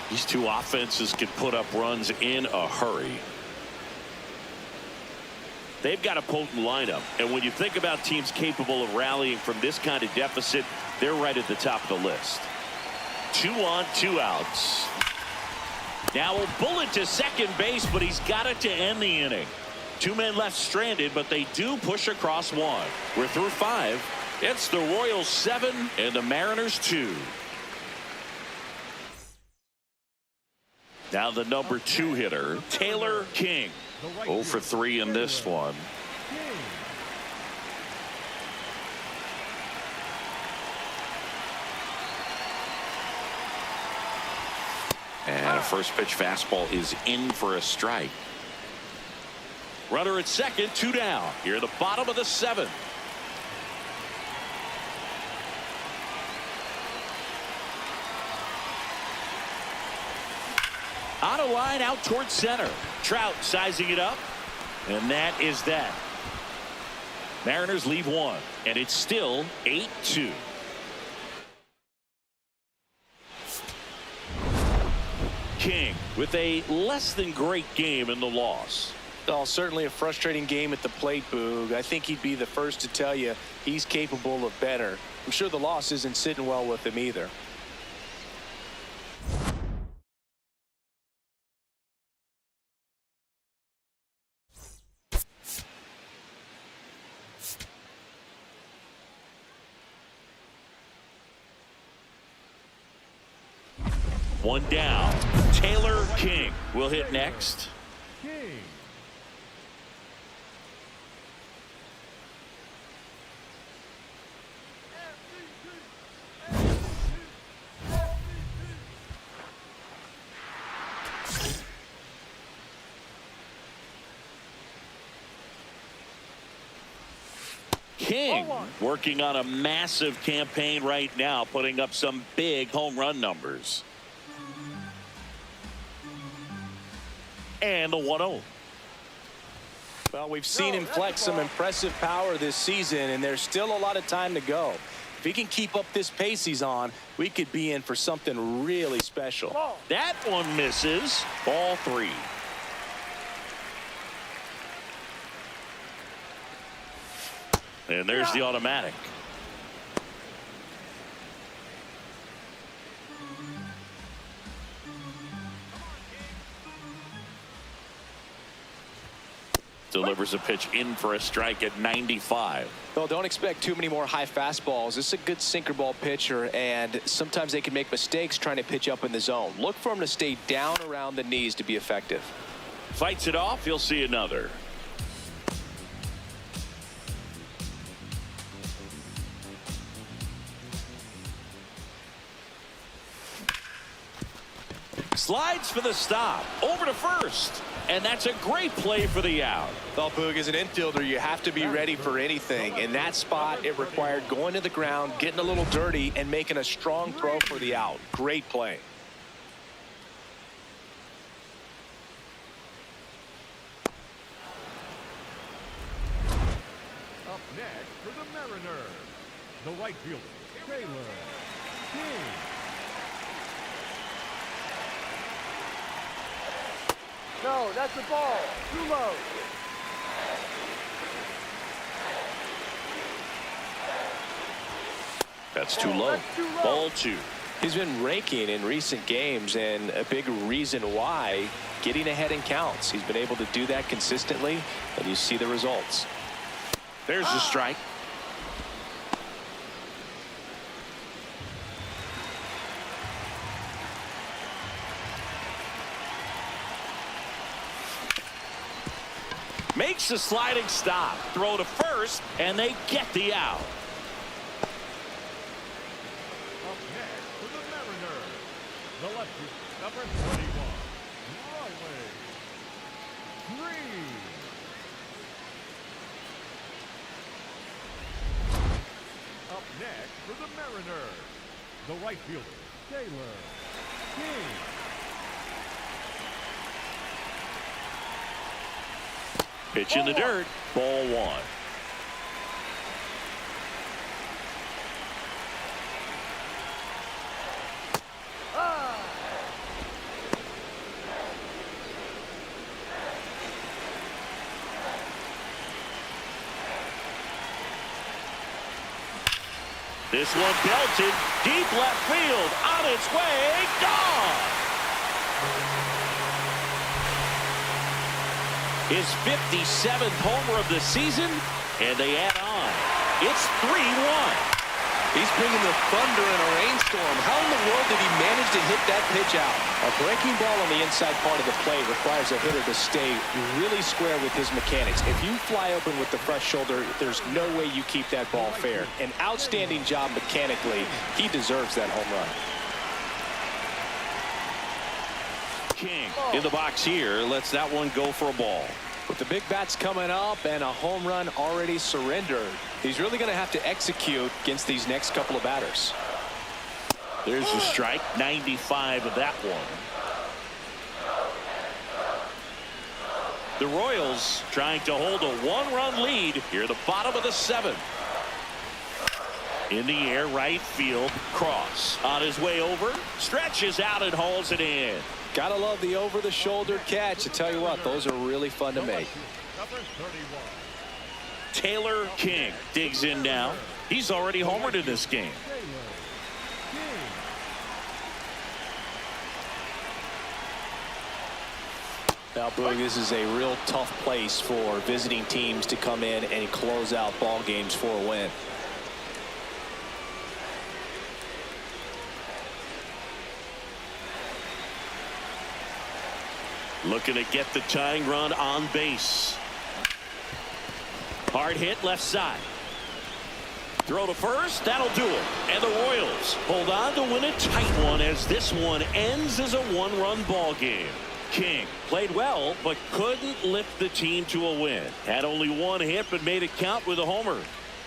These two offenses can put up runs in a hurry. They've got a potent lineup, and when you think about teams capable of rallying from this kind of deficit, they're right at the top of the list. 2 on, 2 outs. Now a bullet to second base, but he's got it to end the inning. Two men left stranded, but they do push across one. We're through 5. It's the Royals 7 and the Mariners 2. Now the number 2 hitter, Taylor King. 0 for 3 in this one. And a first pitch fastball is in for a strike. Runner at second, 2 down. Here at the bottom of the 7th. On a line out towards center. Trout sizing it up. And that is that. Mariners leave 1. And it's still 8-2. King with a less than great game in the loss. Oh, certainly a frustrating game at the plate, Boog. I think he'd be the first to tell you he's capable of better. I'm sure the loss isn't sitting well with him either. One down. Taylor King will hit next. King working on a massive campaign right now, putting up some big home run numbers. And the 1-0. Well, we've seen him flex some impressive power this season, and there's still a lot of time to go. If he can keep up this pace he's on, we could be in for something really special. That one misses. Ball 3. And there's the automatic. Delivers a pitch in for a strike at 95. Well, don't expect too many more high fastballs. This is a good sinker ball pitcher, and sometimes they can make mistakes trying to pitch up in the zone. Look for him to stay down around the knees to be effective. Fights it off. You'll see another. Slides for the stop. Over to first. And that's a great play for the out. Well, Boog, as an infielder, you have to be ready for anything. In that spot, it required going to the ground, getting a little dirty, and making a strong throw for the out. Great play. Up next for the Mariners, the right fielder, Taylor King. No, that's a ball. Too low. That's too low. Ball 2. He's been raking in recent games, and a big reason why, getting ahead in counts. He's been able to do that consistently, and you see the results. There's the strike. Makes the sliding stop. Throw to first, and they get the out. Up next for the Mariners, the lefty, number 31, Riley Green. Up next for the Mariners, the right fielder, Taylor King. Pitch in the dirt. Ball 1. This one belted deep left field, on its way, gone. His 57th homer of the season, and they add on. It's 3-1. He's bringing the thunder in a rainstorm. How in the world did he manage to hit that pitch out? A breaking ball on the inside part of the plate requires a hitter to stay really square with his mechanics. If you fly open with the fresh shoulder, there's no way you keep that ball fair. An outstanding job mechanically. He deserves that home run. King in the box here lets that one go for a ball. With the big bats coming up and a home run already surrendered, he's really going to have to execute against these next couple of batters. There's the strike, 95 of that one. The Royals trying to hold a one-run lead here at the bottom of the 7th. In the air, right field, Cross on his way over, stretches out and hauls it in. Gotta love the over-the-shoulder catch. I tell you what, those are really fun to make. Taylor King digs in now. He's already homered in this game. Now, Boog, this is a real tough place for visiting teams to come in and close out ball games for a win. Looking to get the tying run on base. Hard hit left side. Throw to first. That'll do it. And the Royals hold on to win a tight one as this one ends as a one-run ball game. King played well but couldn't lift the team to a win. Had only one hit but made it count with a homer.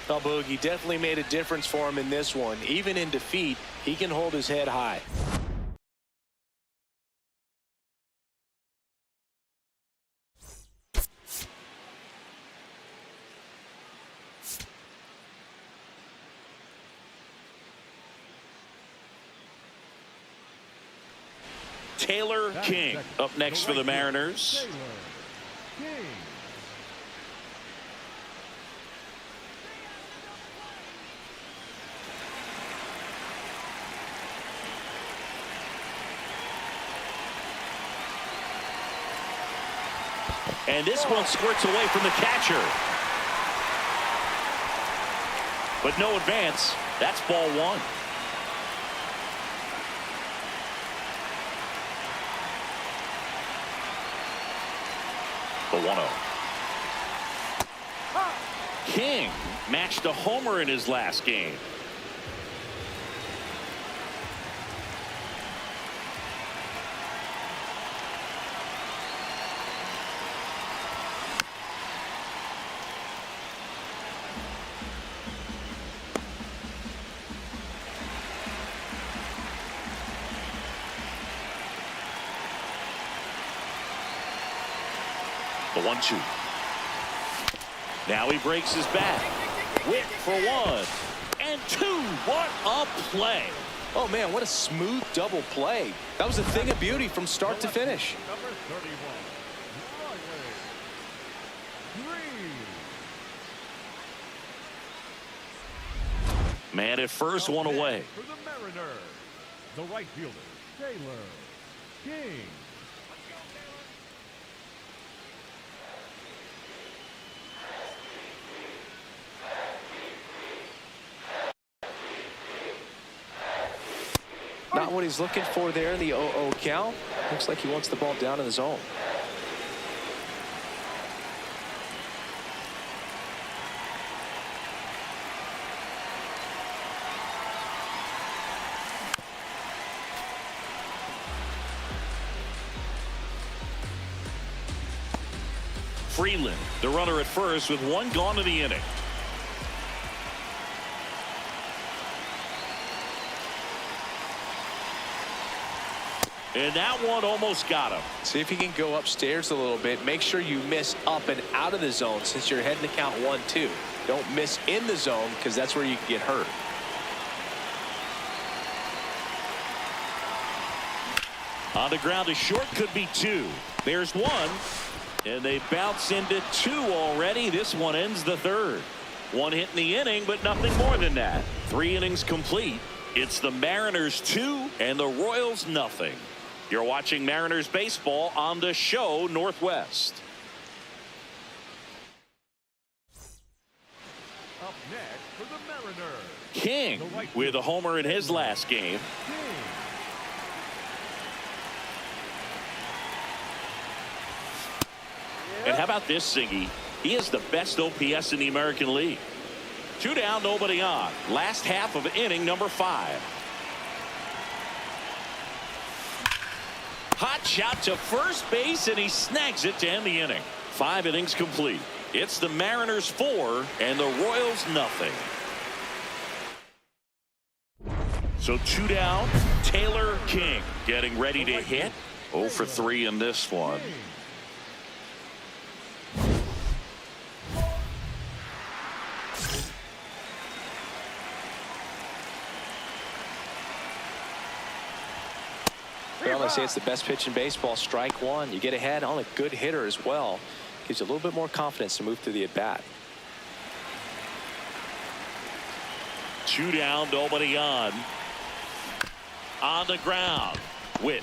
Well, Boog, he definitely made a difference for him in this one. Even in defeat, he can hold his head high. Taylor King up next for the Mariners. And this one squirts away from the catcher. But no advance. That's ball one. The 1-0. King matched a homer in his last game. The 1-2. Now he breaks his back. Whip for 1 and 2. What a play. Oh, man, what a smooth double play. That was a thing of beauty from start to finish. Number 31, Man at first, one away. for the Mariners, the right fielder, Taylor King. Not what he's looking for there in the 0-0 count. Looks like he wants the ball down in the zone. Freeland, the runner at first with one gone in the inning. And that one almost got him. See if he can go upstairs a little bit. Make sure you miss up and out of the zone since you're heading to count 1-2. Don't miss in the zone because that's where you can get hurt. On the ground, a short could be 2. There's 1. And they bounce into 2 already. This one ends the 3rd. 1 hit in the inning, but nothing more than that. 3 innings complete. It's the Mariners 2 and the Royals nothing. You're watching Mariners baseball on the show Northwest. next for the Mariners, King with a homer in his last game. And how about this, Siggy? He is the best OPS in the American League. 2 down, nobody on. Last half of inning number 5. Hot shot to first base, and he snags it to end the inning. 5 innings complete. It's the Mariners 4 and the Royals nothing. So 2 down, Taylor King getting ready to hit. 0 for 3 in this one. Well, they say it's the best pitch in baseball. Strike one. You get ahead on a good hitter as well. Gives you a little bit more confidence to move through the at-bat. 2 down, nobody on. On the ground. Witt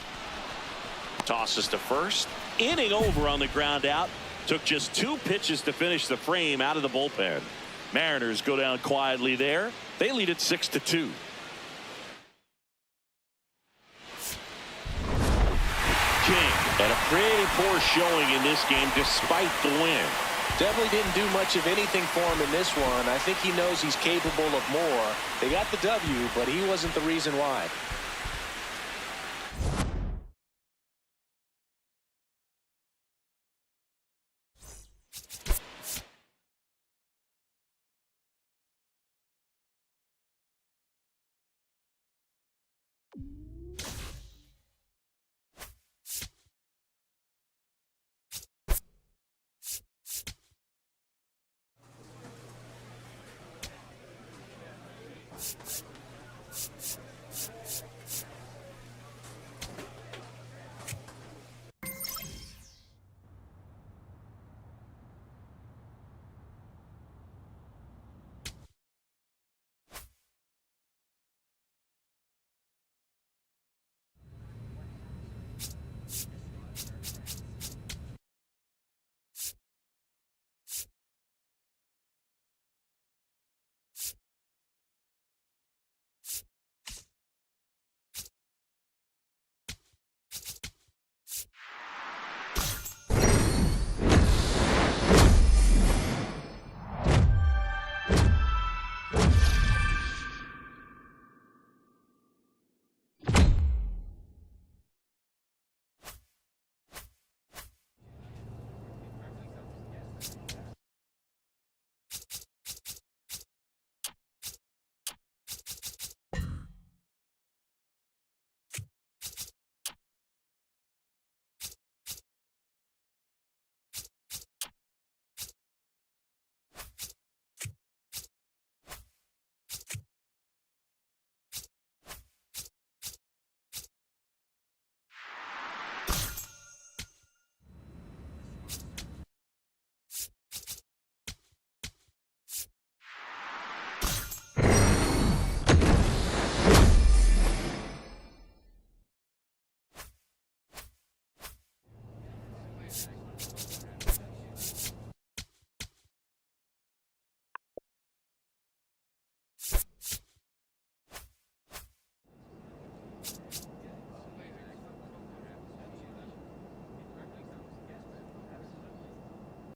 tosses to first. Inning over on the ground out. Took just 2 pitches to finish the frame out of the bullpen. Mariners go down quietly there. They lead it 6-2. King had a pretty poor showing in this game despite the win. Definitely didn't do much of anything for him in this one. I think he knows he's capable of more. They got the W, but he wasn't the reason why.